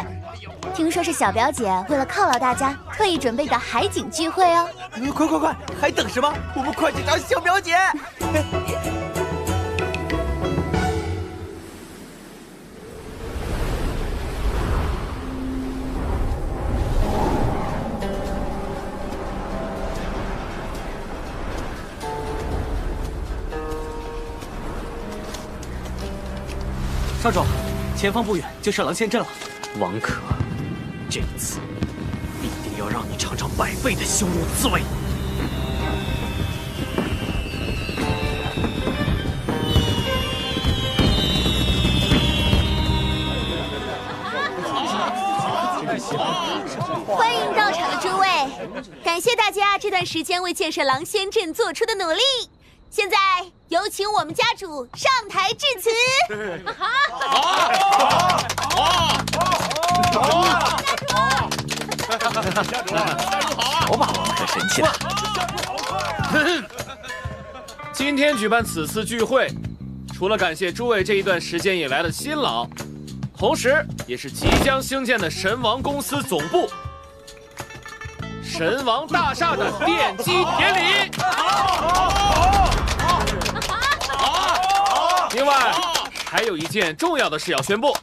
听说是小表姐为了犒劳大家，特意准备的海景聚会哦。快，还等什么？我们快去找小表姐！少主，前方不远就是狼仙镇了。王可，这一次必定要让你尝尝100倍的羞辱滋味。欢迎到场的诸位，感谢大家这段时间为建设狼仙镇做出的努力。现在有请我们家主上台致辞。好吧，可神气了。今天举办此次聚会，除了感谢诸位这一段时间以来的辛劳，同时也是即将兴建的神王公司总部神王大厦的奠基典礼。另外，还有一件重要的事要宣布。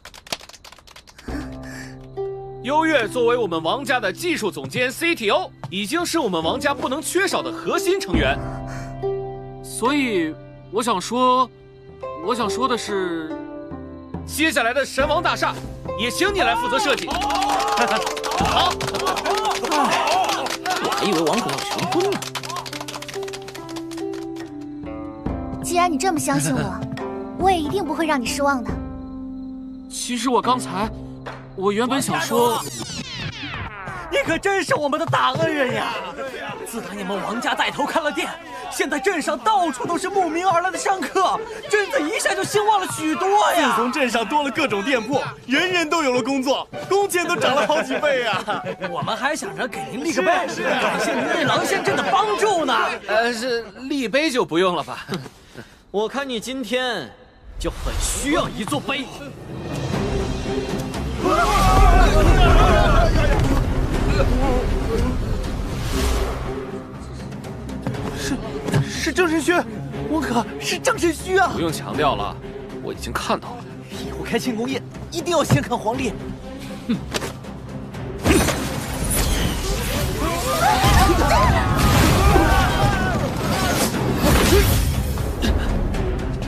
优越作为我们王家的技术总监 CTO， 已经是我们王家不能缺少的核心成员。所以，我想说的是，接下来的神王大厦也请你来负责设计。好。我还以为王可要求婚呢。既然你这么相信我，我也一定不会让你失望的。其实我原本想说，你可真是我们的大恩人呀！自打你们王家带头开了店，现在镇上到处都是慕名而来的商客，镇子一下就兴旺了许多呀。自从镇上多了各种店铺，人人都有了工作，工钱都涨了好几倍啊！我们还想着给您立个碑，感谢您对狼仙镇的帮助呢。是立碑就不用了吧？我看你今天就很需要一座碑。是郑神虚，王可是郑神虚啊！不用强调了，我已经看到了。以后开庆功宴一定要先看黄历。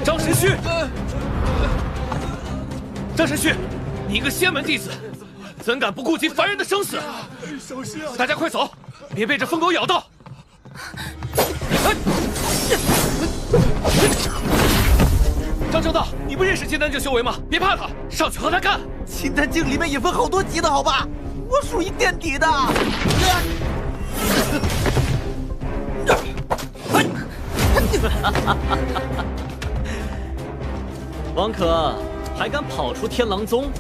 张神虚，张神虚，你一个仙门弟子，怎敢不顾及凡人的生死？小心啊！大家快走，别被这疯狗咬到！张正道，你不认识金丹境修为吗？别怕他，上去和他干！金丹境里面也分好多级的，好吧？我属于垫底的。王可还敢跑出天狼宗？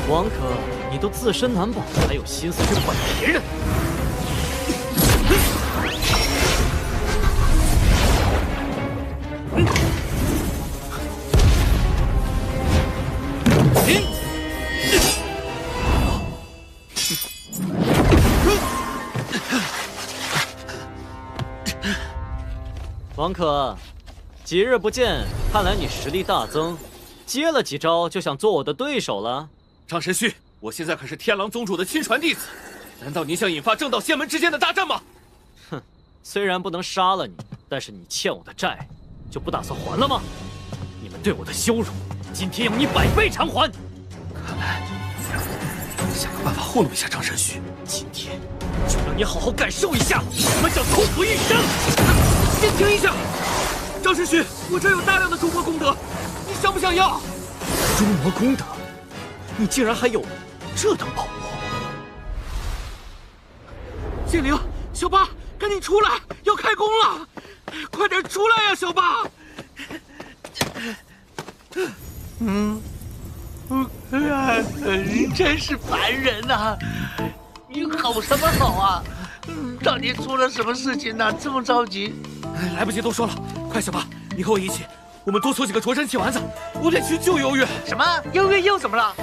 王可，你都自身难保，还有心思去管别人？王可，几日不见，看来你实力大增，接了几招就想做我的对手了。张神虚，我现在可是天狼宗主的亲传弟子，难道你想引发正道仙门之间的大战吗？哼，虽然不能杀了你，但是你欠我的债，就不打算还了吗？你们对我的羞辱，今天要你100倍偿还。看来想个办法糊弄一下张神虚，今天就让你好好感受一下什么叫空不一生。先停一下，张神虚，我这有大量的主播功德，你想不想要？诸魔功德，你竟然还有这等宝物！剑灵，小八，赶紧出来，要开工了！快点出来呀，小八！你真是烦人呐！你吼什么吼啊？到底出了什么事情呢？这么着急？来不及多说了，快，小八，你和我一起，我们多凑几个灼身气丸子，我得去救幽月。什么？幽月又怎么了？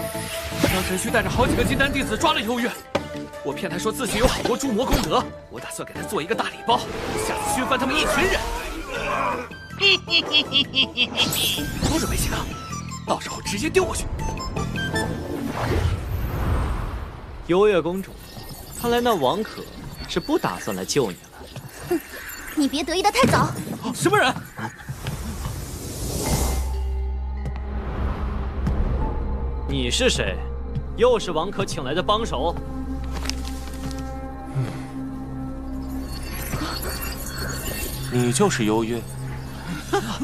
让神虚带着好几个金丹弟子抓了幽月，我骗他说自己有好多诸魔功德，我打算给他做一个大礼包，一下子熏翻他们一群人。都准备起来，到时候直接丢过去。幽月公主，看来那王可是不打算来救你了。哼，你别得意的太早。什么人？你是谁？又是王可请来的帮手？你就是幽月？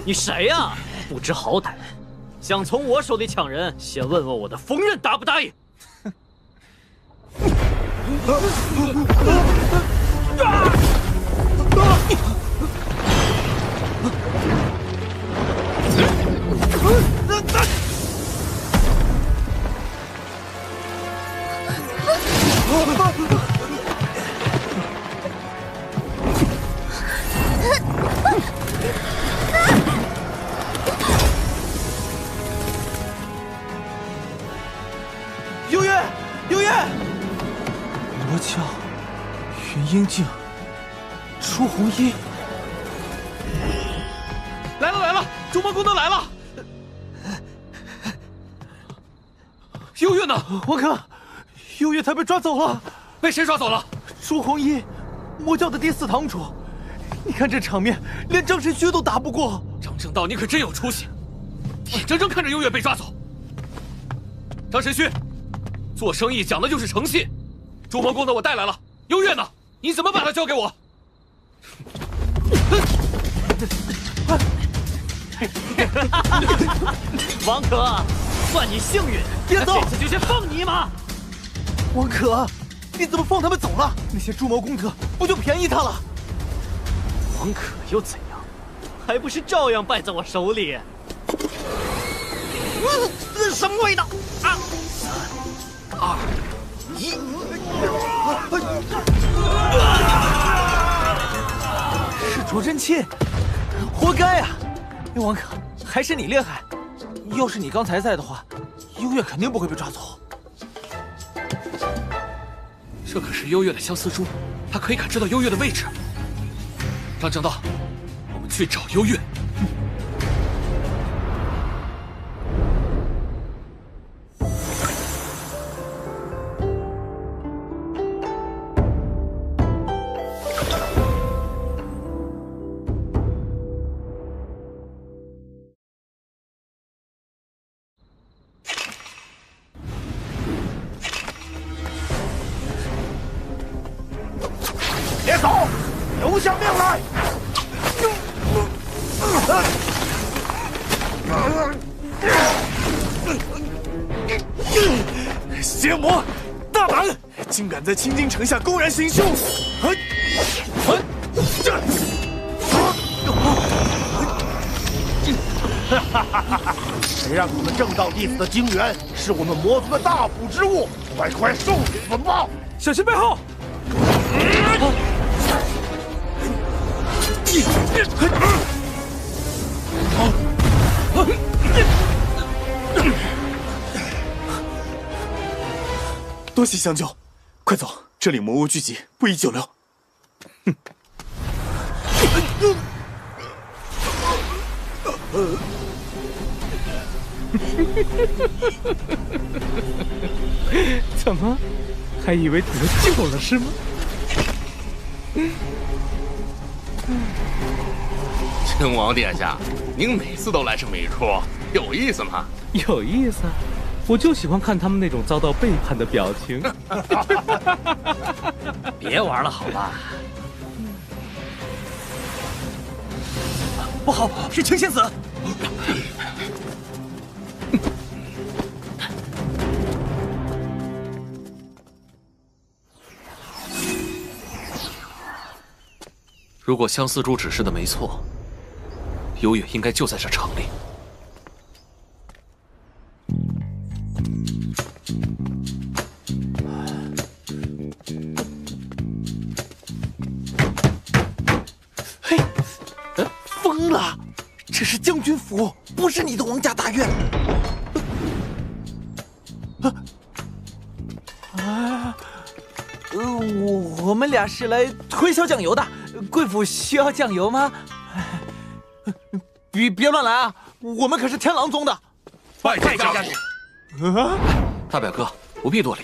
你谁呀？不知好歹！想从我手里抢人，先问问我的锋刃答不答应？幽月，幽月！魔教，云英镜，朱红衣，来了来了，诸魔功德来了！幽月呢？王可，幽月他被抓走了。被谁抓走了？朱红衣，魔教的第4堂主。你看这场面，连张神虚都打不过。张正道，你可真有出息，眼睁睁看着幽月被抓走。张神虚，做生意讲的就是诚信。诸魔功德我带来了，幽月呢？你怎么把它交给我？王可，算你幸运，别走，这次就先放你一马。王可，你怎么放他们走了？那些诸魔功德不就便宜他了？王可又怎样？还不是照样败在我手里？什么味道啊？3、2、1，是灼真气，活该啊！王可，还是你厉害。要是你刚才在的话，幽月肯定不会被抓走。这可是幽月的相思珠，他可以感知到幽月的位置。张正道，我们去找幽月。别走，留下命来！邪魔，大胆，竟敢在青京城下公然行凶！谁让你们正道弟子的精元是我们魔族的大补之物？快快受死吧！小心背后！多谢相救，快走，这里魔物聚集，不宜久留。怎么，还以为得救了是吗？称王殿下，您每次都来这么一出，有意思吗？有意思，我就喜欢看他们那种遭到背叛的表情。别玩了，好吧？不好，是青仙子！如果相思珠指示的没错，幽月应该就在这城里。嘿，疯了！这是将军府，不是你的王家大院。我们俩是来推销酱油的，贵府需要酱油吗？别乱来啊！我们可是天狼宗的。拜家主。大表哥，不必多礼。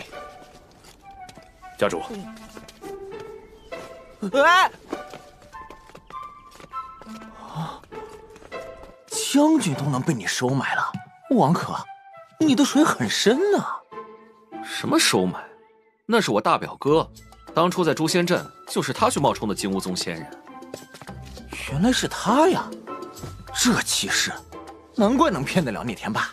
家主。哎！将军都能被你收买了，王可，你的水很深啊。什么收买？那是我大表哥，当初在诛仙阵就是他去冒充的金乌宗仙人。原来是他呀，这气势，难怪能骗得了聂天霸。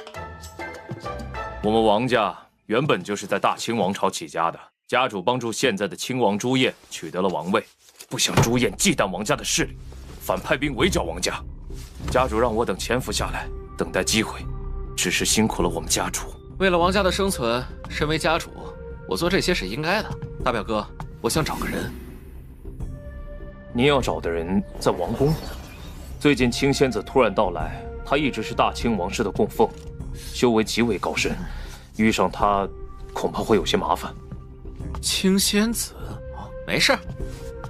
我们王家原本就是在大清王朝起家的，家主帮助现在的亲王朱彦取得了王位，不想朱彦忌惮王家的势力，反派兵围剿王家。家主让我等潜伏下来，等待机会，只是辛苦了我们家主。为了王家的生存，身为家主，我做这些是应该的。大表哥，我想找个人。您要找的人在王宫。最近青仙子突然到来，他一直是大清王室的供奉，修为极为高深，遇上他恐怕会有些麻烦。青仙子，没事，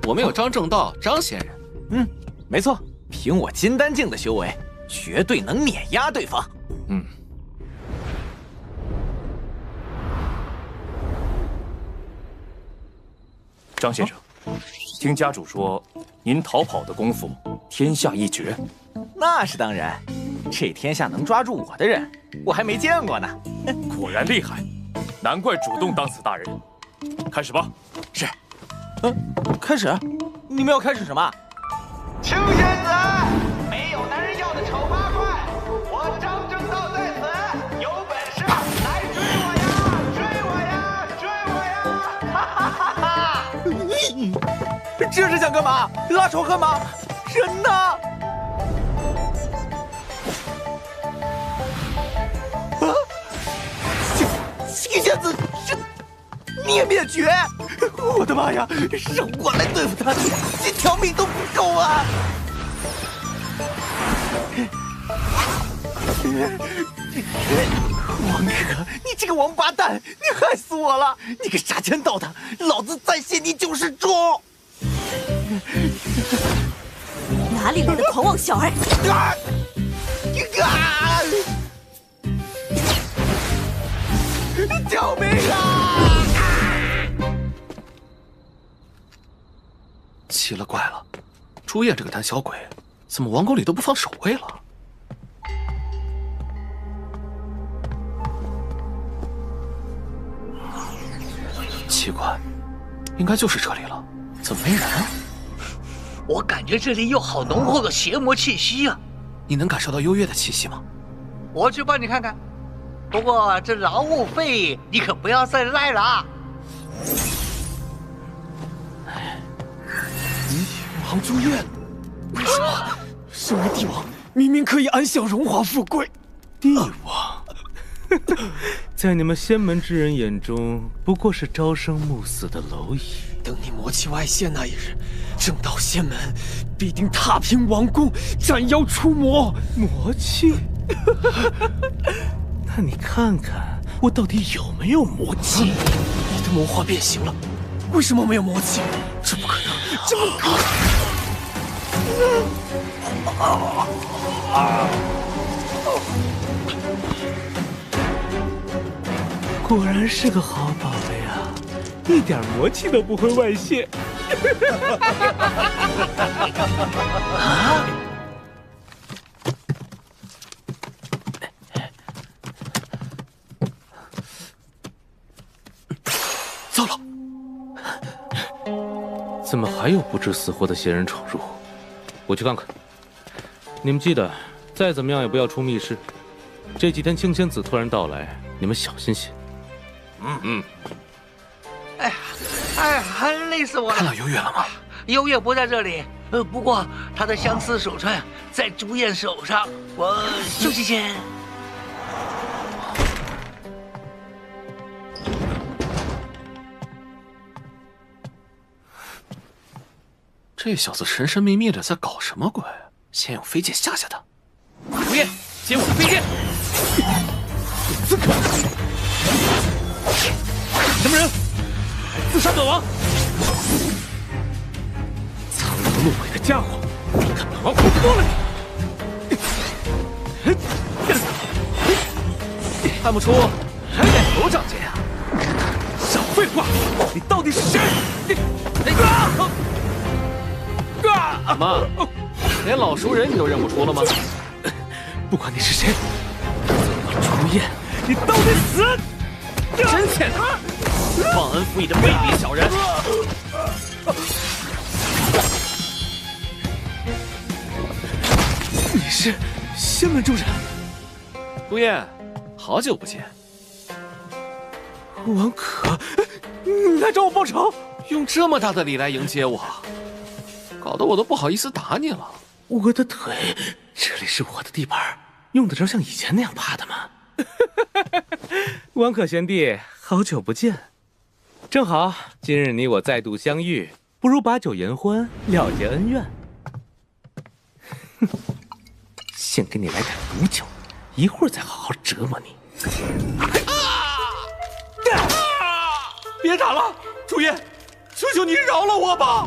我们有张正道张仙人。没错，凭我金丹境的修为，绝对能碾压对方。张先生，听家主说，您逃跑的功夫天下一绝。那是当然，这天下能抓住我的人，我还没见过呢。果然厉害，难怪主动当此大人。开始吧。是。开始？你们要开始什么？青仙子，没有男人要的丑八怪，我张正道在此，有本事来追我呀！追我呀！追我呀！哈哈哈哈！这是想干嘛？拉仇恨吗？人呢？啊！青仙子，你也灭绝！我的妈呀！让我来对付他，几条命都不够啊！王可，你这个王八蛋，你害死我了！你个杀千道的，老子再信你就是猪！哪里来的狂妄小儿！救命啊！奇了怪了，朱燕这个胆小鬼，怎么王宫里都不放守卫了？奇怪，应该就是这里了，怎么没人啊？我感觉这里有好浓厚的邪魔气息啊！你能感受到幽月的气息吗？我去帮你看看。不过这劳务费你可不要再赖了啊！王朱燕，为什么身为帝王，明明可以安享荣华富贵？帝王，在你们仙门之人眼中，不过是朝生暮死的蝼蚁。等你魔气外泄那一日，正道仙门必定踏平王宫，斩妖除魔。魔气？那你看看我到底有没有魔气？你的魔化变形了，为什么没有魔气？这不可能，这不可能！果然是个好宝贝啊，一点魔气都不会外泄。啊！糟了！怎么还有不知死活的仙人闯入？我去看看。你们记得，再怎么样也不要出密室。这几天青仙子突然到来，你们小心些。哎呀，累死我了！看到幽月了吗？幽月不在这里，不过他的相思手串在朱燕手上，我休息先。这小子神神秘秘的在搞什么鬼？先用飞剑吓吓他。朱燕，接我的飞剑！什么人？自杀短王！藏头露尾的家伙，看本王不破了你！看不出还脸头长茧啊！少废话！你到底是谁？怎么，连老熟人你都认不出了吗？不管你是谁，朱燕，你都得死！真欠他！忘恩负义的卑鄙小人！你是仙门中人？朱燕，好久不见。王可，你来找我报仇？用这么大的礼来迎接我，搞得我都不好意思打你了。我的腿，这里是我的地盘，用得着像以前那样趴的吗？王可贤弟，好久不见。正好今日你我再度相遇，不如把酒言欢，了结恩怨。先给你来点毒酒，一会儿再好好折磨你。别打了，朱燕，求求你饶了我吧！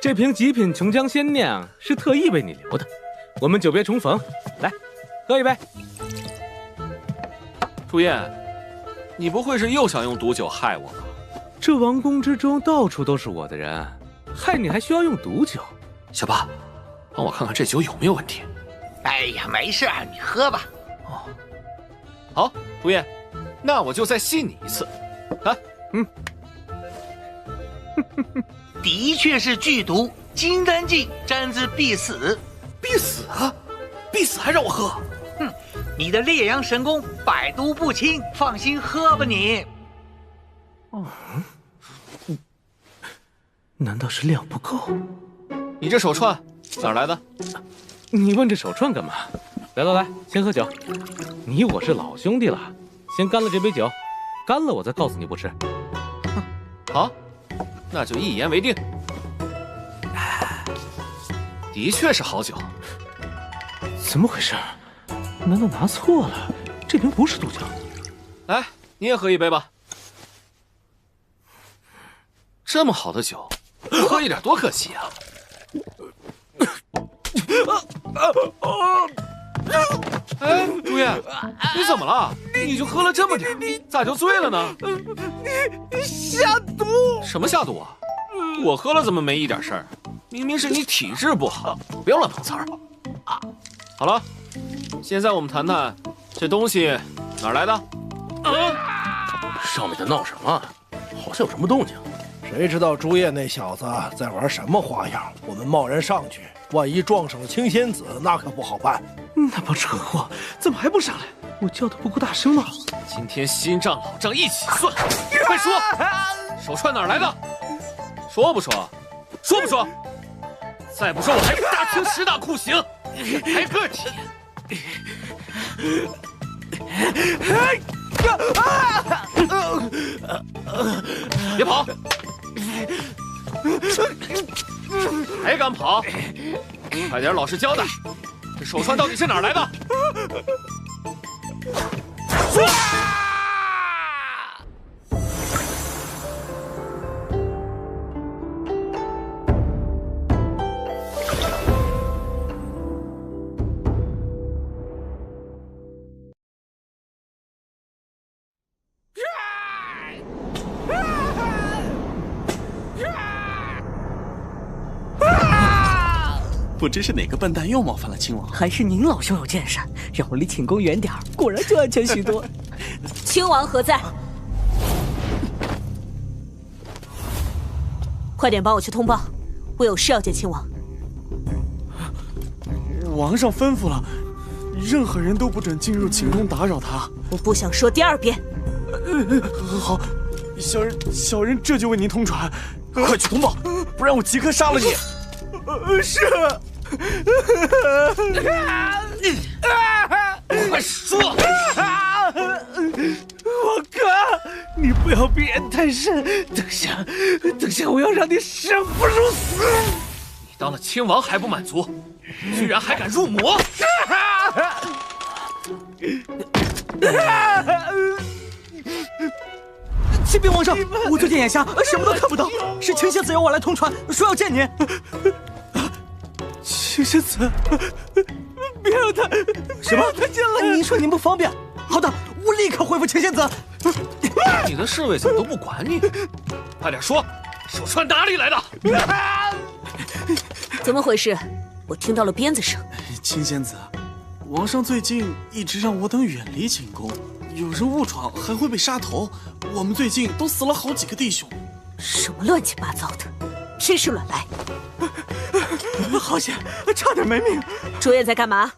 这瓶极品琼浆仙酿是特意为你留的，我们久别重逢，来，喝一杯。朱燕，你不会是又想用毒酒害我吧？这王宫之中到处都是我的人，害你还需要用毒酒？小八，帮我看看这酒有没有问题。哎呀，没事，你喝吧。哦，好，朱燕，那我就再信你一次。来，的确是剧毒，金丹剂沾之必死。必死啊！必死还让我喝？哼，你的烈阳神功百毒不侵，放心喝吧你。难道是量不够？你这手串哪儿来的？你问这手串干嘛？来，先喝酒。你我是老兄弟了，先干了这杯酒，干了我再告诉你不吃。好，那就一言为定。的确是好酒。怎么回事？难道拿错了？这瓶不是毒酒。来，你也喝一杯吧。这么好的酒，不喝一点多可惜啊！哎，朱燕，你怎么了？你就喝了这么点，咋就醉了呢？你下毒！什么下毒啊？我喝了怎么没一点事儿？明明是你体质不好，不要乱碰瓷儿。好了，现在我们谈谈这东西哪儿来的？上面在闹什么？好像有什么动静。谁知道朱燕那小子在玩什么花样？我们贸然上去，万一撞上了青仙子，那可不好办。那帮蠢货怎么还不上来？我叫的不够大声吗？今天新账老账一起算，快说，手串哪儿来的？说不说？说不说？再不说，我还大清10大酷刑，还个体。别跑！还敢跑？快点老实交代，这手串到底是哪儿来的？说！不知是哪个笨蛋又冒犯了亲王，还是您老兄有见识，让我离寝宫远点儿，果然就安全许多。亲王何在？快点帮我去通报，我有事要见亲王。王上吩咐了，任何人都不准进入寝宫打扰他。我不想说第二遍。好，小人这就为您通传，快去通报，不然我即刻杀了你。是。快说！我哥，你不要变太甚，等下我要让你生不如死！你当了亲王还不满足，居然还敢入魔！启禀皇上，我最近眼瞎，什么都看不到。是青仙子要我来通传，说要见你。青仙子，别让他什么？他进来！您说您不方便。好的，我立刻回复青仙子。你的侍卫怎么都不管你？快点说，手串哪里来的？怎么回事？我听到了鞭子声。青仙子，王上最近一直让我等远离寝宫，有人误闯还会被杀头。我们最近都死了好几个弟兄。什么乱七八糟的，屁事乱来！好险，差点没命。卓燕在干嘛？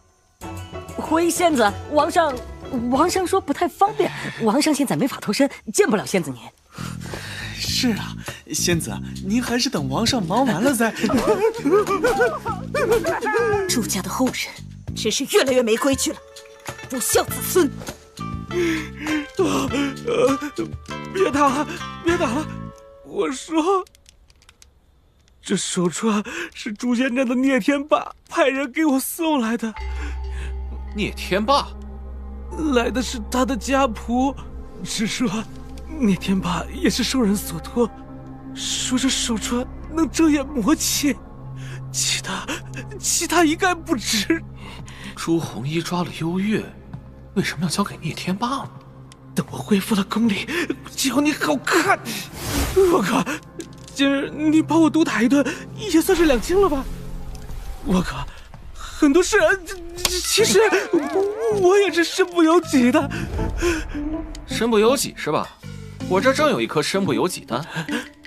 回仙子，王上说不太方便，王上现在没法脱身，见不了仙子您。是啊，仙子，您还是等王上忙完了再。朱家的后人真是越来越没规矩了，不孝子孙。别打了，别打了！我说，这手串是诛仙阵的聂天霸派人给我送来的。聂天霸来的是他的家仆，是说聂天霸也是受人所托，说这手串能遮掩魔气，其他一概不知。朱红衣抓了幽月，为什么要交给聂天霸呢？等我恢复了功力，教你好看。我靠，今儿你把我毒打一顿，也算是两清了吧？我靠，很多事其实我也是身不由己的。身不由己是吧？我这正有一颗身不由己丹，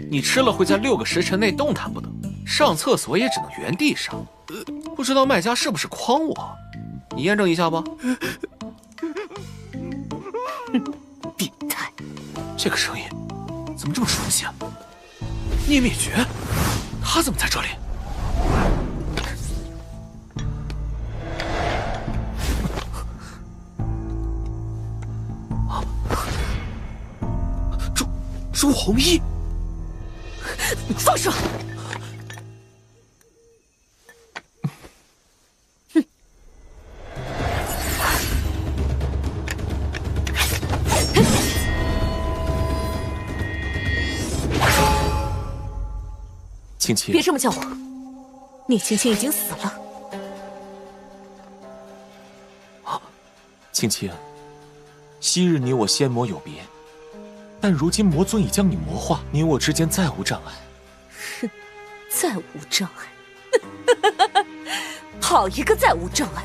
你吃了会在6个时辰内动弹不得，上厕所也只能原地上。不知道卖家是不是诓我？你验证一下吧。变态！这个声音怎么这么熟悉啊？聂灭绝，他怎么在这里？朱红衣，放手！青青，别这么叫我，聂青青已经死了。青青，昔日你我仙魔有别，但如今魔尊已将你魔化，你我之间再无障碍。哼，再无障碍？好一个再无障碍！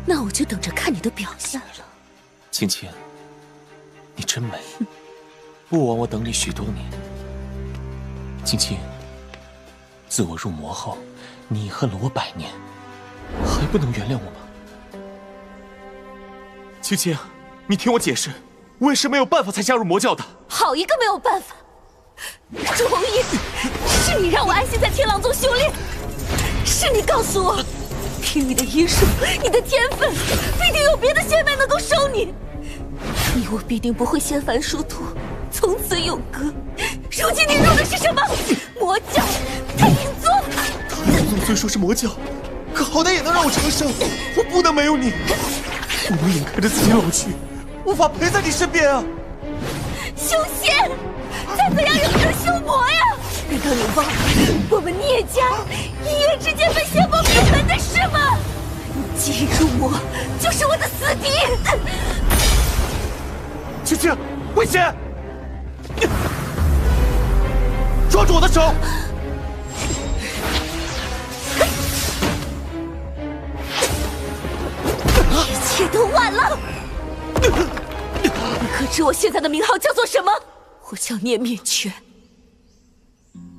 那我就等着看你的表现了。青青，你真美，不枉我等你许多年。青青，自我入魔后，你恨了我100年，还不能原谅我吗？青青，你听我解释，我也是没有办法才加入魔教的。好一个没有办法！朱红衣，是你让我安心在天狼宗修炼，是你告诉我，凭你的医术，你的天分，必定有别的仙脉能够收你，你我必定不会仙凡殊途，从此永隔。如今你入的是什么？魔教、太阴宗。太阴宗虽说是魔教，可好歹也能让我长生，我不能没有你，不能眼看着自己老去，无法陪在你身边啊！修仙，再怎样也不能修魔呀！难道你忘了我们聂家一夜之间被仙魔灭门的事吗？既已入魔，就是我的死敌！青青，危险！抓住我的手！一切都晚了。你可知我现在的名号叫做什么？我叫聂灭绝。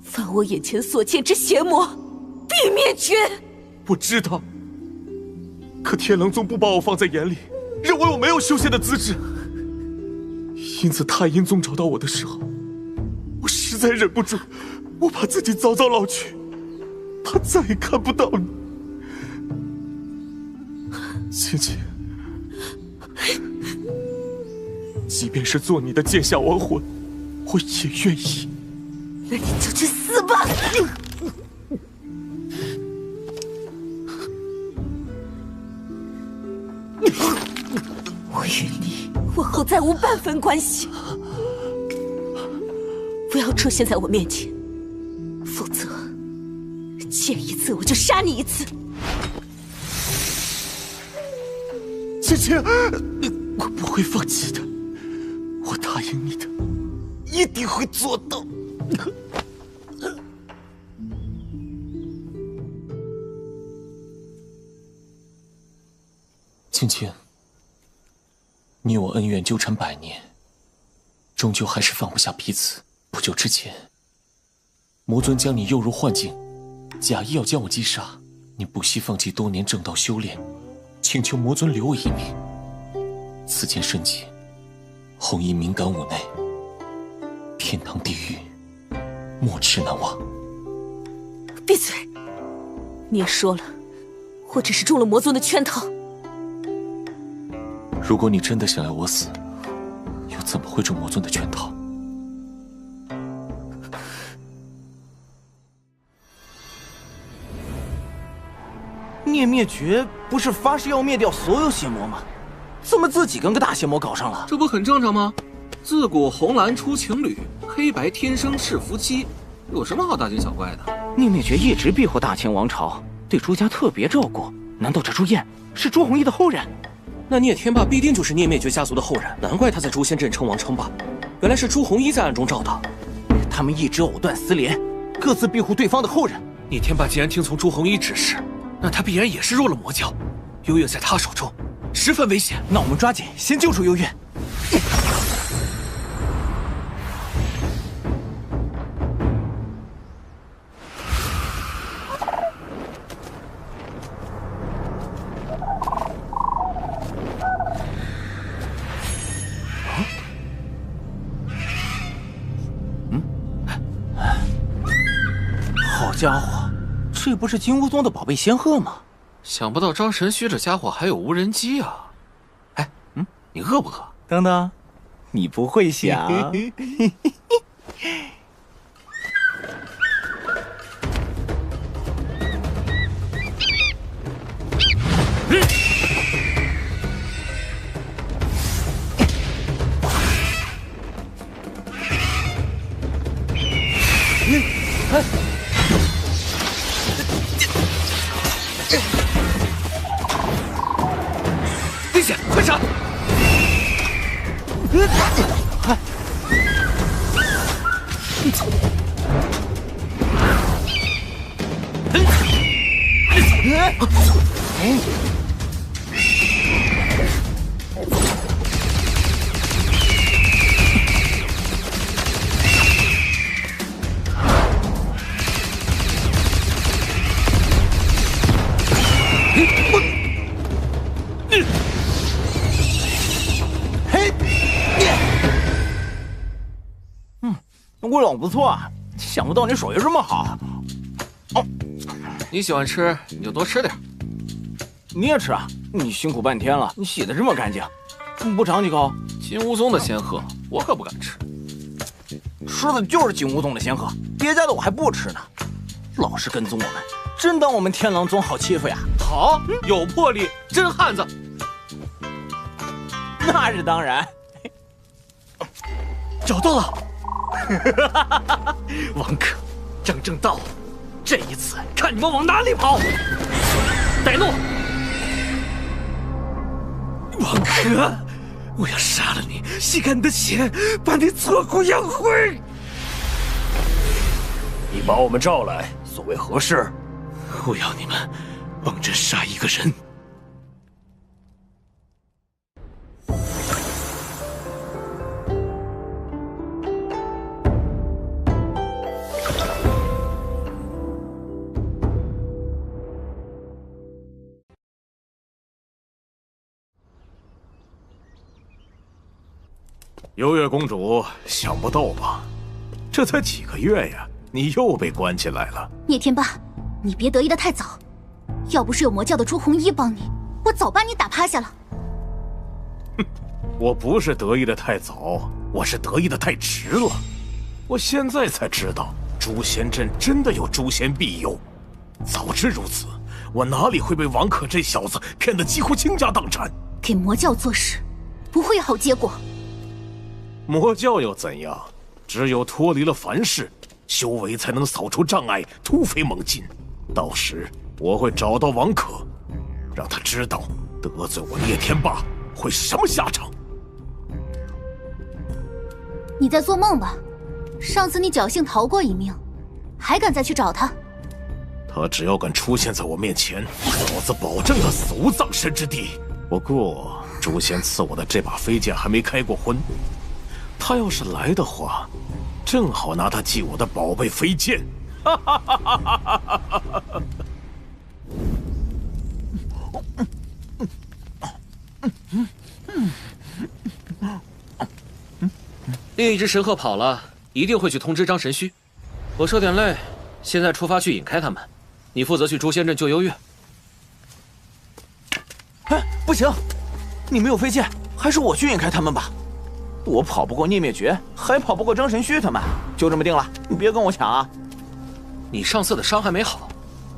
凡我眼前所见之邪魔，必灭绝。我知道，可天狼宗不把我放在眼里，认为我没有修仙的资质。因此，太阴宗找到我的时候，在忍不住，我怕自己早早老去，怕再也看不到你。青青，即便是做你的阶下亡魂，我也愿意。那你就去死吧！我与你往后再无半分关系，不要出现在我面前，否则见一次我就杀你一次。青青，我不会放弃的，我答应你的，一定会做到。青青，你我恩怨纠缠100年，终究还是放不下彼此。不久之前，魔尊将你诱入幻境，假意要将我击杀。你不惜放弃多年正道修炼，请求魔尊留我一命。此间瞬间，红衣敏感五内，天堂地狱，莫齿难忘。闭嘴！你也说了，我只是中了魔尊的圈套。如果你真的想要我死，又怎么会中魔尊的圈套？聂灭绝不是发誓要灭掉所有邪魔吗？怎么自己跟个大邪魔搞上了？这不很正常吗？自古红蓝出情侣，黑白天生是夫妻，有什么好大惊小怪的？聂灭绝一直庇护大清王朝，对朱家特别照顾。难道这朱燕是朱弘毅的后人？那聂天霸必定就是聂灭绝家族的后人，难怪他在诛仙镇称王称霸。原来是朱弘毅在暗中罩道，他们一直藕断丝连，各自庇护对方的后人。聂天霸既然听从朱弘毅指示，那他必然也是入了魔教，幽月在他手中，十分危险。那我们抓紧先救出幽月。好家伙，这不是金乌宗的宝贝仙鹤吗？想不到张神虚这家伙还有无人机啊！哎，你饿不饿？等等，你不会想。危险，快闪！味道不错啊，想不到你手艺这么好。哦，你喜欢吃你就多吃点。你也吃啊？你辛苦半天了，你洗得这么干净，不尝几口？金乌宗的仙鹤，我可不敢吃。吃的就是金乌宗的仙鹤，别家的我还不吃呢。老是跟踪我们，真当我们天狼宗好欺负呀？好，有魄力，真汉子。那是当然。找到了。王可，张正道，这一次看你们往哪里跑！歹怒！王可，我要杀了你，吸干你的血，把你挫骨扬灰！你把我们召来，所谓何事？我要你们帮朕杀一个人。幽月公主，想不到吧？这才几个月呀，你又被关起来了。聂天霸，你别得意的太早，要不是有魔教的朱红衣帮你，我早把你打趴下了。哼，我不是得意的太早，我是得意的太迟了。我现在才知道，诛仙阵真的有诛仙庇佑。早知如此，我哪里会被王可这小子骗得几乎倾家荡产？给魔教做事，不会有好结果。魔教又怎样？只有脱离了凡世，修为才能扫除障碍，突飞猛进。到时我会找到王可，让他知道得罪我聂天霸会是什么下场。你在做梦吧？上次你侥幸逃过一命，还敢再去找他？他只要敢出现在我面前，老子保证他死无葬身之地。不过诛仙赐我的这把飞剑还没开过荤，他要是来的话，正好拿它祭我的宝贝飞剑。哈哈哈哈哈哈！另一只神鹤跑了，一定会去通知张神虚。我受点累，现在出发去引开他们。你负责去诛仙阵救幽月。哎，不行，你没有飞剑，还是我去引开他们吧。我跑不过聂灭绝，还跑不过张神虚他们，就这么定了，你别跟我抢啊！你上次的伤还没好，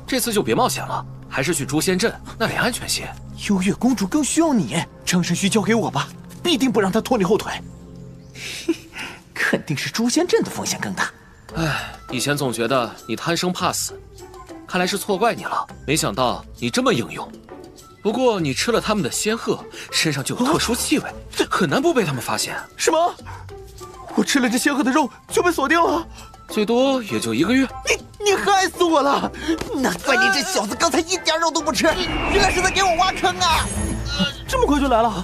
这次就别冒险了，还是去诛仙阵，那里安全些。幽月公主更需要你，张神虚交给我吧，必定不让他拖你后腿。肯定是诛仙阵的风险更大。唉，以前总觉得你贪生怕死，看来是错怪你了。没想到你这么英勇。不过你吃了他们的仙鹤，身上就有特殊气味，很难不被他们发现。什么？我吃了这仙鹤的肉就被锁定了？最多也就1个月。你害死我了！难怪你这小子刚才一点肉都不吃，原来是在给我挖坑啊！这么快就来了？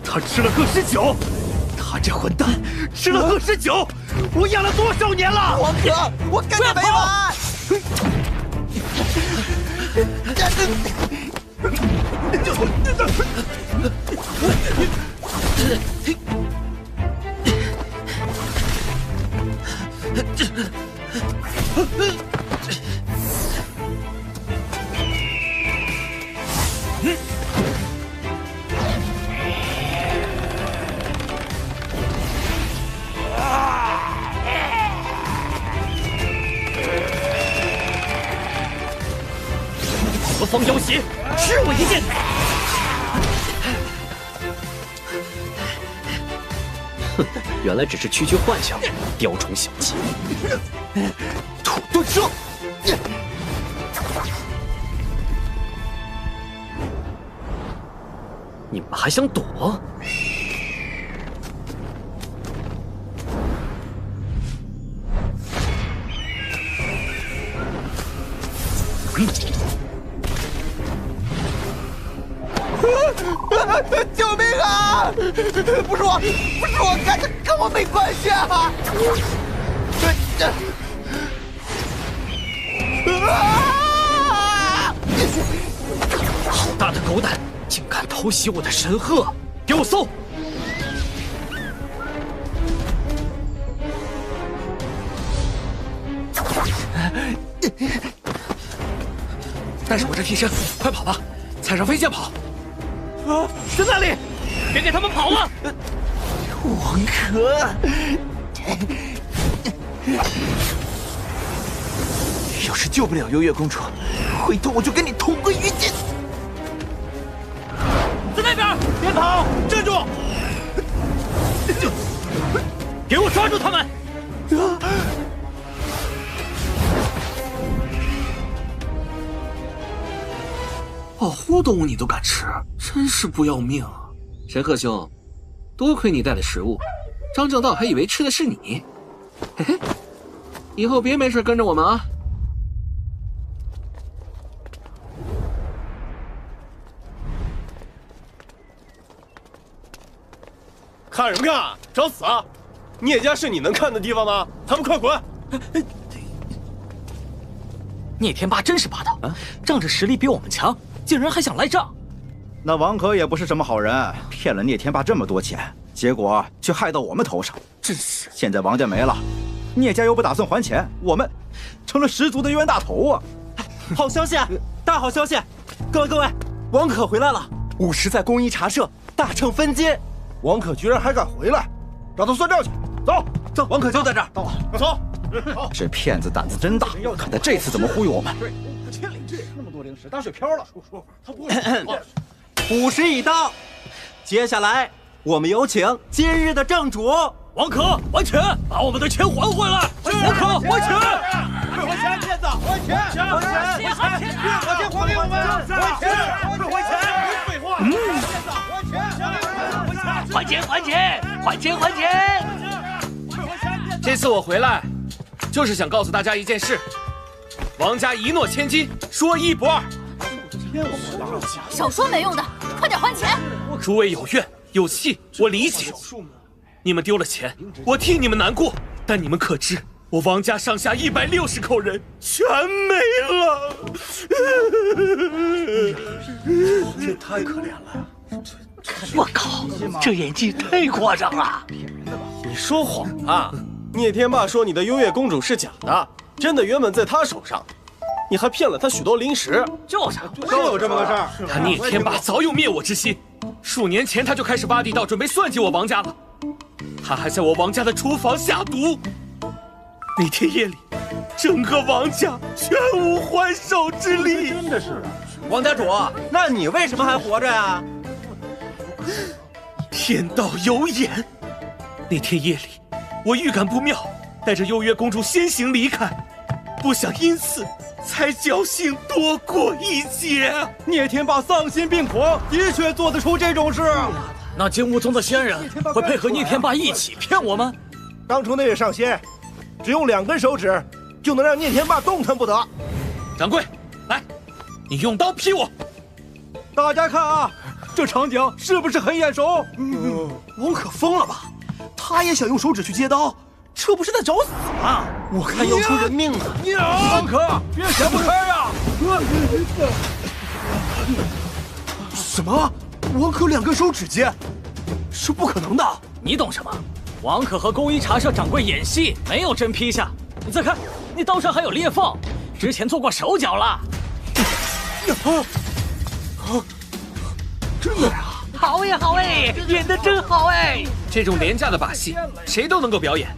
他吃了鹤尸酒，他这混蛋吃了鹤尸酒，我养了多少年了？王可，我跟你没完！何方妖邪，吃我一剑！哼，原来只是区区幻想，雕虫小技。土遁射！你们还想躲？救命啊！不是我干的，跟我没关系啊！好大的狗胆，竟敢偷袭我的神鹤！给我搜！带上我这替身，快跑吧！踩上飞剑跑！啊，在那里！别给他们跑了！王可，要是救不了幽月公主，回头我就跟你同归于尽！在那边，别跑，站住！给我抓住他们！保护动物你都敢吃，真是不要命！神鹤兄，多亏你带的食物，张正道还以为吃的是你。嘿嘿，以后别没事跟着我们啊！看什么看？找死啊！聂家是你能看的地方吗？他们快滚！聂天霸真是霸道，仗着实力比我们强，竟然还想赖账。那王可也不是什么好人，骗了聂天霸这么多钱，结果却害到我们头上。真是！现在王家没了，聂家又不打算还钱，我们成了十足的冤大头啊！好消息，大好消息！各位，王可回来了，5时在公医茶社大秤分金。王可居然还敢回来，让他算账去！走，王可就在这儿，走。这骗子胆子真大，看他这次怎么忽悠我们！那么多零食，打水漂了。他不会。5时已到，接下来我们有请今日的正主王可还钱，把我们的钱还回来！王可还钱，退回钱，骗子！还钱！还钱！还钱！把钱还给我们！还钱！退回钱！废话！还钱！还钱！还钱！还钱！这次我回来，就是想告诉大家一件事：王家一诺千金，说一不二。少说没用的，快点还钱！诸位有怨有气，我理解。你们丢了钱，我替你们难过。但你们可知，我王家上下160口人全没了。这太可怜了呀！我靠，这演技太夸张了！你说谎啊！聂天霸说你的优越公主是假的，真的原本在他手上，你还骗了他许多零食。就是有这么个事儿。他聂天霸早有灭我之心，数年前他就开始挖地道，准备算计我王家了。他还在我王家的厨房下毒。那天夜里，整个王家全无还手之力。真的是，王家主，那你为什么还活着呀？天道有眼，那天夜里，我预感不妙，带着优越公主先行离开，不想因此才侥幸躲过一劫。聂天霸丧心病狂，的确做得出这种事。那金雾宗的仙人会配合聂天霸一起骗我们？当初那位上仙，只用2根手指就能让聂天霸动弹不得。掌柜，来，你用刀劈我。大家看啊，这场景是不是很眼熟？王可疯了吧？他也想用手指去接刀，这不是在找死吗？我看要出人命了！王可，别想不开呀！什么？王可2根手指间，是不可能的。你懂什么？王可和公医茶社掌柜演戏，没有真劈下。你再看，你刀上还有裂缝，之前做过手脚了。真的呀？好呀，好哎，演得真好哎！这种廉价的把戏，谁都能够表演。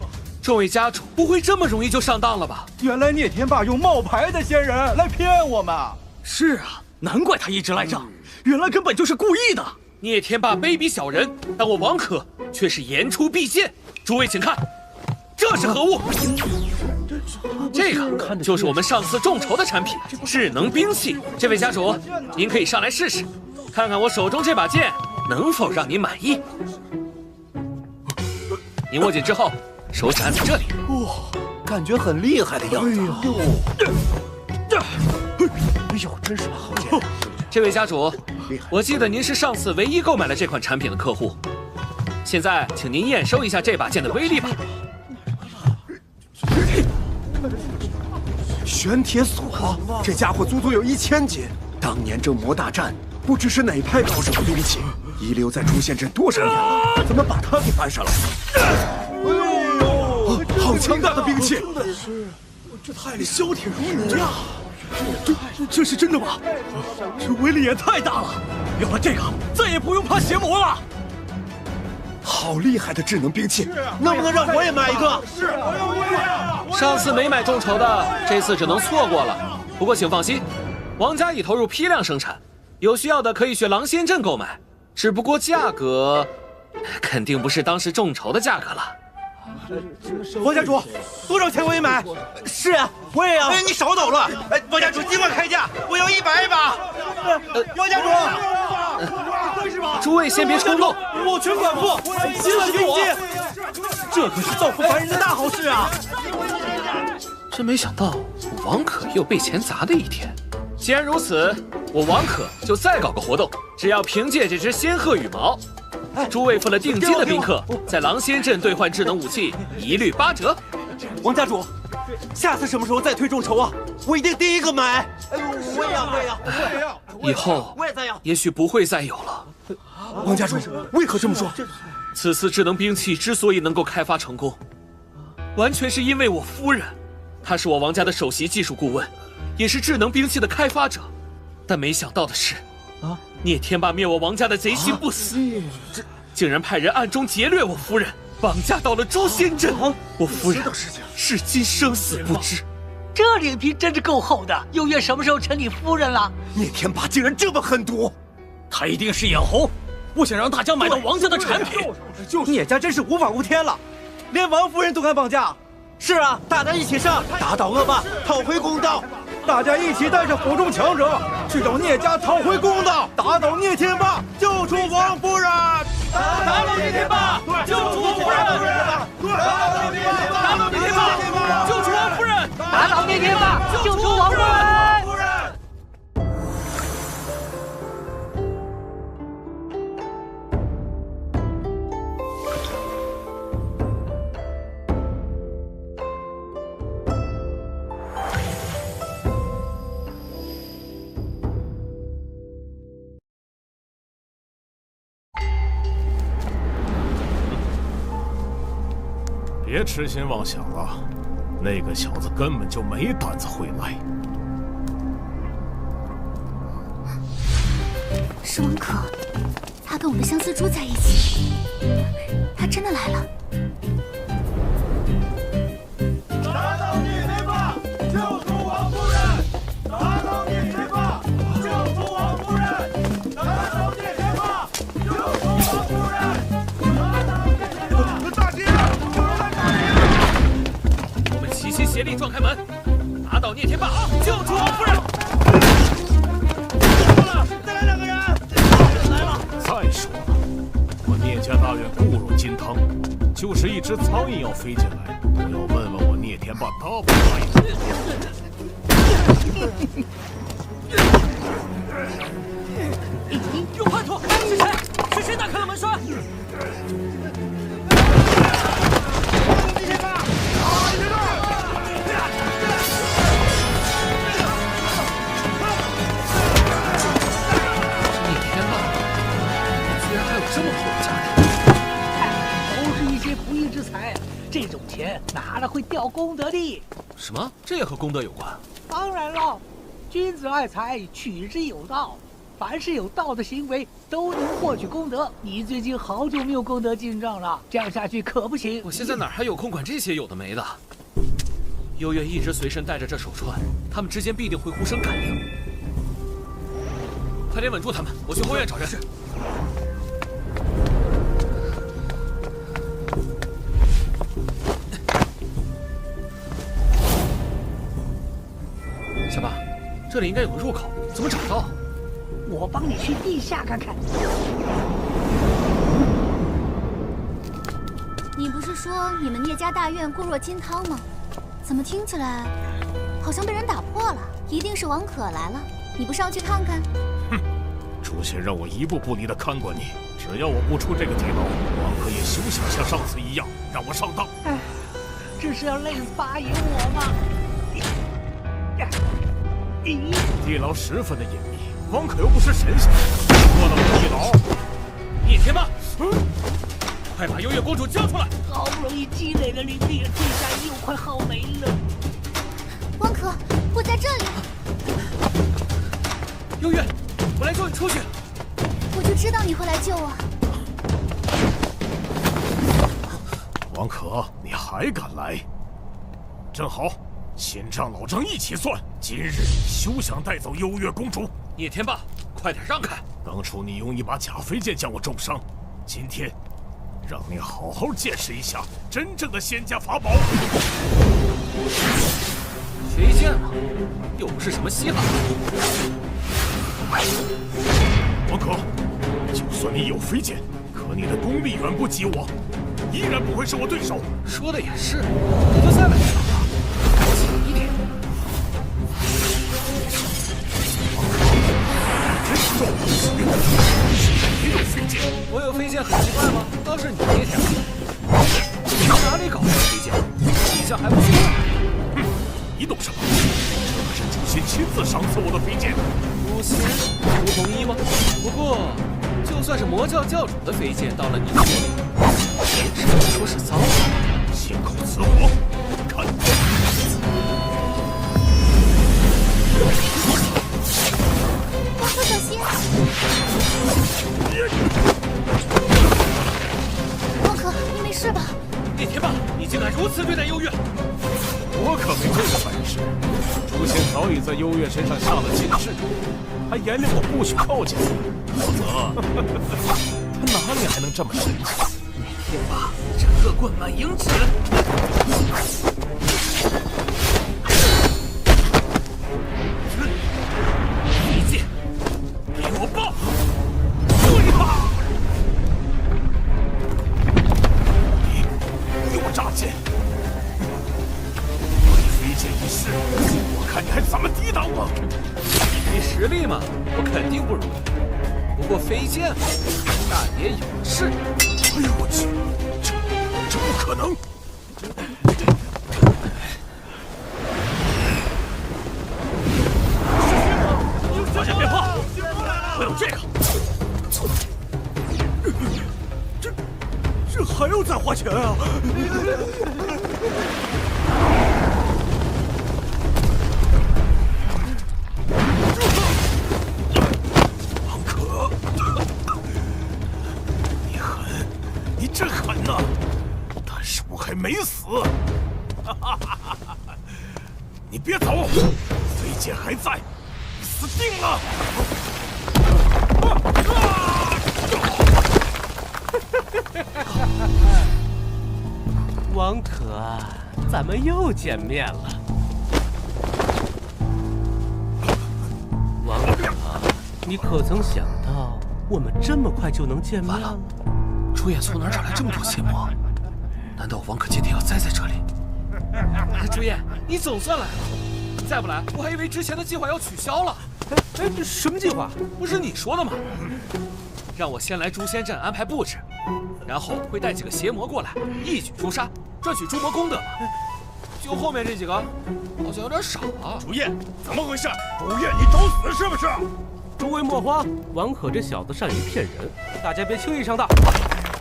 众位家主不会这么容易就上当了吧？原来聂天霸用冒牌的仙人来骗我们。是啊，难怪他一直赖账，原来根本就是故意的。聂天霸卑鄙小人，但我王可却是言出必现。诸位请看，这是何物？这个就是我们上次众筹的产品——智能兵器。这位家主，您可以上来试试，看看我手中这把剑能否让您满意。您握紧之后，手指按在这里。哇，感觉很厉害的样子。哎呦，真是好剑！这位家主，我记得您是上次唯一购买了这款产品的客户。现在，请您验收一下这把剑的威力吧。玄铁锁，这家伙足足有1000斤。当年征魔大战，不知是哪派高手的兵器，遗留在诛仙阵多少年了，怎么把他给搬上来？哎呦，好强大的兵器！这太削铁如泥呀！这是真的吗？这威力也太大了！有了这个，再也不用怕邪魔了。好厉害的智能兵器，能不能让我也买一个？是，我要。上次没买众筹的，这次只能错过了。不过请放心，王家已投入批量生产，有需要的可以去狼仙镇购买。只不过价格，肯定不是当时众筹的价格了。王家主，多少钱我也买。是啊，我也要。哎，你少捣乱！哎，王家主尽管开价，我要100把。王家主，诸位先别冲动，我全管付，尽管给我。这可是造福凡人的大好事啊！真没想到王可也有被钱砸的一天。既然如此，我王可就再搞个活动，只要凭借这只仙鹤羽毛。诸位付了定金的宾客，在狼仙镇兑换智能武器，一律8折。王家主，下次什么时候再推众筹啊？我一定第一个买。我也要。以后也许不会再有了。王家主，为何这么说？此次智能兵器之所以能够开发成功，完全是因为我夫人，她是我王家的首席技术顾问，也是智能兵器的开发者。但没想到的是，聂天霸灭我王家的贼心不死，竟然派人暗中劫掠我夫人，绑架到了诛仙阵。我夫人至今生死不知。这脸皮真是够厚的。幽月什么时候成你夫人了？聂天霸竟然这么狠毒，他一定是眼红，不想让大家买到王家的产品。聂家真是无法无天了，连王夫人都敢绑架。是啊，大家一起上，打倒恶霸，讨回公道。大家一起带着府中强者去找聂家讨回公道，打倒聂天霸，救出王夫人！打倒聂天霸，救出王夫人！打倒聂天霸，救出王夫人！打倒聂天霸，救出王夫人！别痴心妄想了，那个小子根本就没胆子会来。是王可，他跟我的相思珠在一起，他真的来了。打倒聂天霸，救出王夫人！打倒聂天霸，救出王夫人！打倒聂天霸，救出王夫人！大姐！我们齐心协力撞开门，打倒聂天霸，救出王夫人！再来2个人！来了！再说了，我聂家大院固若金汤，就是一只苍蝇要飞进来，都要问问我聂天霸答不答应。有叛徒！是谁？是谁打开了门栓？这种钱拿了会掉功德的。什么？这也和功德有关？当然了，君子爱财，取之有道。凡是有道的行为，都能获取功德。你最近好久没有功德进账了，这样下去可不行。我现在哪还有空管这些有的没的？幽月一直随身带着这手串，他们之间必定会互生感应。快点稳住他们，我去后院找人。小八，这里应该有个入口，怎么找不到？我帮你去地下看看。你不是说你们聂家大院固若金汤吗？怎么听起来好像被人打破了？一定是王可来了，你不上去看看？哼，主先让我一步步离的看管你，只要我不出这个铁牢，王可也休想像上次一样让我上当。哎，这是要累死八爷我吗？地牢十分的隐秘，王可又不是神仙，过到地牢。聂天霸，快把幽月公主交出来！好不容易积累了灵力，这下又快耗没了。王可，我在这里。幽月，我来救你出去。我就知道你会来救我。王可，你还敢来？正好。新账老账一起算，今日休想带走幽月公主。聂天霸，快点让开！当初你用一把假飞剑将我重伤，今天让你好好见识一下真正的仙家法宝。飞剑嘛，又不是什么稀罕。王可，就算你有飞剑，可你的功力远不及我，依然不会是我对手。说的也是，你就再来一场吧。一点。你有飞剑？我有飞剑很奇怪吗？倒是你聂天霸，你哪里搞的飞剑？一向还不错。哼，你懂什么？这是主仙亲自赏赐我的飞剑。主仙不同意吗？不过，就算是魔教教主的飞剑，到了你手里，说是骚扰，信口雌黄，看！王可小心！王可，你没事吧？叶天霸，你竟敢如此对待幽月！我可没这个本事。诛仙早已在幽月身上下了禁制，还严令我不许靠近他，否则他哪里还能这么神奇？天霸，这恶棍满盈指！飞剑，给我爆！对吧？你给我炸剑！飞剑一试，我看你还怎么抵挡我！你实力嘛，我肯定不如你。不过飞剑嘛，那也有事。哎呦我去，这不可能！大家别怕，我有这个。这还要再花钱啊！王可，你狠，你真狠呐！但是我还没死。你别走，飞剑还在，你死定了！王可，咱们又见面了。王可，你可曾想到我们这么快就能见面了？朱颜从哪儿找来这么多邪魔？难道王可今天要栽在这里？朱颜，你总算来了，再不来我还以为之前的计划要取消了。哎，这什么计划？不是你说的吗？让我先来诛仙阵安排布置，然后会带几个邪魔过来，一举诛杀，赚取诸魔功德嘛。就后面这几个，好像有点少啊。朱颜，怎么回事？朱颜，你找死是不是？诸位莫慌，王可这小子善于骗人，大家别轻易上当。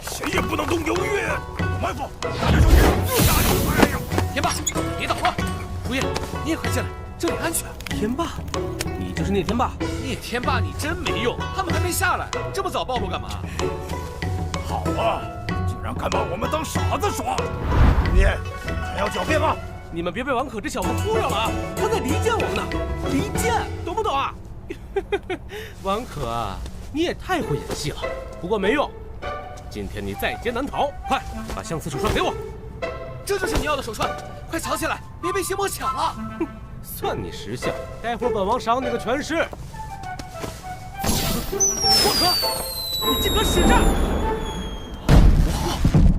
谁也不能动幽月，埋伏，大家小心！哎呀，天霸，别捣乱！朱颜，你也快进来，这里安全。天霸，你就是聂天霸？聂天霸，你真没用，他们还没下来，这么早暴露干嘛？好啊，竟然敢把我们当傻子耍！你还要狡辩吗？你们别被王可这小子忽悠了啊！他在离间我们呢，离间，懂不懂啊？王可啊，你也太会演戏了，不过没用。今天你在劫难逃，快把相思手串给我。这就是你要的手串，快藏起来，别被邪魔抢了。哼，算你识相，待会儿本王赏你个全尸。王可，你竟敢使诈！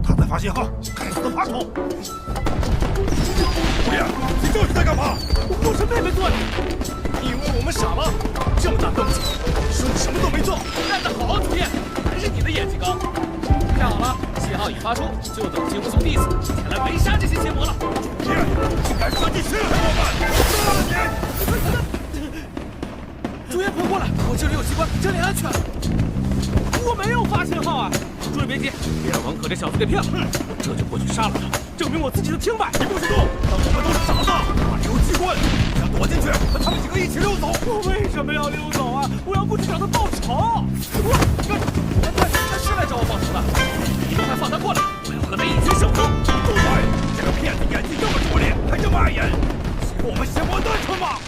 他在发信号，该死的扒手！朱颜，你这是在干嘛？我是妹妹做的。你以为我们傻了？这么大动静，说你什么都没做。干得好，朱颜，还是你的演技高。看好了，信号已发出，就等金无宗弟子前来围杀这些邪魔了。朱颜，竟敢设计陷害我们！杀了你！朱颜，快过来，我这里有机关，这里安全。我没有发信号啊！诸位别急，别让王可这小子给骗了，我这就过去杀了他，证明我自己的清白。你不许动！当我们都是傻子，那里有机关，你想躲进去，和他们几个一起溜走。我为什么要溜走啊？我要过去找他报仇。他是来找我报仇的，你们快放他过来，我要和他们一决胜负。住嘴！这个骗子演技这么拙劣，还这么碍眼，欺负我们邪魔单纯吗？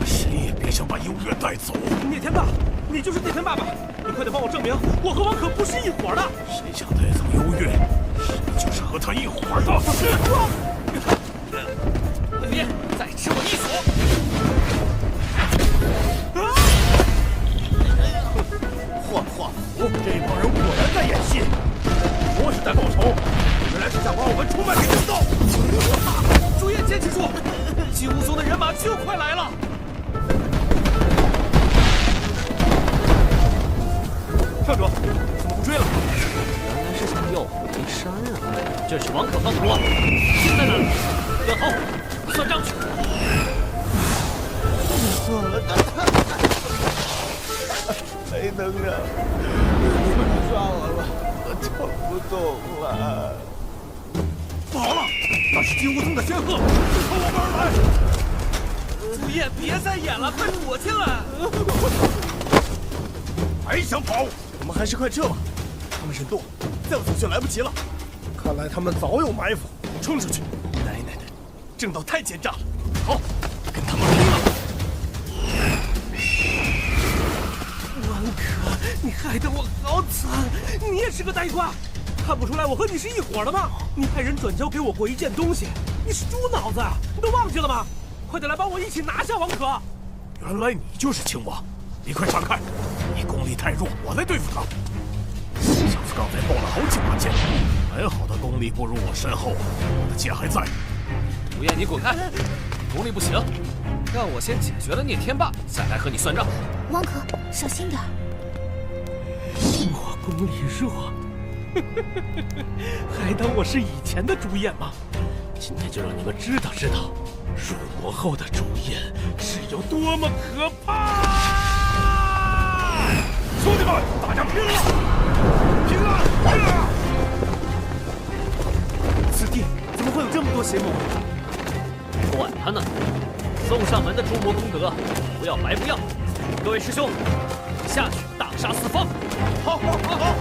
谁也别想把幽月带走。聂天霸，你就是聂天霸吧？你快点帮我证明，我和王可不是一伙的。谁想带走幽月，谁就是和他一伙的。别再吃我一锁！换画符，这帮人果然在演戏，说是在报仇，原来是想把我们出卖给天道。朱颜，坚持住，金无宗的人马就快来了。少主，怎么不追了？原来是想调虎离山啊！这是王可放的火，心在哪里？断后，算账去。算了，没能量，你们我了，我撑不动了。不好了，那是金乌宗的仙鹤，朝我们而来！朱叶，别再演了，快躲进来！还想跑？我们还是快撤吧，他们人多，再不走就来不及了。看来他们早有埋伏，冲出去！奶奶的，正道太奸诈了！好，跟他们拼了！王可，你害得我好惨！你也是个呆瓜，看不出来我和你是一伙的吗？你派人转交给我过一件东西，你是猪脑子啊？你都忘记了吗？快点来帮我一起拿下王可！原来你就是青王，你快闪开！你功力太弱，我来对付他。小子刚才爆了好几把剑，还好他功力不如我身后，我的剑还在。朱燕，你滚开！功力不行，让我先解决了聂天霸，再来和你算账。王可，小心点。我功力弱，还当我是以前的朱燕吗？今天就让你们知道知道，入魔后的朱燕是有多么可怕！兄弟们，大家拼了！平安！此地怎么会有这么多邪魔？管他呢！送上门的诸魔功德，不要白不要。各位师兄，下去大杀四方！好，好，好，好！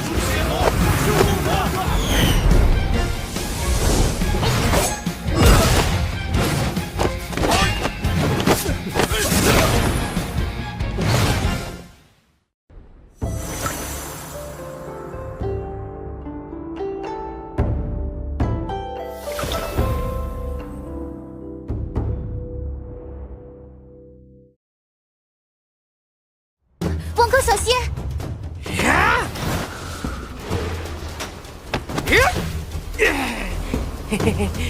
诸邪魔，救我！王可，小心！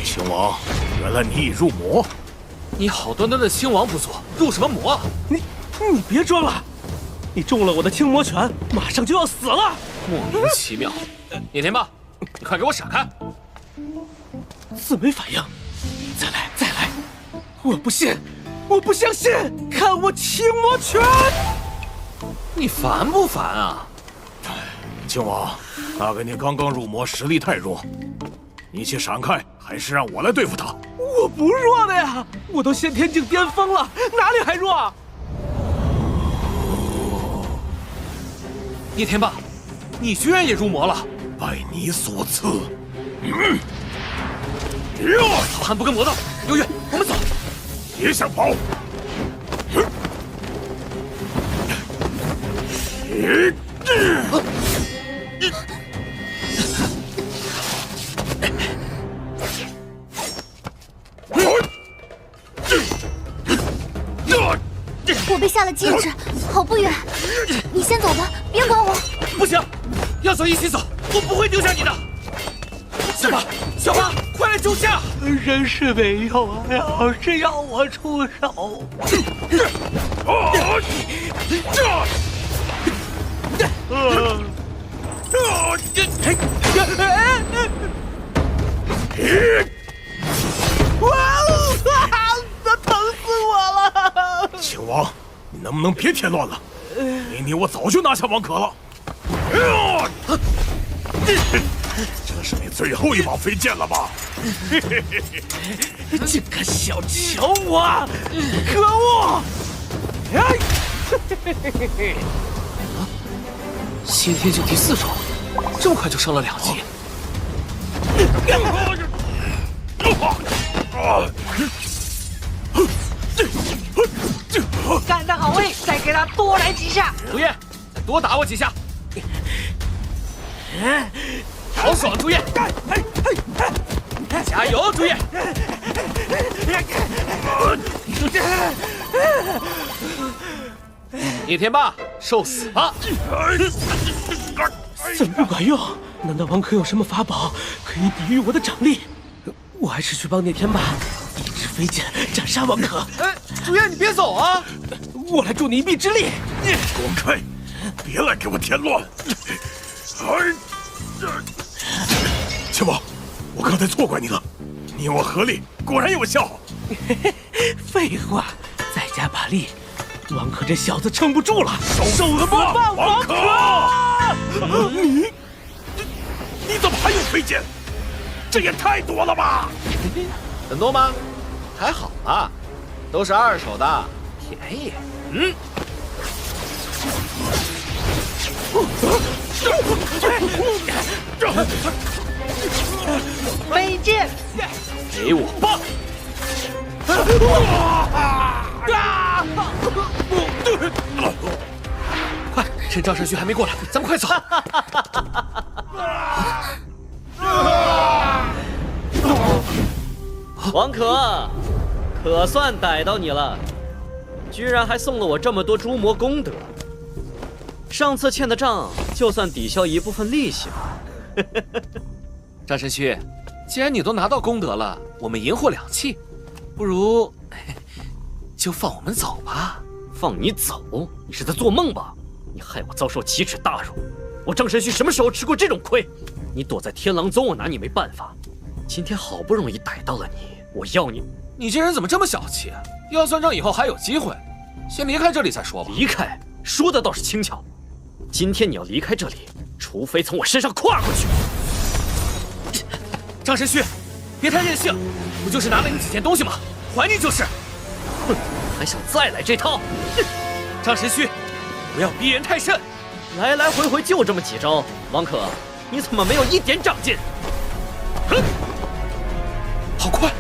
青王，原来你已入魔。你好端端的青王不做，入什么魔啊？你别装了！你中了我的青魔拳，马上就要死了！莫名其妙。聂天霸，你快给我闪开！自没反应，再来，再来！我不信，我不相信！看我青魔拳！你烦不烦啊？青王，大概你刚刚入魔，实力太弱，你且闪开，还是让我来对付他。我不弱的呀，我都先天境巅峰了，哪里还弱啊？聂天霸，你居然也入魔了！拜你所赐。好汉不跟魔道，刘越，我们走。别想跑！我被下了戒指，跑不远。你先走吧，别管我。不行，要走一起走，我不会丢下你的。小花，小花，快来救驾！人是没有啊，要是要我出手。疼死我了！青王，你能不能别添乱了？没你，我早就拿下王可了。这是你最后一把飞剑了吧？竟敢小瞧我！可恶！先天境第4重，这么快就升了2级。干得好位，再给他多来几下。朱叶，再多打我几下。好爽，朱叶！加油，朱叶！聂天霸，受死吧！怎么不管用？难道王可有什么法宝可以抵御我的掌力？我还是去帮聂天霸一支飞剑斩杀王可。朱叶，你别走啊！我来助你一臂之力。滚开！别来给我添乱！青王，我刚才错怪你了，你我合力果然有效。废话，再加把力，王可这小子撑不住了。受死吧，王可！你怎么还有飞剑？这也太多了吧！很多吗？还好吧，都是二手的，便宜。飞剑，给我棒！快，趁张神旭还没过来，咱们快走！王可算逮到你了，居然还送了我这么多诛魔功德。上次欠的账，就算抵消一部分利息吧。张神旭，既然你都拿到功德了，我们银货两讫，不如就放我们走吧。放你走？你是在做梦吧？你害我遭受奇耻大辱，我张神旭什么时候吃过这种亏？你躲在天狼宗，我拿你没办法。今天好不容易逮到了你，我要你！你这人怎么这么小气啊？要算账以后还有机会，先离开这里再说吧。离开？说的倒是轻巧。今天你要离开这里，除非从我身上跨过去。张神旭，别太任性，不就是拿了你几件东西吗？还你就是。哼，还想再来这套？张神旭，不要逼人太甚。来来回回就这么几招，王可，你怎么没有一点长进？哼，好快！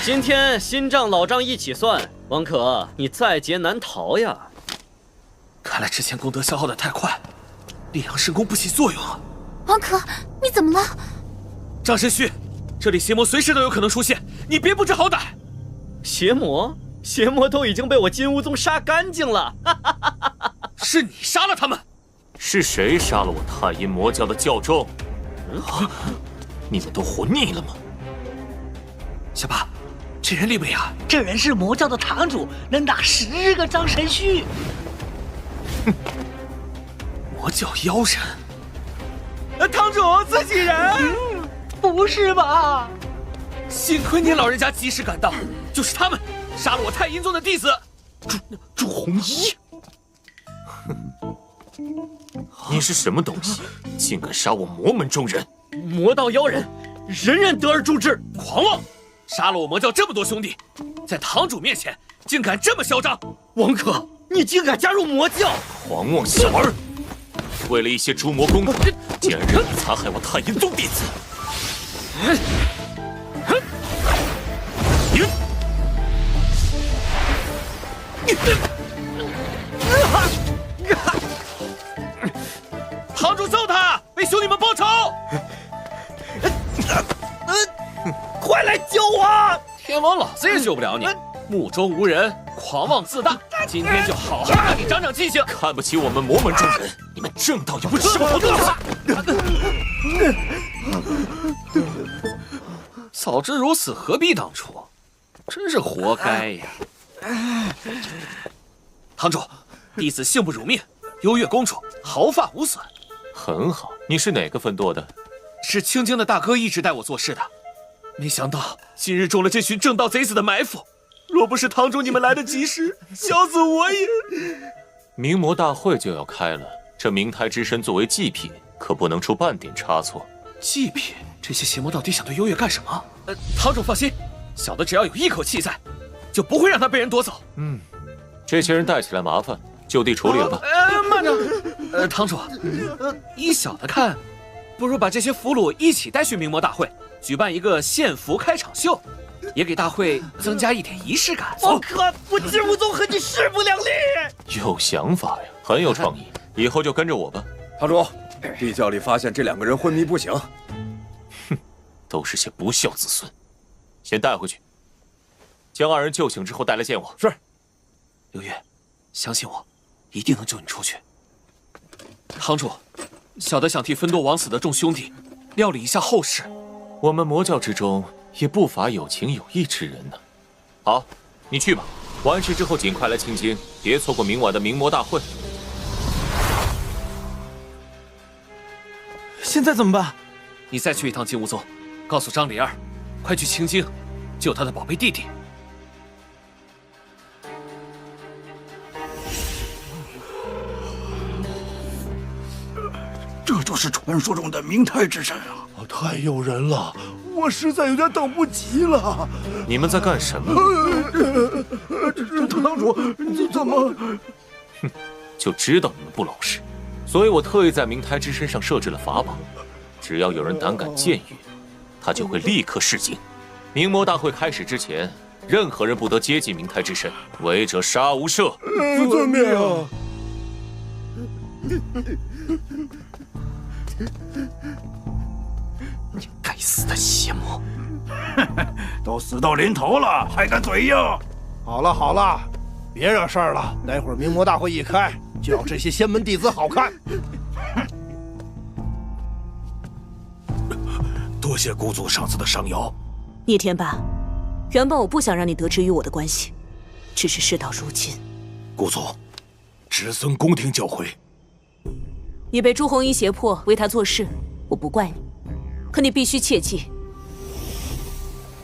今天新账老账一起算，王可，你在劫难逃呀！看来之前功德消耗的太快，烈阳神功不起作用啊！王可，你怎么了？张神旭，这里邪魔随时都有可能出现，你别不知好歹！邪魔？邪魔都已经被我金乌宗杀干净了！是你杀了他们？是谁杀了我太阴魔教的教众？你们都活腻了吗？小八，这人厉不厉害？这人是魔教的堂主，能打10个张神旭。哼，魔教妖人？堂主自己人？不是吧？幸亏您老人家及时赶到，就是他们杀了我太阴宗的弟子朱红衣。你是什么东西，竟敢杀我魔门中人？魔道妖人，人人得而诛之！狂妄！杀了我魔教这么多兄弟，在堂主面前竟敢这么嚣张！王可，你竟敢加入魔教！狂妄小儿！为了一些诛魔功德，竟然任意残害我太阴宗弟子！堂主揍他，为兄弟们报仇！快来救我！天王老子也救不了你，目中无人，狂妄自大。今天就好好让你长长记性。看不起我们魔门中人，你们正道也不吃好东西。早知如此，何必当初？真是活该呀！堂主，弟子幸不辱命，优越公主毫发无损。很好，你是哪个分舵的？是青京的大哥一直带我做事的。没想到今日中了这群正道贼子的埋伏，若不是堂主你们来得及时，小子我也……明魔大会就要开了，这明台之身作为祭品，可不能出半点差错。祭品？这些邪魔到底想对优越干什么？堂主放心，小的只要有一口气在，就不会让他被人夺走。这些人带起来麻烦，就地处理了吧。慢着，堂主，依小的看，不如把这些俘虏一起带去明魔大会，举办一个献俘开场秀，也给大会增加一点仪式感。王可，我金乌宗和你势不两立。有想法呀，很有创意，以后就跟着我吧。堂主，地窖里发现这2个人昏迷不醒。哼，都是些不孝子孙，先带回去，将2人救醒之后带来见我。是。刘月，相信我，一定能救你出去。堂主，小的想替分舵枉死的众兄弟料理一下后事。我们魔教之中也不乏有情有义之人呢。好，你去吧，完事之后尽快来青京，别错过明晚的明魔大会。现在怎么办？你再去一趟金乌宗，告诉张灵儿，快去青京救他的宝贝弟弟。这就是传说中的明太之神啊！太诱人了，我实在有点等不及了。你们在干什么？堂主，怎么？哼，就知道你们不老实，所以我特意在明太之身上设置了法宝，只要有人胆敢僭越，他就会立刻示警。明魔大会开始之前，任何人不得接近明太之身，违者杀无赦。遵命。你该死的邪魔！都死到临头了，还敢嘴硬？好了好了，别惹事儿了。待会儿明魔大会一开，就要这些仙门弟子好看。多谢姑祖上次的赏瑶。聂天霸，原本我不想让你得知与我的关系，只是事到如今。姑祖，侄孙恭听教诲。你被朱红衣胁迫为他做事，我不怪你，可你必须切记，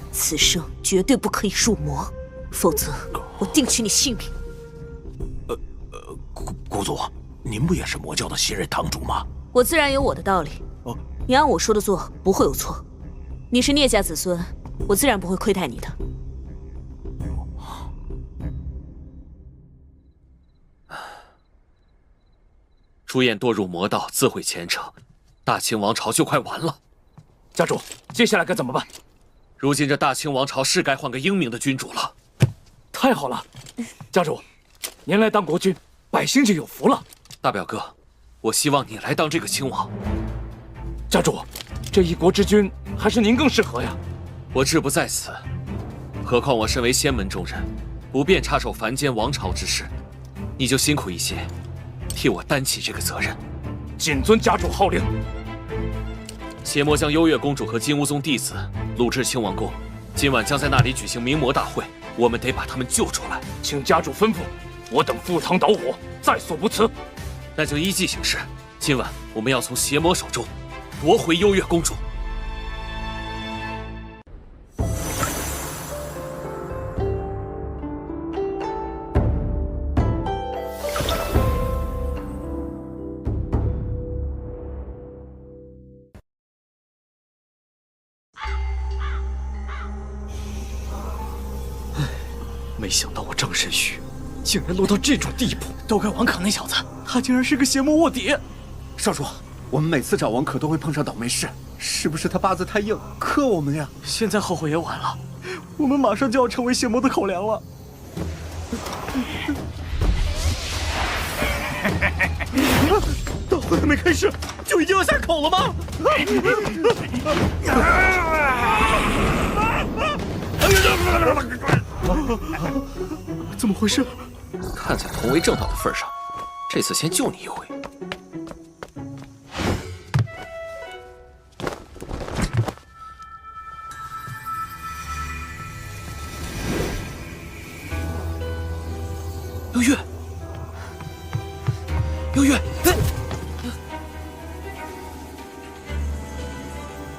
此生绝对不可以入魔，否则我定取你性命。姑祖，您不也是魔教的新任堂主吗？我自然有我的道理。你按我说的做，不会有错。你是聂家子孙，我自然不会亏待你的。朱颜堕入魔道，自毁前程，大清王朝就快完了。家主，接下来该怎么办？如今这大清王朝是该换个英明的君主了。太好了，家主，您来当国君，百姓就有福了。大表哥，我希望你来当这个亲王。家主，这一国之君还是您更适合呀。我志不在此，何况我身为仙门中人，不便插手凡间王朝之事，你就辛苦一些。替我担起这个责任，谨遵家主号令。邪魔将幽月公主和金乌宗弟子掳至清王宫，今晚将在那里举行明魔大会，我们得把他们救出来。请家主吩咐，我等赴汤蹈火，在所不辞。那就依计行事。今晚我们要从邪魔手中夺回幽月公主。没想到我张神虚竟然落到这种地步，都怪王可那小子，他竟然是个邪魔卧底。少主，我们每次找王可都会碰上倒霉事，是不是他八字太硬，克我们呀？现在后悔也晚了，我们马上就要成为邪魔的口粮了。大会还没开始，就已经要下口了吗？怎么回事？看在同为正道的份上，这次先救你一回。幽月，幽月，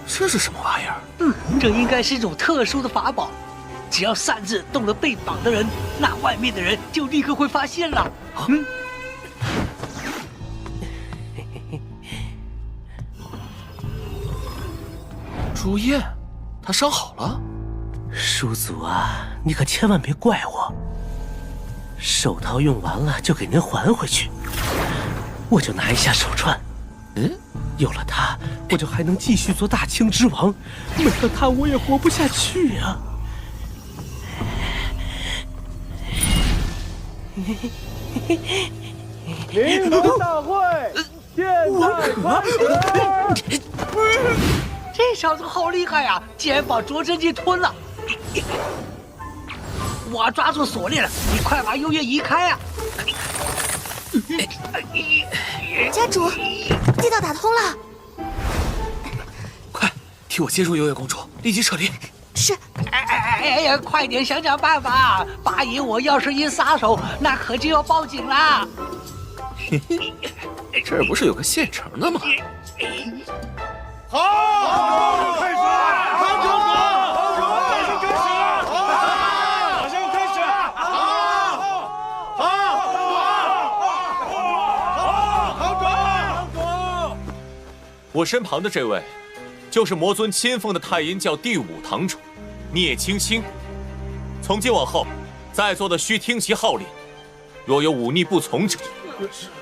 这是什么玩意儿？这应该是一种特殊的法宝。只要擅自动了被绑的人，那外面的人就立刻会发现了。朱燕，他伤好了。叔祖啊，你可千万别怪我。手套用完了就给您还回去，我就拿一下手串。有了它，我就还能继续做大清之王。没了它，我也活不下去呀。明魔大会现在开始！这小子好厉害呀，竟然把卓真姬吞了！我抓住锁链了，你快把幽月移开啊！家主，地道打通了，快替我接住幽月公主，立即撤离。是。哎呀，快点想想办法！八爷，我要是一撒手，那可就要报警了。这儿不是有个现成的吗？好，开始！堂主，马上开始！马上开始！堂主！我身旁的这位，就是魔尊亲封的太阴教第5堂主聂青青。从今往后，在座的需听其号令，若有忤逆不从者，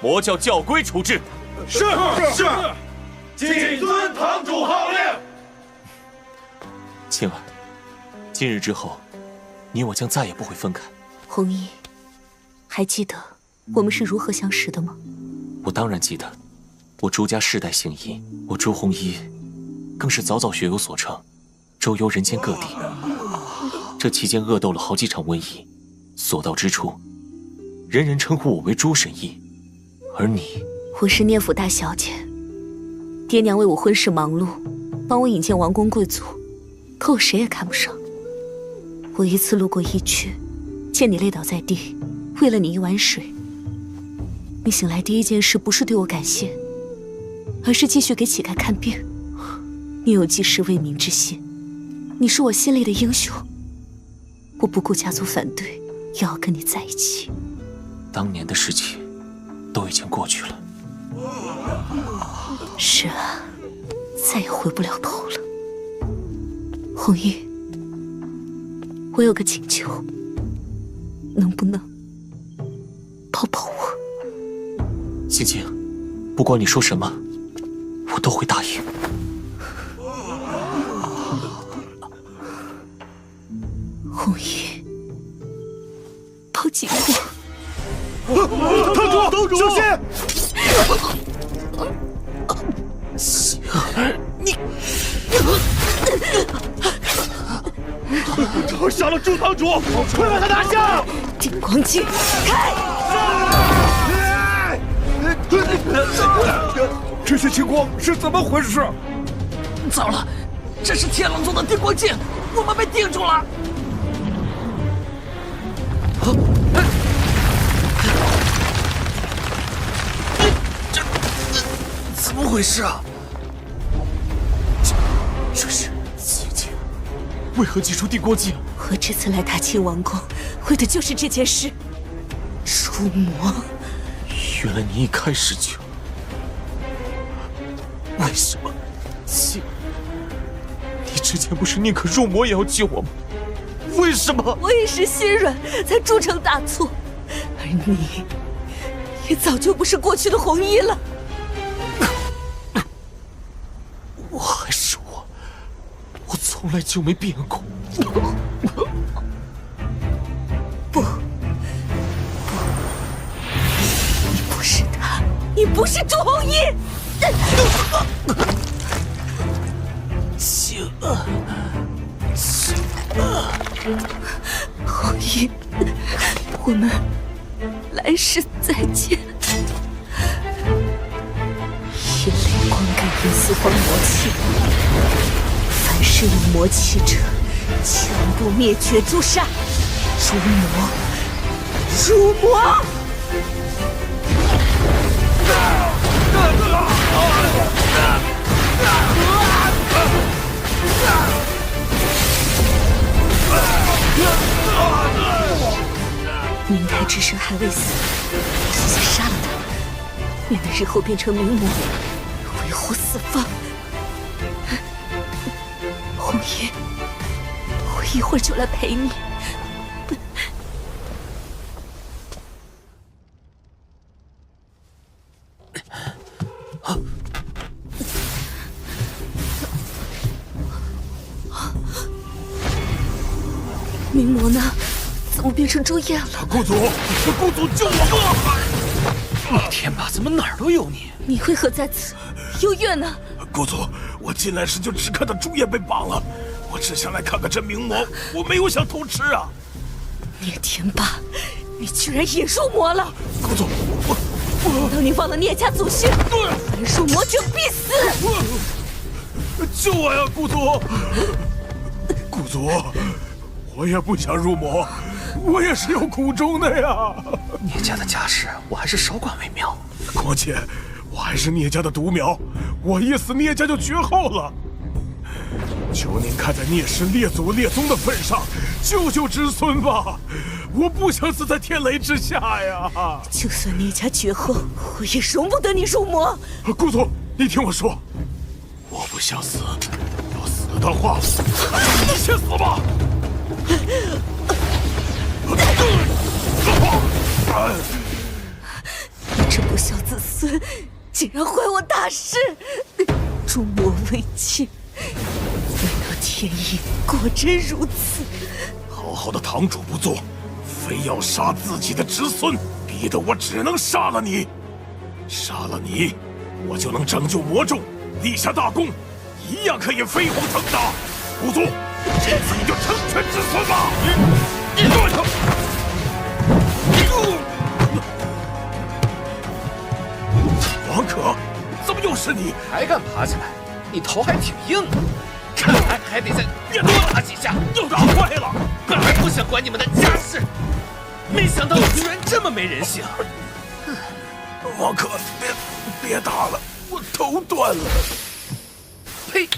魔教教规处置。是。谨遵堂主号令。青儿，今日之后，你我将再也不会分开。弘毅，还记得我们是如何相识的吗？我当然记得，我朱家世代姓尹，我朱弘毅更是早早学有所成，周游人间各地。这期间恶斗了好几场瘟疫，所到之处，人人称呼我为朱神医。而你，我是聂府大小姐，爹娘为我婚事忙碌，帮我引荐王公贵族，可我谁也看不上。我一次路过疫区，见你累倒在地，为了你一碗水。你醒来第一件事不是对我感谢，而是继续给乞丐看病。你有济世为民之心，你是我心里的英雄。我不顾家族反对，也要跟你在一起。当年的事情都已经过去了。是啊，再也回不了头了。弘毅，我有个请求，能不能抱抱我？青青，不管你说什么，我都会答应。弘毅，抱紧我！堂主，小心！喜儿，你我杀了朱堂主，快把他拿下！定光镜，开！这些情况是怎么回事？糟了，这是天狼宗的定光镜，我们被定住了。怎么回事啊？这是青青，为何祭出定光镜？我这次来大清王宫，为的就是这件事。出魔，原来你一开始就……为什么？青，你之前不是宁可入魔也要救我吗？为什么？我一时心软，才铸成大错。而你，也早就不是过去的弘毅了。我还是我，我从来就没变过。不，你不是他，你不是朱弘毅。青弘毅，我们来世再见。以雷光盖银丝荒魔气，凡是有魔气者，全部灭绝诛杀。入魔，入魔！明太之神还未死，先杀了他，免得日后变成名魔，为祸四方。弘毅，我一会儿就来陪你。名魔呢？怎么变成朱燕了？公主，公主救我！天霸，怎么哪儿都有你？你为何在此？幽月呢？公主，我进来时就只看到朱燕被绑了，我只想来看看这名魔，我没有想偷吃啊！聂天霸，你居然也入魔了！公主，难道你忘了聂家祖训？凡入魔者必死！救我呀，公主！公主，我也不想入魔，我也是有苦衷的呀。聂家的家事，我还是少管为妙。况且，我还是聂家的独苗，我一死，聂家就绝后了。求您看在聂氏列祖列宗的份上，救救侄孙吧！我不想死在天雷之下呀！就算聂家绝后，我也容不得你入魔。公主，你听我说，我不想死，要死的话，你先死吧！你这不孝子孙，竟然坏我大事！诛魔为戒，难道天意果真如此？好好的堂主不做，非要杀自己的侄孙，逼得我只能杀了你。杀了你，我就能拯救魔众，立下大功，一样可以飞黄腾达。不做，这次你就成全子孙吧！王可，怎么又是你？还敢爬起来？你头还挺硬的，看来还得再多打几下。又打坏了！本来不想管你们的家事，没想到居然这么没人性。王可，别打了，我头断了。呸！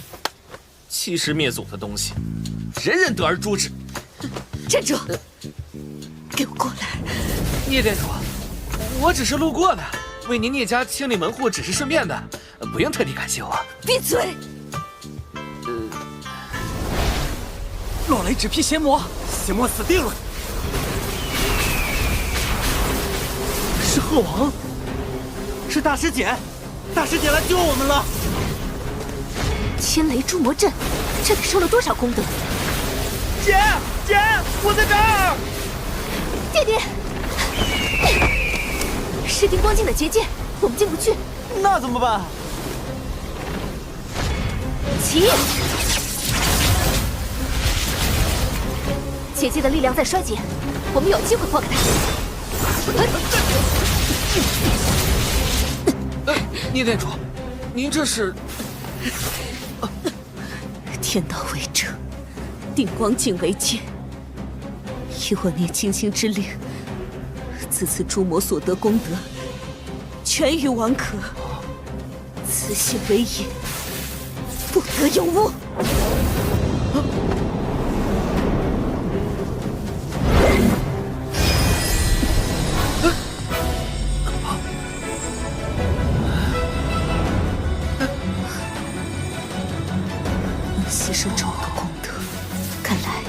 欺师灭祖的东西，人人得而诛之。站住！给我过来！聂店主，我只是路过的，为您聂家清理门户只是顺便的，不用特地感谢我。闭嘴！落雷只劈邪魔，邪魔死定了。是鹤王，是大师姐，大师姐来救我们了。天雷诛魔阵，这里收了多少功德？姐，我在这儿。爹爹，是定光境的结界，我们进不去。那怎么办？起！结界的力量在衰减，我们有机会破开它。聂店主，您这是？天道为证，定光境为鉴。以我聂青青之令，此次诛魔所得功德，全于王可。此血为业，不得有误。能吸收这么多功德，看来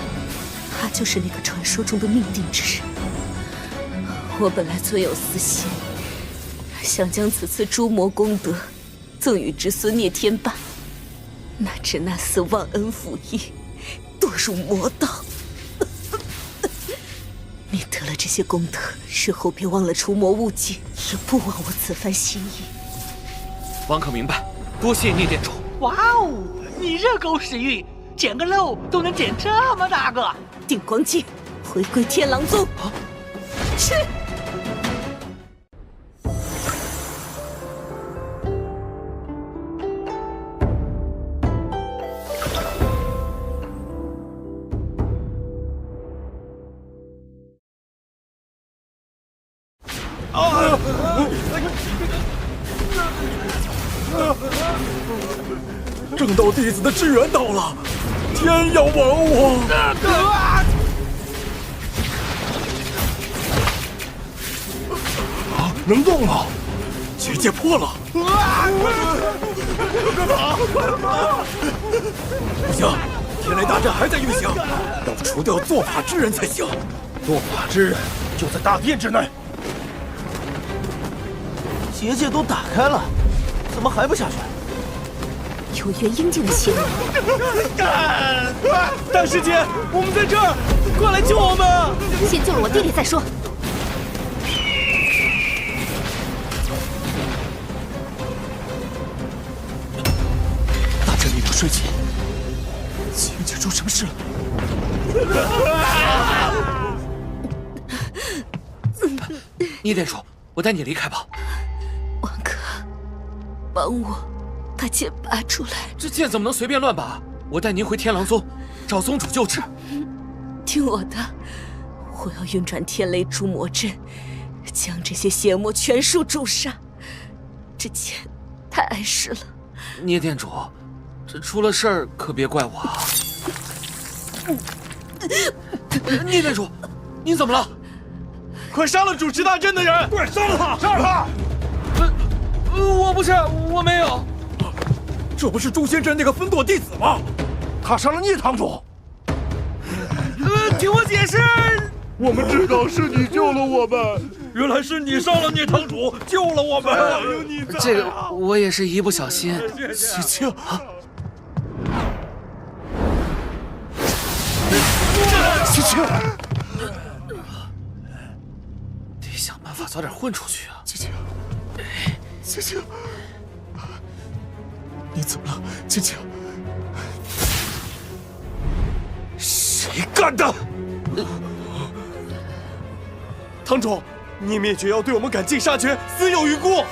他就是那个传说中的命定之人。我本来存有私心，想将此次诛魔功德赠与侄孙聂天霸，哪知那厮忘恩负义，堕入魔道。你得了这些功德，日后别忘了除魔务境，也不枉我此番心意。王可明白，多谢聂店主。哇哦，你热狗屎运，捡个漏都能捡这么大个！定光境，回归天狼宗。去。正道弟子的支援到了，天要亡我！能动了，结界破了！不行，天雷大阵还在运行，要除掉做法之人才行。做法之人就在大殿之内。结界都打开了，怎么还不下去？有元婴境的邪魔。大师姐，我们在这儿，快来救我们！先救了我弟弟再说。大阵力量衰减，结界出什么事了？聂店主，我带你离开吧。王可，帮我把剑拔出来。这剑怎么能随便乱拔？我带您回天狼宗，找宗主救治。听我的，我要运转天雷诛魔阵，将这些邪魔全数诛杀。这剑太碍事了。聂店主，这出了事儿可别怪我啊。聂店主，您怎么了？快杀了主持大阵的人！对，杀了他！杀了他！我不是，我没有。这不是诛仙阵那个分舵弟子吗？他杀了聂堂主。听我解释。我们知道是你救了我们，原来是你杀了聂堂主，救了我们。这个我也是一不小心。琪琪，琪琪，得想办法早点混出去啊！琪琪，琪琪，你怎么了，琪琪？谁干的？堂主，聂灭绝要对我们赶尽杀绝，死有余辜。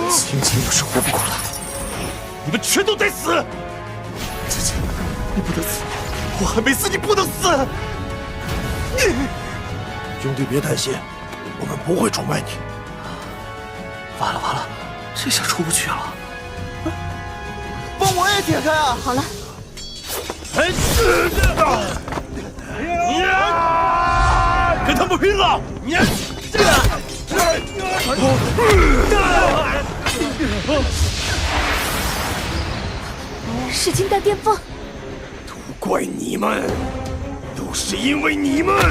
青青要是活不过来，你们全都得死！青青，你不能死，我还没死，你不能死！兄弟，别担心，我们不会出卖你。完了完了，这下出不去了。帮我也解开啊！好了。跟他们拼了！噬金丹巅峰，都怪你们，都是因为你们！好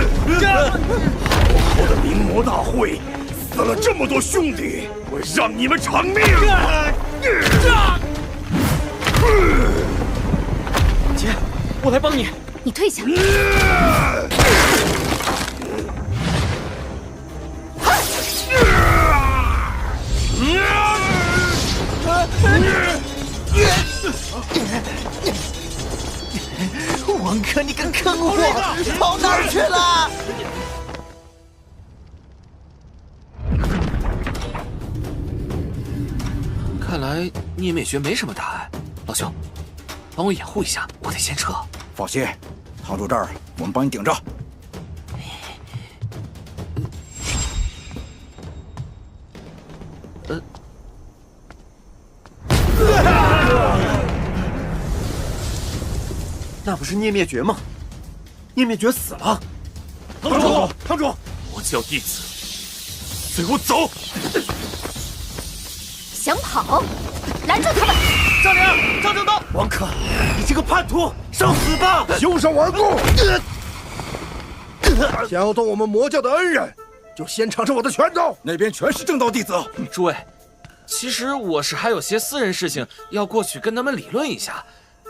好的明魔大会，死了这么多兄弟，我让你们偿命！姐，我来帮你。你退下。王哥，你敢坑我，跑哪儿去了？看来聂灭绝没什么大碍。老兄，帮我掩护一下，我得先撤。放心，堂主这儿我们帮你顶着。那不是聂灭绝吗？聂灭绝死了。堂主，堂主，魔教弟子，随我走！想跑，拦住他们！张良、张正道，王可，你这个叛徒，受死吧！凶手顽固！想要动我们魔教的恩人，就先尝尝我的拳头。那边全是正道弟子。诸位，其实我是还有些私人事情要过去跟他们理论一下，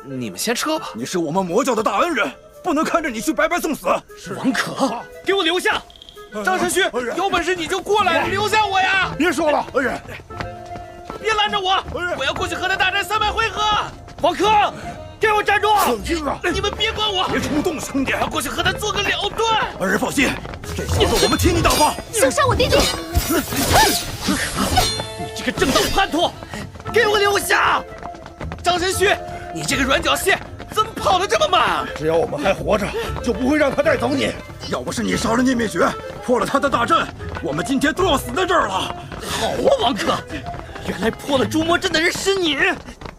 你们先撤吧。你是我们魔教的大恩人，不能看着你去白白送死。王可，给我留下！张神虚，有本事你就过来，留下我呀！别说了，恩人，别拦着我，我要过去和他大战300回合。王可，给我站住！冷静啊！你们别管我，别冲动，兄弟！我要过去和他做个了断。恩人放心，这小子我们替你挡吧。想杀我弟弟！你这个正道叛徒，给我留下！张神虚，你这个软脚蟹，怎么跑得这么慢？只要我们还活着，就不会让他带走你。要不是你杀了聂灭绝，破了他的大阵，我们今天都要死在这儿了。好啊，王可，原来破了诛魔阵的人是你！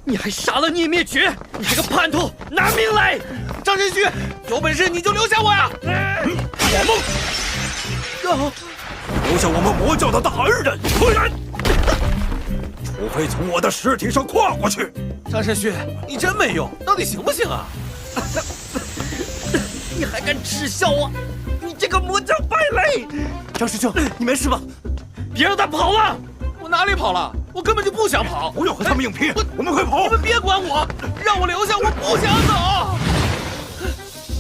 你还杀了聂灭绝！你这个叛徒，拿命来！张神虚，有本事你就留下我呀！我们留下我们魔教的大恩人，不然，除非从我的尸体上跨过去。张神虚，你真没用，到底行不行啊？你还敢耻笑我？你这个魔教败类！张师兄，你没事吧？别让他跑了！我哪里跑了？我根本就不想跑！不要和他们硬拼，我们快跑！你们别管我，让我留下，我不想走！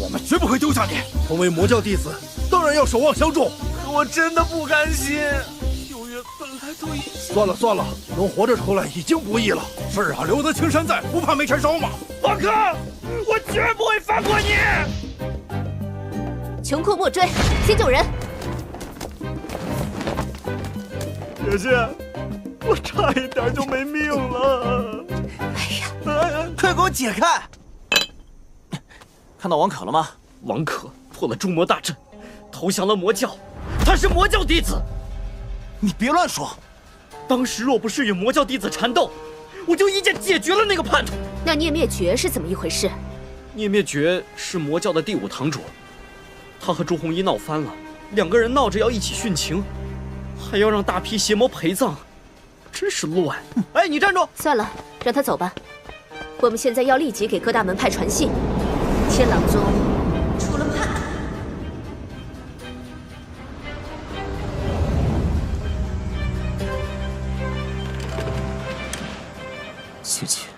我们绝不会丢下你。同为魔教弟子，当然要守望相助。可我真的不甘心。9月本来都已……算了算了，能活着出来已经不易了。是啊，留得青山在，不怕没柴烧嘛。王可，我绝不会放过你！穷寇莫追，先救人。姐姐，我差一点就没命了。哎呀，快给我解开！看到王可了吗？王可破了诛魔大阵，投降了魔教，他是魔教弟子。你别乱说。当时若不是与魔教弟子缠斗，我就一剑解决了那个叛徒。那聂灭绝是怎么一回事？聂灭绝是魔教的第5堂主，他和朱红一闹翻了，2个人闹着要一起殉情，还要让大批邪魔陪葬，真是乱！哎，你站住！算了，让他走吧。我们现在要立即给各大门派传信，天狼宗出了叛徒。青青。